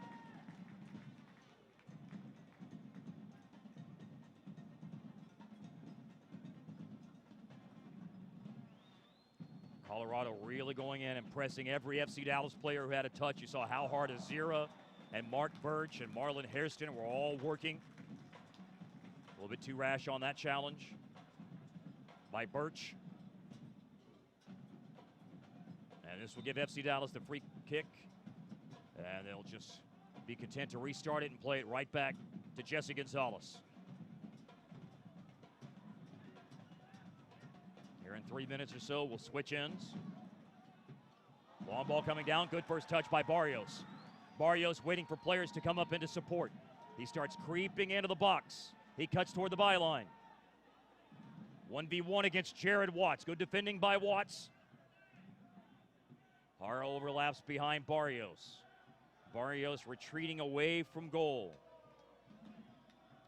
Colorado really going in and pressing every FC Dallas player who had a touch. You saw how hard Azira and Mark Birch and Marlon Hairston were all working. A little bit too rash on that challenge by Birch. And this will give FC Dallas the free kick. And they'll just be content to restart it and play it right back to Jesse Gonzalez. Here in 3 minutes or so, we'll switch ends. Long ball coming down. Good first touch by Barrios. Barrios waiting for players to come up into support. He starts creeping into the box. He cuts toward the byline. 1v1 against Jared Watts. Good defending by Watts. Hara overlaps behind Barrios. Barrios retreating away from goal.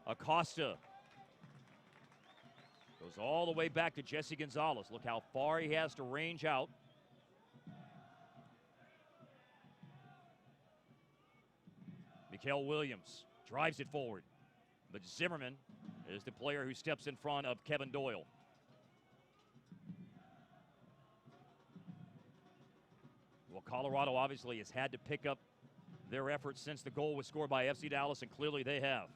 Acosta goes all the way back to Jesse Gonzalez. Look how far he has to range out. Mikael Williams drives it forward. But Zimmerman is the player who steps in front of Kevin Doyle. Well, Colorado obviously has had to pick up their efforts since the goal was scored by FC Dallas, and clearly they have.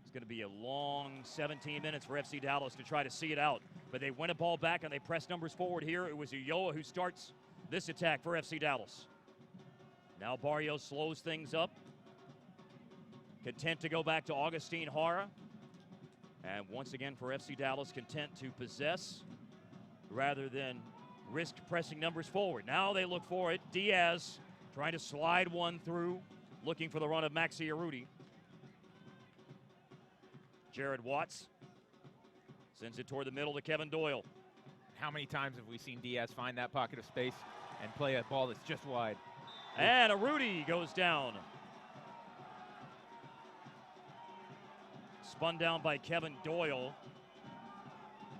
It's going to be a long 17 minutes for FC Dallas to try to see it out. But they win a ball back and they press numbers forward here. It was Ulloa who starts this attack for FC Dallas. Now Barrios slows things up. Content to go back to Augustine Hara. And once again for FC Dallas, content to possess rather than risk pressing numbers forward. Now they look for it. Diaz trying to slide one through, looking for the run of Maxi Arudi. Jared Watts sends it toward the middle to Kevin Doyle.
How many times have we seen Diaz find that pocket of space and play a ball that's just wide?
And Arudi goes down. Spun down by Kevin Doyle.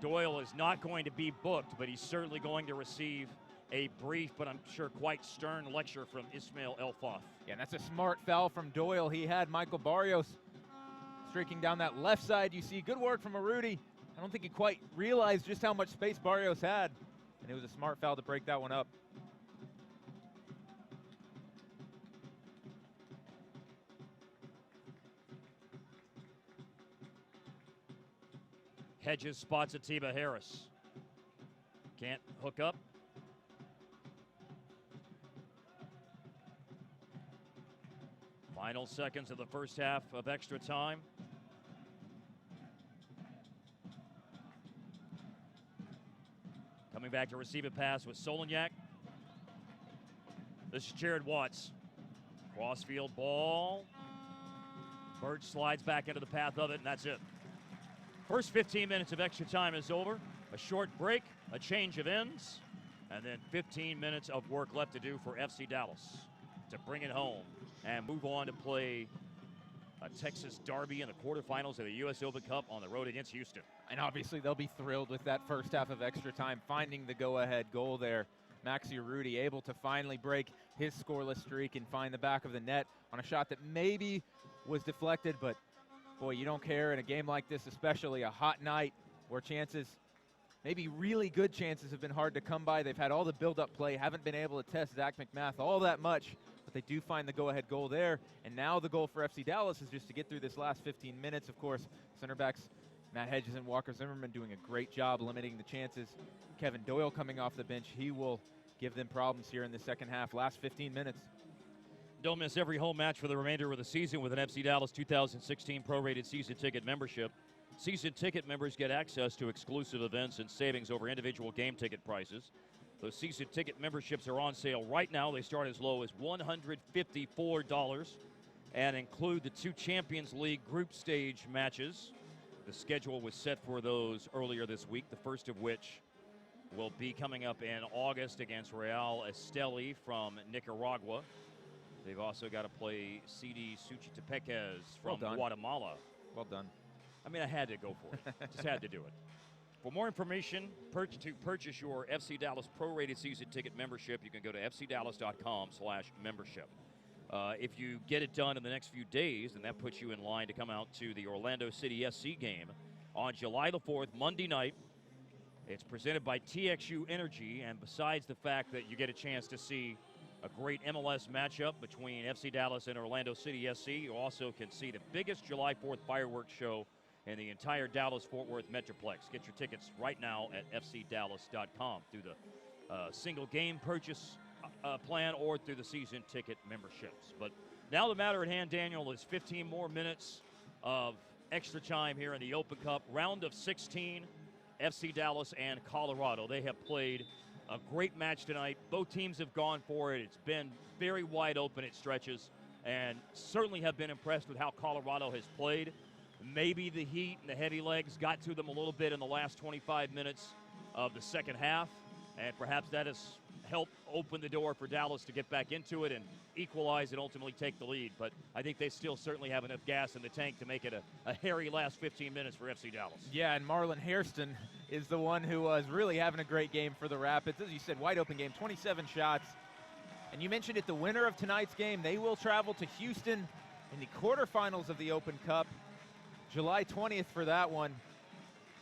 Doyle is not going to be booked, but he's certainly going to receive a brief, but I'm sure quite stern lecture from Ismail Elfaf.
Yeah, and that's a smart foul from Doyle. He had Michael Barrios streaking down that left side. You see good work from Arudi. I don't think he quite realized just how much space Barrios had, and it was a smart foul to break that one up.
Hedges spots Atiba Harris. Can't hook up. Final seconds of the first half of extra time. Coming back to receive a pass with Solonyak. This is Jared Watts. Crossfield ball. Birch slides back into the path of it, and that's it. First 15 minutes of extra time is over. A short break, a change of ends, and then 15 minutes of work left to do for FC Dallas to bring it home and move on to play a Texas Derby in the quarterfinals of the U.S. Open Cup on the road against Houston.
And obviously they'll be thrilled with that first half of extra time, finding the go-ahead goal there. Maxi Urruti able to finally break his scoreless streak and find the back of the net on a shot that maybe was deflected, but boy, you don't care in a game like this, especially a hot night where chances, maybe really good chances, have been hard to come by. They've had all the build-up play, haven't been able to test Zach McMath all that much, but they do find the go-ahead goal there. And now the goal for FC Dallas is just to get through this last 15 minutes. Of course, center backs Matt Hedges and Walker Zimmerman doing a great job limiting the chances. Kevin Doyle coming off the bench, he will give them problems here in the second half, last 15 minutes.
Don't miss every home match for the remainder of the season with an FC Dallas 2016 prorated season ticket membership. Season ticket members get access to exclusive events and savings over individual game ticket prices. Those season ticket memberships are on sale right now. They start as low as $154 and include the 2 Champions League group stage matches. The schedule was set for those earlier this week, the first of which will be coming up in August against Real Esteli from Nicaragua. They've also got to play CD Suchitepeques from Guatemala.
Well done.
I mean, I had to go for it. Just had to do it. For more information, to purchase your FC Dallas prorated season ticket membership, you can go to fcdallas.com/membership. If you get it done in the next few days, then that puts you in line to come out to the Orlando City SC game on July the 4th, Monday night. It's presented by TXU Energy, and besides the fact that you get a chance to see a great MLS matchup between FC Dallas and Orlando City SC, you also can see the biggest July 4th fireworks show in the entire Dallas-Fort Worth Metroplex. Get your tickets right now at fcdallas.com through the single game purchase plan or through the season ticket memberships. But now the matter at hand, Daniel, is 15 more minutes of extra time here in the Open Cup. Round of 16, FC Dallas and Colorado. They have played a great match tonight. Both teams have gone for it. It's been very wide open at stretches, and certainly have been impressed with how Colorado has played. Maybe the heat and the heavy legs got to them a little bit in the last 25 minutes of the second half, and perhaps that has helped open the door for Dallas to get back into it and equalize and ultimately take the lead. But I think they still certainly have enough gas in the tank to make it a hairy last 15 minutes for FC Dallas.
Yeah, and Marlon Hairston is the one who was really having a great game for the Rapids. As you said, wide open game, 27 shots. And you mentioned it, the winner of tonight's game, they will travel to Houston in the quarterfinals of the Open Cup. July 20th for that one.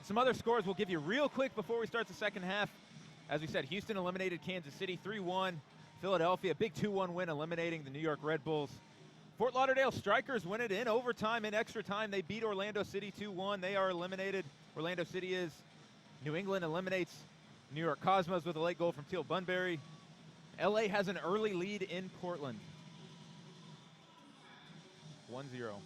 Some other scores we'll give you real quick before we start the second half. As we said, Houston eliminated Kansas City 3-1. Philadelphia, big 2-1 win, eliminating the New York Red Bulls. Fort Lauderdale Strikers win it in overtime, in extra time. They beat Orlando City 2-1. They are eliminated. Orlando City is. New England eliminates New York Cosmos with a late goal from Teal Bunbury. LA has an early lead in Portland. 1-0.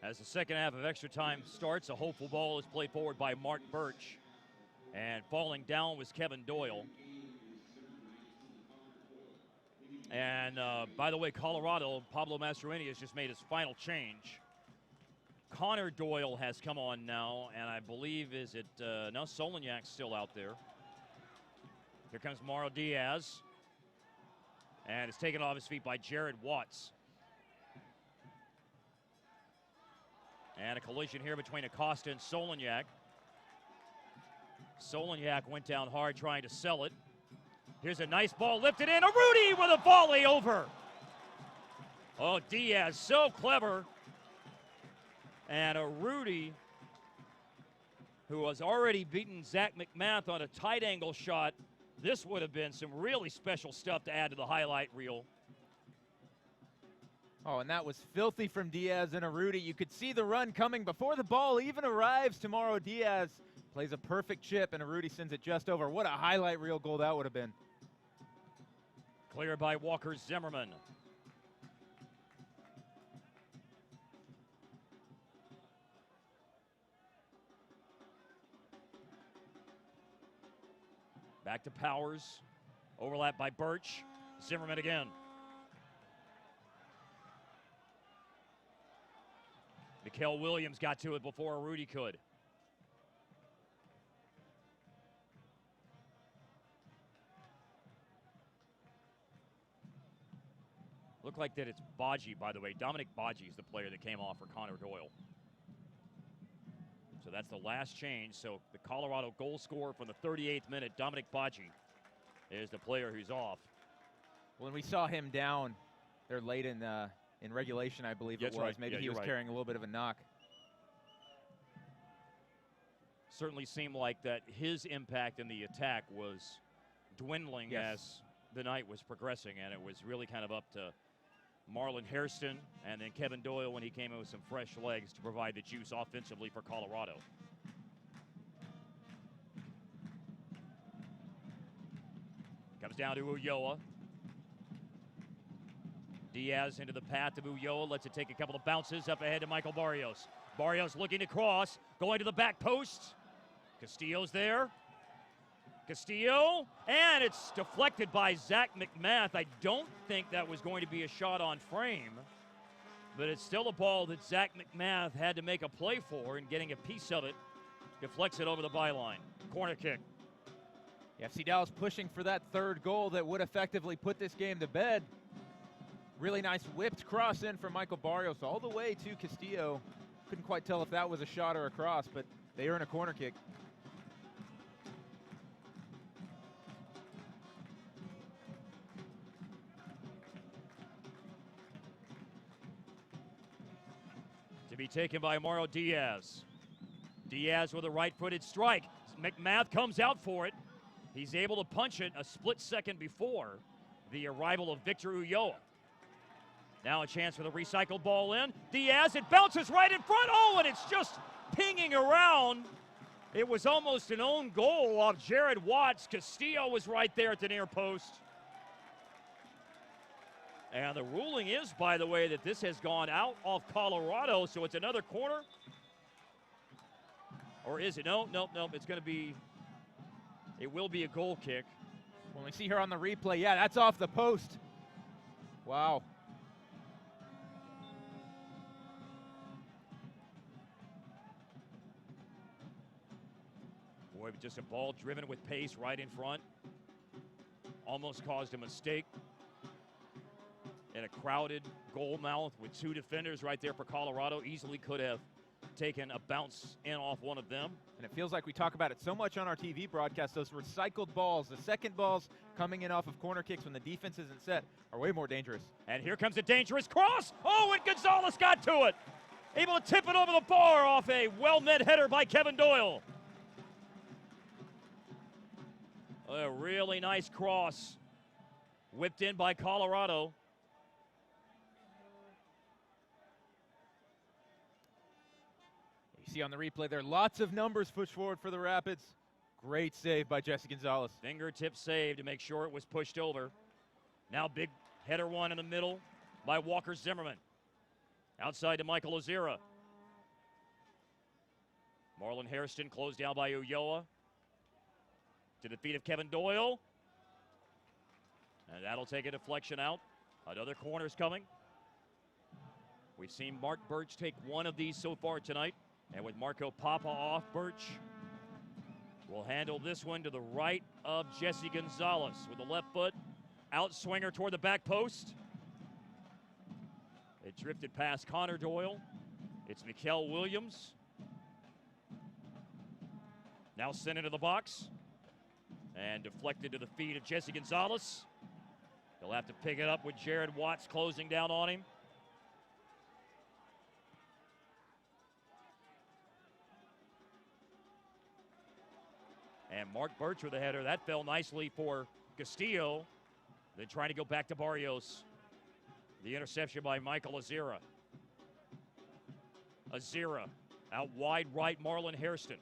As the second half of extra time starts, a hopeful ball is played forward by Mark Birch. And falling down was Kevin Doyle. And by the way, Colorado, Pablo Mastroeni has just made his final change. Connor Doyle has come on now, and I believe now Solonyak's still out there. Here comes Mauro Diaz. And it's taken off his feet by Jared Watts. And a collision here between Acosta and Solonyak. Solonyak went down hard trying to sell it. Here's a nice ball lifted in. Urruti with a volley over. Oh, Diaz, so clever. And Urruti, who has already beaten Zach McMath on a tight angle shot. This would have been some really special stuff to add to the highlight reel.
Oh, and that was filthy from Diaz and Urruti. You could see the run coming before the ball even arrives. Tomorrow Diaz plays a perfect chip, and Urruti sends it just over. What a highlight reel goal that would have been.
Cleared by Walker Zimmerman. Back to Powers. Overlap by Birch. Zimmerman again. Mikael Williams got to it before Rudy could. Looked like that it's Baji, by the way. Dominic Baji is the player that came off for Connor Doyle. So that's the last change. So the Colorado goal scorer from the 38th minute, Dominic Baji, is the player who's off.
When we saw him down there late in regulation, I believe it was.
Right.
Maybe
yeah,
he was carrying a little bit of a knock.
Certainly seemed like that his impact in the attack was dwindling as the night was progressing, and it was really kind of up to Marlon Hairston and then Kevin Doyle when he came in with some fresh legs to provide the juice offensively for Colorado. Comes down to Ulloa. Diaz into the path of Ulloa, lets it take a couple of bounces up ahead to Michael Barrios. Barrios looking to cross, going to the back post. Castillo's there. Castillo, and it's deflected by Zach McMath. I don't think that was going to be a shot on frame, but it's still a ball that Zach McMath had to make a play for, and getting a piece of it deflects it over the byline. Corner kick.
FC Dallas pushing for that third goal that would effectively put this game to bed. Really nice whipped cross in from Michael Barrios all the way to Castillo. Couldn't quite tell if that was a shot or a cross, but they earn a corner kick.
To be taken by Mauro Diaz. Diaz with a right-footed strike. McMath comes out for it. He's able to punch it a split second before the arrival of Victor Ulloa. Now a chance for the recycled ball in. Diaz, it bounces right in front. Oh, and it's just pinging around. It was almost an own goal off Jared Watts. Castillo was right there at the near post. And the ruling is, by the way, that this has gone out off Colorado, so it's another corner. Or is it? No. It's going to be, it will be a goal kick.
When we see here on the replay, yeah, that's off the post. Wow.
Boy, just a ball driven with pace right in front. Almost caused a mistake. In a crowded goal mouth with two defenders right there for Colorado. Easily could have taken a bounce in off one of them.
And it feels like we talk about it so much on our TV broadcast. Those recycled balls, the second balls coming in off of corner kicks when the defense isn't set, are way more dangerous.
And here comes a dangerous cross. Oh, and Gonzalez got to it. Able to tip it over the bar off a well-met header by Kevin Doyle. A really nice cross whipped in by Colorado.
You see on the replay there, lots of numbers pushed forward for the Rapids. Great save by Jesse Gonzalez.
Fingertip save to make sure it was pushed over. Now big header one in the middle by Walker Zimmerman. Outside to Michael Ozira. Marlon Hairston closed down by Ulloa. To the feet of Kevin Doyle. And that'll take a deflection out. Another corner's coming. We've seen Mark Birch take one of these so far tonight. And with Marco Papa off, Birch will handle this one to the right of Jesse Gonzalez with the left foot. Outswinger toward the back post. It drifted past Connor Doyle. It's Mikael Williams. Now sent into the box. And deflected to the feet of Jesse Gonzalez. He'll have to pick it up with Jared Watts closing down on him. And Mark Birch with a header. That fell nicely for Castillo. Then trying to go back to Barrios. The interception by Michael Ozira. Ozira out wide right, Marlon Hairston.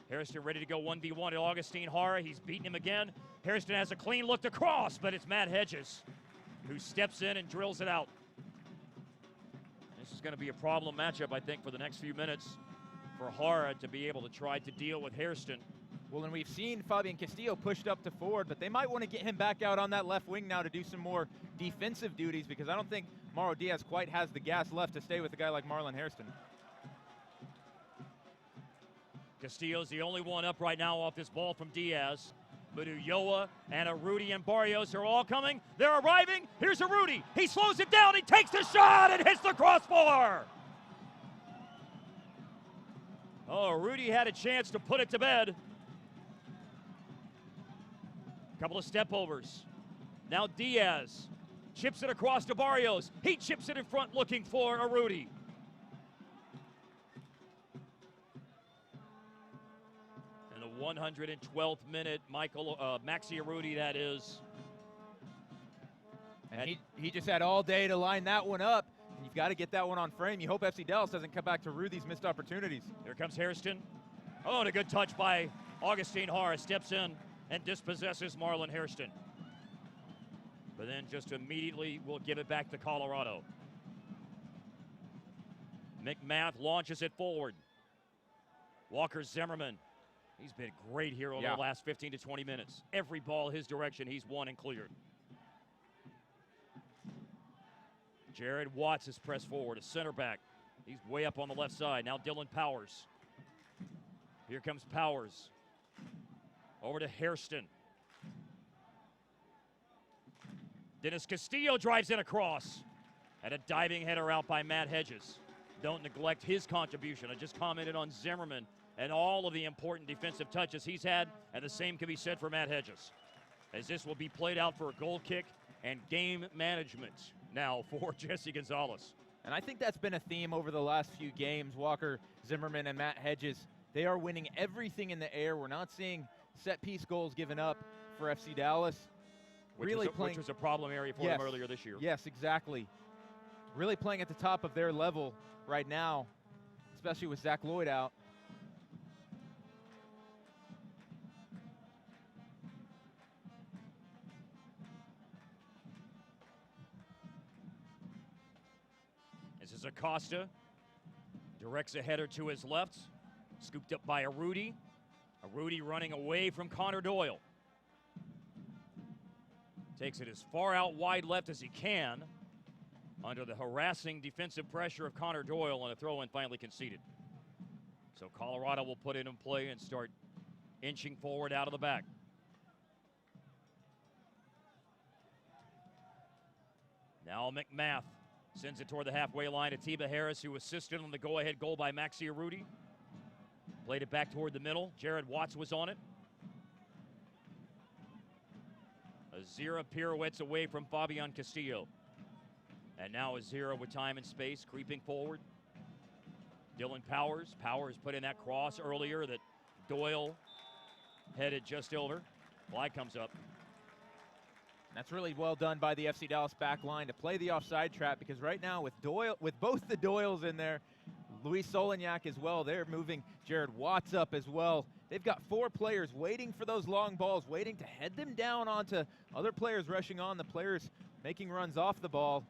Hairston ready to go 1v1 at Augustine Hara. He's beaten him again. Hairston has a clean look to cross, but it's Matt Hedges who steps in and drills it out. This is going to be a problem matchup, I think, for the next few minutes for Hara to be able to try to deal with Hairston.
Well, and we've seen Fabian Castillo pushed up to forward, but they might want to get him back out on that left wing now to do some more defensive duties, because I don't think Mauro Diaz quite has the gas left to stay with a guy like Marlon Hairston.
Castillo's the only one up right now off this ball from Diaz. But Ulloa and Rudy and Barrios are all coming. They're arriving. Here's Rudy. He slows it down. He takes the shot and hits the crossbar. Oh, Rudy had a chance to put it to bed. Couple of step overs. Now Diaz chips it across to Barrios. He chips it in front looking for Rudy. In the 112th minute, Maxi Urruti, that is.
And he just had all day to line that one up. And you've got to get that one on frame. You hope FC Dallas doesn't come back to rue these missed opportunities.
Here comes Hairston. Oh, and a good touch by Augustine Hara. Steps in and dispossesses Marlon Hairston. But then just immediately will give it back to Colorado. McMath launches it forward. Walker Zimmerman. He's been great here over the last 15 to 20 minutes. Every ball his direction, he's won and cleared. Jared Watts is pressed forward, a center back. He's way up on the left side. Now Dylan Powers. Here comes Powers. Over to Hairston. Dennis Castillo drives in across. And a diving header out by Matt Hedges. Don't neglect his contribution. I just commented on Zimmerman and all of the important defensive touches he's had, and the same can be said for Matt Hedges, as this will be played out for a goal kick and game management now for Jesse Gonzalez.
And I think that's been a theme over the last few games. Walker Zimmerman and Matt Hedges, they are winning everything in the air. We're not seeing set-piece goals given up for FC Dallas.
Which was a problem area for them earlier this year.
Yes, exactly. Really playing at the top of their level right now, especially with Zach Lloyd out.
This is Acosta. Directs a header to his left. Scooped up by Urruti. Urruti running away from Connor Doyle. Takes it as far out wide left as he can under the harassing defensive pressure of Connor Doyle, and a throw-in finally conceded. So Colorado will put it in play and start inching forward out of the back. Now McMath sends it toward the halfway line. Atiba Harris, who assisted on the go-ahead goal by Maxi Urruti. Played it back toward the middle. Jared Watts was on it. Azira pirouettes away from Fabian Castillo. And now Azira with time and space, creeping forward. Dylan Powers. Powers put in that cross earlier that Doyle headed just over. Flag comes up.
That's really well done by the FC Dallas back line to play the offside trap, because right now with both the Doyles in there, Luis Solignac as well, they're moving Jared Watts up as well. They've got 4 players waiting for those long balls, waiting to head them down onto other players rushing on, the players making runs off the ball.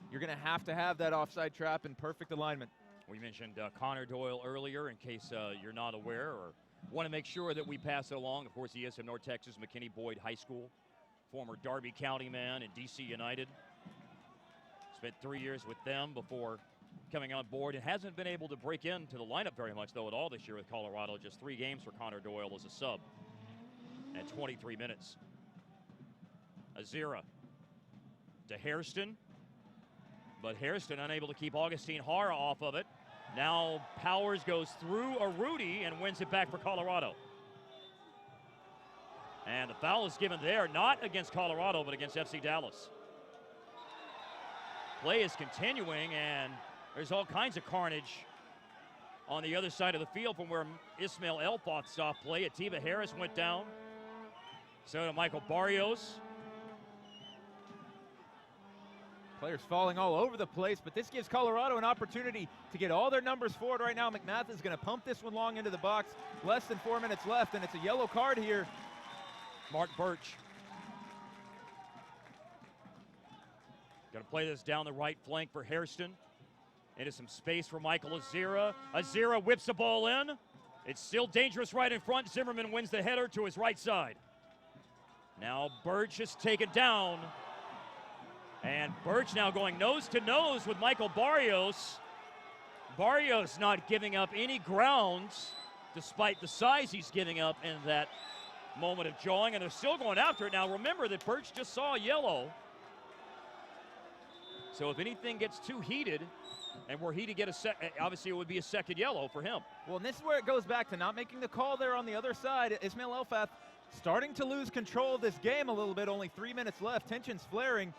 You're going to have that offside trap in perfect alignment.
We mentioned Connor Doyle earlier, in case you're not aware or want to make sure that we pass it along. Of course, he is from North Texas McKinney Boyd High School, former Darby County man in DC United. Spent 3 years with them before coming on board, and hasn't been able to break into the lineup very much, though, at all this year with Colorado. Just 3 games for Connor Doyle as a sub at 23 minutes. Azira to Hairston, but Hairston unable to keep Augustine Hara off of it. Now Powers goes through Urruti and wins it back for Colorado. And the foul is given there, not against Colorado, but against FC Dallas. Play is continuing, and there's all kinds of carnage on the other side of the field from where Ismail Elfoth stopped play. Atiba Harris went down. So did Michael Barrios.
Players falling all over the place, but this gives Colorado an opportunity to get all their numbers forward right now. McMath is going to pump this one long into the box. Less than 4 minutes left, and it's a yellow card here.
Mark Birch. Going to play this down the right flank for Hairston. Into some space for Michael Azira. Azira whips the ball in. It's still dangerous right in front. Zimmerman wins the header to his right side. Now Birch is taken down. And Birch now going nose to nose with Michael Barrios. Barrios not giving up any grounds despite the size he's giving up in that moment of jawing, and they're still going after it. Now remember that Birch just saw a yellow. So if anything gets too heated, and were he to get obviously it would be a second yellow for him.
Well, and this is where it goes back to not making the call there on the other side. Ismail Elfath starting to lose control of this game a little bit, only 3 minutes left, tensions flaring.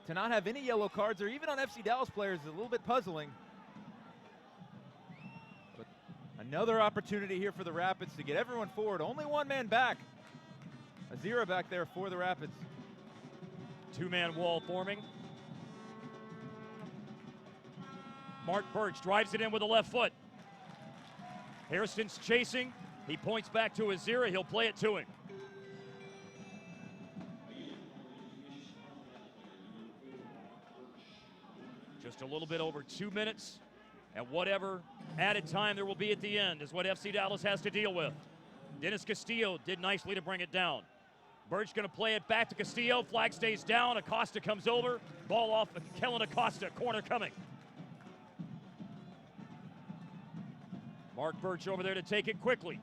To not have any yellow cards, or even on FC Dallas players, is a little bit puzzling. But another opportunity here for the Rapids to get everyone forward. Only one man back. Azira back there for the Rapids.
Two-man wall forming. Mark Birch drives it in with the left foot. Hairston's chasing. He points back to Azira. He'll play it to him. Just a little bit over 2 minutes, and whatever added time there will be at the end is what FC Dallas has to deal with. Dennis Castillo did nicely to bring it down. Birch going to play it back to Castillo. Flag stays down. Acosta comes over. Ball off Kellen Acosta. Corner coming. Mark Birch over there to take it quickly.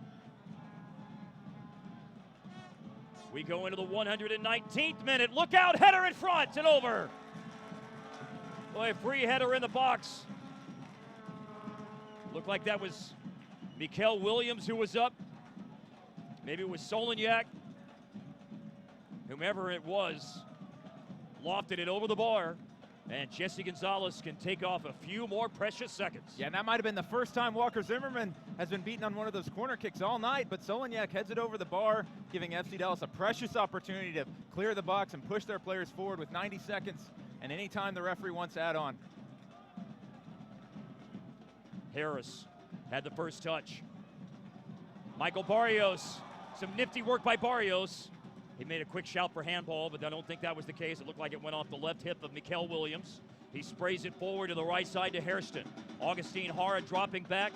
We go into the 119th minute. Look out, header in front and over. Boy, free header in the box. Looked like that was Mikael Williams who was up. Maybe it was Solignac. Whomever it was, lofted it over the bar. And Jesse Gonzalez can take off a few more precious seconds.
Yeah, and that might have been the first time Walker Zimmerman has been beaten on one of those corner kicks all night, but Solignac heads it over the bar, giving FC Dallas a precious opportunity to clear the box and push their players forward with 90 seconds and any time the referee wants to add on.
Harris had the first touch. Michael Barrios, some nifty work by Barrios. He made a quick shout for handball, but I don't think that was the case. It looked like it went off the left hip of Mikael Williams. He sprays it forward to the right side to Hairston. Augustine Hara dropping back.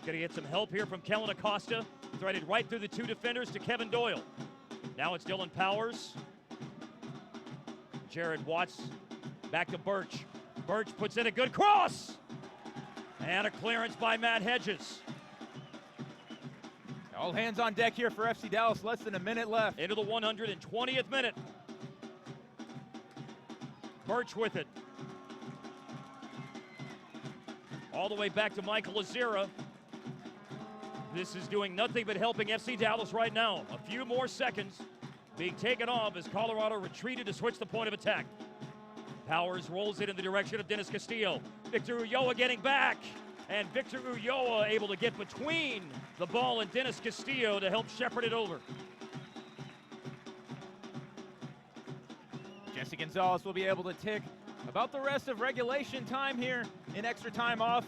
Going to get some help here from Kellen Acosta. Threaded right through the two defenders to Kevin Doyle. Now it's Dylan Powers. Jared Watts back to Birch. Birch puts in a good cross. And a clearance by Matt Hedges.
All hands on deck here for FC Dallas, less than a minute left.
Into the 120th minute. Birch with it. All the way back to Michael Azira. This is doing nothing but helping FC Dallas right now. A few more seconds being taken off as Colorado retreated to switch the point of attack. Powers rolls it in the direction of Dennis Castillo. Victor Ulloa getting back. And Victor Ulloa able to get between the ball and Dennis Castillo to help shepherd it over.
Jesse Gonzalez will be able to tick about the rest of regulation time here in extra time off.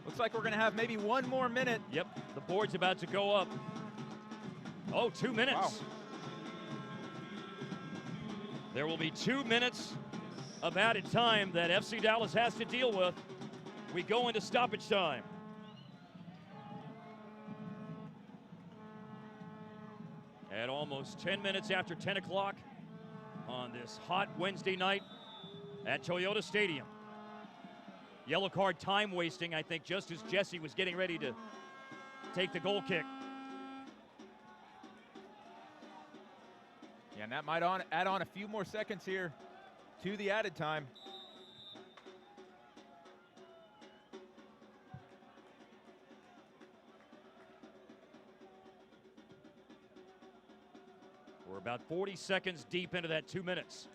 Looks like we're going to have maybe one more minute.
Yep, the board's about to go up. Oh, 2 minutes.
Wow.
There will be 2 minutes of added time that FC Dallas has to deal with. We go into stoppage time. At almost 10 minutes after 10 o'clock on this hot Wednesday night at Toyota Stadium. Yellow card time wasting, I think, just as Jesse was getting ready to take the goal kick.
Yeah, and that might add on a few more seconds here to the added time.
We're about 40 seconds deep into that 2 minutes.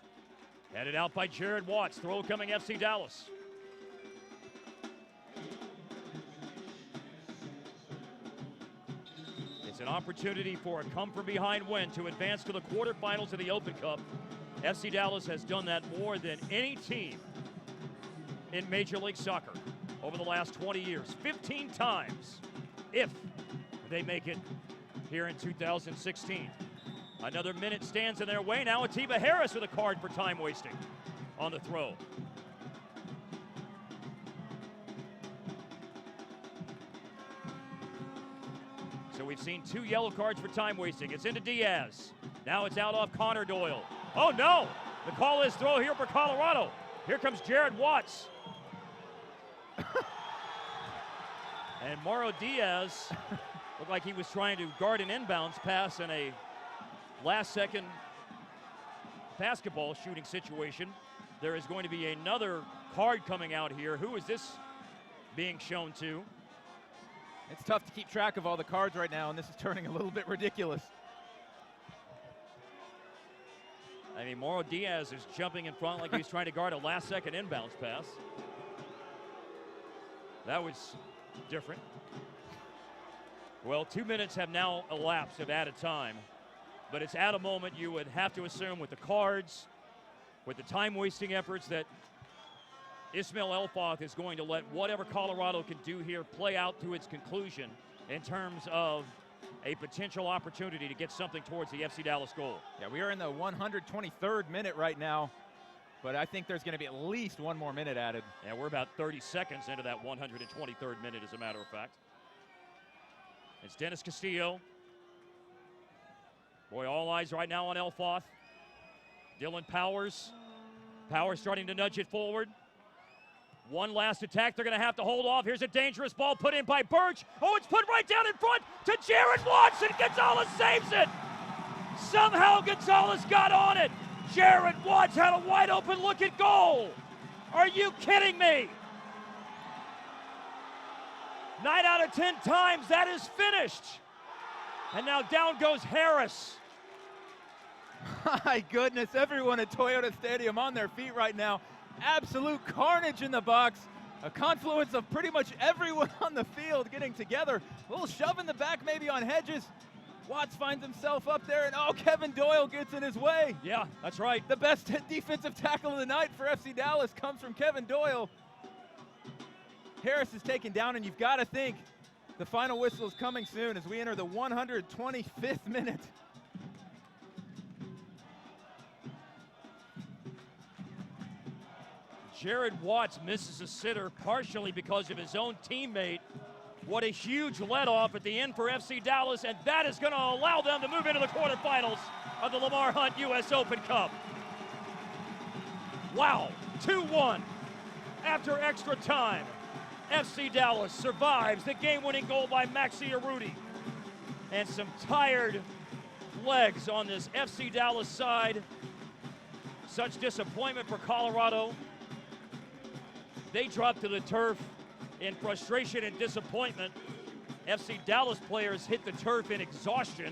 Headed out by Jared Watts. Throw coming FC Dallas. It's an opportunity for a come-from-behind win to advance to the quarterfinals of the Open Cup. FC Dallas has done that more than any team in Major League Soccer over the last 20 years. 15 times, if they make it here in 2016. Another minute stands in their way. Now Atiba Harris with a card for time wasting on the throw. So we've seen 2 yellow cards for time wasting. It's into Diaz. Now it's out off Connor Doyle. Oh no! The call is throw here for Colorado. Here comes Jared Watts. And Mauro Diaz looked like he was trying to guard an inbounds pass in a last-second basketball shooting situation. There is going to be another card coming out here. Who is this being shown to?
It's tough to keep track of all the cards right now, and this is turning a little bit ridiculous.
I mean, Mauro Diaz is jumping in front like he was trying to guard a last-second inbounds pass. That was different. Well, 2 minutes have now elapsed of added time, but it's at a moment you would have to assume with the cards, with the time-wasting efforts, that Ismail Elfoth is going to let whatever Colorado can do here play out to its conclusion in terms of a potential opportunity to get something towards the FC Dallas goal.
Yeah, we are in the 123rd minute right now, but I think there's going to be at least 1 more minute added.
Yeah, we're about 30 seconds into that 123rd minute, as a matter of fact. It's Dennis Castillo. Boy, all eyes right now on Elfoth. Dylan Powers. Powers starting to nudge it forward. One last attack. They're going to have to hold off. Here's a dangerous ball put in by Birch. Oh, it's put right down in front to Jared Watts, and Gonzalez saves it. Somehow Gonzalez got on it. Jared Watts had a wide open look at goal. Are you kidding me? 9 out of 10 times that is finished. And now down goes Harris.
My goodness, everyone at Toyota Stadium on their feet right now. Absolute carnage in the box. A confluence of pretty much everyone on the field getting together. A little shove in the back maybe on Hedges. Watts finds himself up there, and oh, Kevin Doyle gets in his way.
Yeah, that's right.
The best defensive tackle of the night for FC Dallas comes from Kevin Doyle. Harris is taken down, and you've got to think the final whistle is coming soon as we enter the 125th minute.
Jared Watts misses a sitter partially because of his own teammate. What a huge let-off at the end for FC Dallas, and that is going to allow them to move into the quarterfinals of the Lamar Hunt U.S. Open Cup. Wow, 2-1 after extra time. FC Dallas survives the game-winning goal by Maxi Arudi. And some tired legs on this FC Dallas side. Such disappointment for Colorado. They drop to the turf in frustration and disappointment. FC Dallas players hit the turf in exhaustion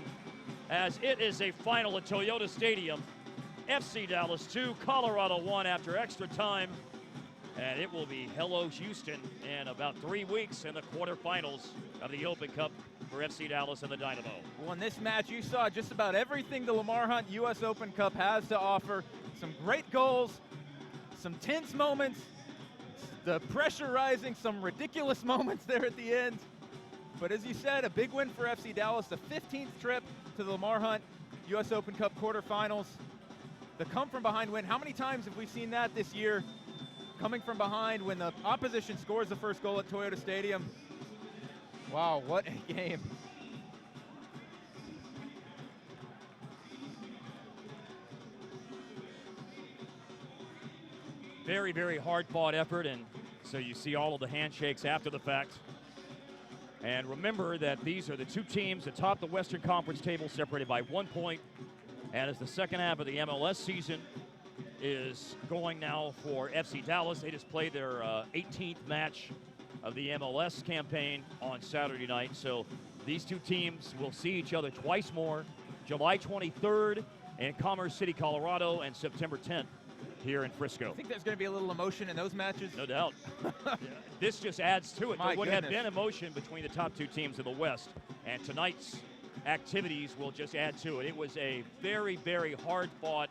as it is a final at Toyota Stadium. FC Dallas 2, Colorado 1 after extra time. And it will be hello Houston in about 3 weeks in the quarterfinals of the Open Cup for FC Dallas and the Dynamo.
Well, in this match, you saw just about everything the Lamar Hunt U.S. Open Cup has to offer. Some great goals, some tense moments, the pressure rising, some ridiculous moments there at the end. But as you said, a big win for FC Dallas, the 15th trip to the Lamar Hunt U.S. Open Cup quarterfinals. The come-from-behind win, how many times have we seen that this year? Coming from behind when the opposition scores the first goal at Toyota Stadium. Wow, what a game.
Very, very hard-fought effort, and so you see all of the handshakes after the fact. And remember that these are the 2 teams atop the Western Conference table, separated by 1 point. And as the second half of the MLS season is going now for FC Dallas, they just played their 18th match of the MLS campaign on Saturday night. So these 2 teams will see each other twice more, July 23rd in Commerce City, Colorado, and September 10th here in Frisco.
I think there's going to be a little emotion in those matches.
No doubt. This just adds to it.
My
There would have
goodness.
been emotion between the top 2 teams in the West, and tonight's activities will just add to it. It was a very, very hard-fought,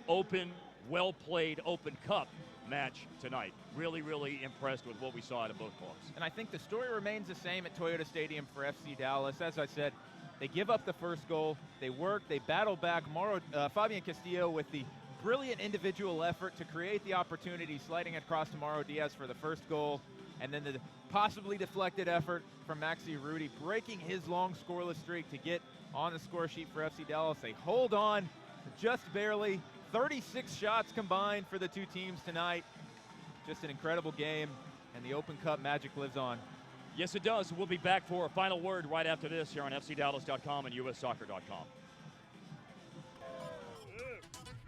open, well-played Open Cup match tonight. Really, really impressed with what we saw out of both clubs.
And I think the story remains the same at Toyota Stadium for FC Dallas. As I said, they give up the first goal. They work. They battle back. Fabian Castillo with the brilliant individual effort to create the opportunity, sliding across to Mauro Diaz for the first goal. And then the possibly deflected effort from Maxi Urruti, breaking his long scoreless streak to get on the score sheet for FC Dallas. They hold on just barely. 36 shots combined for the two teams tonight. Just an incredible game, and the Open Cup magic lives on.
Yes, it does. We'll be back for a final word right after this here on FCDallas.com and USSoccer.com.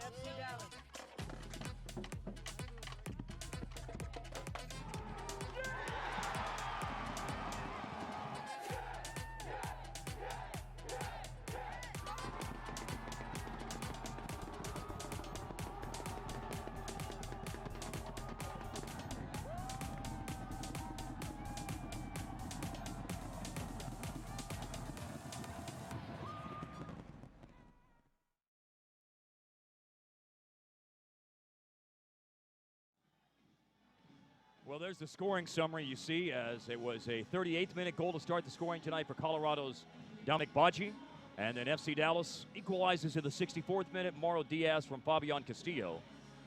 FC Dallas.
Well, there's the scoring summary you see, as it was a 38th minute goal to start the scoring tonight for Colorado's Dominic Baggi. And then FC Dallas equalizes in the 64th minute, Mauro Diaz from Fabian Castillo.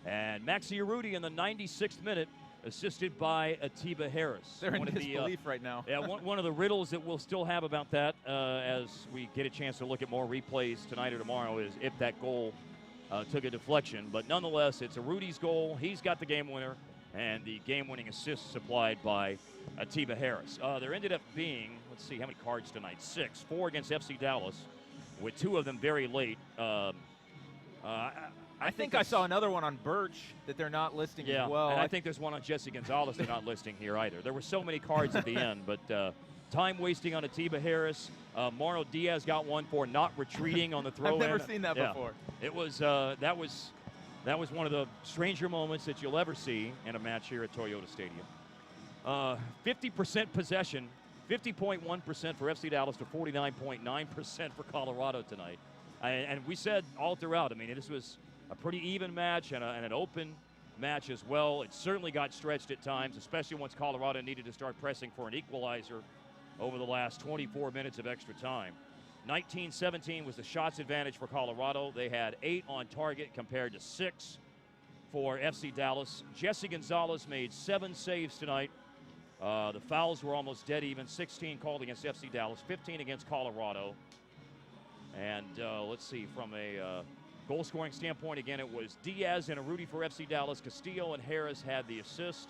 And Maxi Urruti in the 96th minute, assisted by Atiba Harris.
They're in disbelief right now.
Yeah, one of the riddles that we'll still have about that as we get a chance to look at more replays tonight or tomorrow is if that goal took a deflection. But nonetheless, it's Urruti's goal. He's got the game winner. And the game-winning assist supplied by Atiba Harris. There ended up being, let's see, how many cards tonight? 6. 4 against FC Dallas, with 2 of them very late.
I think I saw another one on Birch that they're not listing as well.
And I think there's one on Jesse Gonzalez they're not listing here either. There were so many cards at the end, but time wasting on Atiba Harris. Mauro Diaz got one for not retreating on the throw-in.
I've never seen that before.
It was, that was one of the stranger moments that you'll ever see in a match here at Toyota Stadium. 50% possession, 50.1% for FC Dallas to 49.9% for Colorado tonight. And we said all throughout, I mean, this was a pretty even match and an open match as well. It certainly got stretched at times, especially once Colorado needed to start pressing for an equalizer over the last 24 minutes of extra time. 19-17 was the shots advantage for Colorado. They had 8 on target compared to 6 for FC Dallas. Jesse Gonzalez made 7 saves tonight. The fouls were almost dead even. 16 called against FC Dallas, 15 against Colorado. And let's see, from a goal-scoring standpoint, again, it was Diaz and Urruti for FC Dallas. Castillo and Harris had the assist.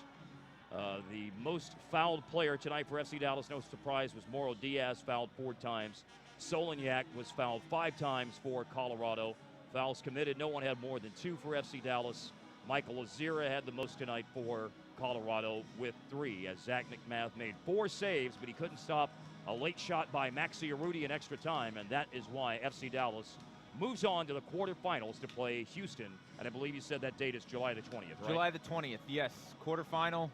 The most fouled player tonight for FC Dallas, no surprise, was Mauro Diaz, fouled 4 times. Solignac was fouled 5 times for Colorado. Fouls committed, no one had more than 2 for FC Dallas. Michael Azira had the most tonight for Colorado with 3, as Zach McMath made 4 saves, but he couldn't stop a late shot by Maxi Urruti in extra time, and that is why FC Dallas moves on to the quarterfinals to play Houston. And I believe you said that date is July the 20th, right?
July the 20th, yes. Quarterfinal.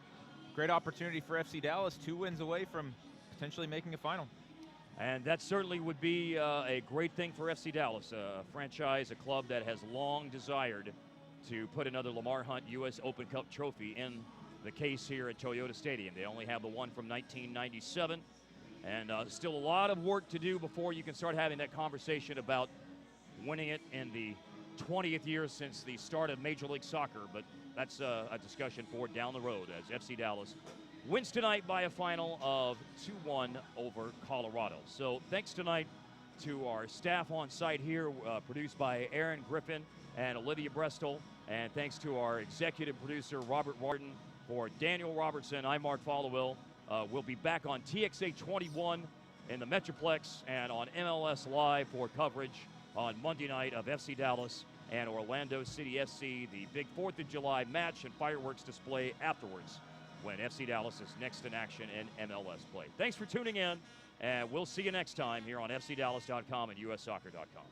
Great opportunity for FC Dallas, 2 wins away from potentially making a final.
And that certainly would be a great thing for FC Dallas, a franchise, a club that has long desired to put another Lamar Hunt U.S. Open Cup trophy in the case here at Toyota Stadium. They only have the one from 1997, and still a lot of work to do before you can start having that conversation about winning it in the 20th year since the start of Major League Soccer, but that's a discussion for down the road as FC Dallas wins tonight by a final of 2-1 over Colorado. So thanks tonight to our staff on site here, produced by Aaron Griffin and Olivia Brestol. And thanks to our executive producer, Robert Warden. For Daniel Robertson, I'm Mark Followill. We'll be back on TXA 21 in the Metroplex and on MLS Live for coverage on Monday night of FC Dallas and Orlando City FC, the big 4th of July match and fireworks display afterwards, when FC Dallas is next in action in MLS play. Thanks for tuning in, and we'll see you next time here on FCDallas.com and USSoccer.com.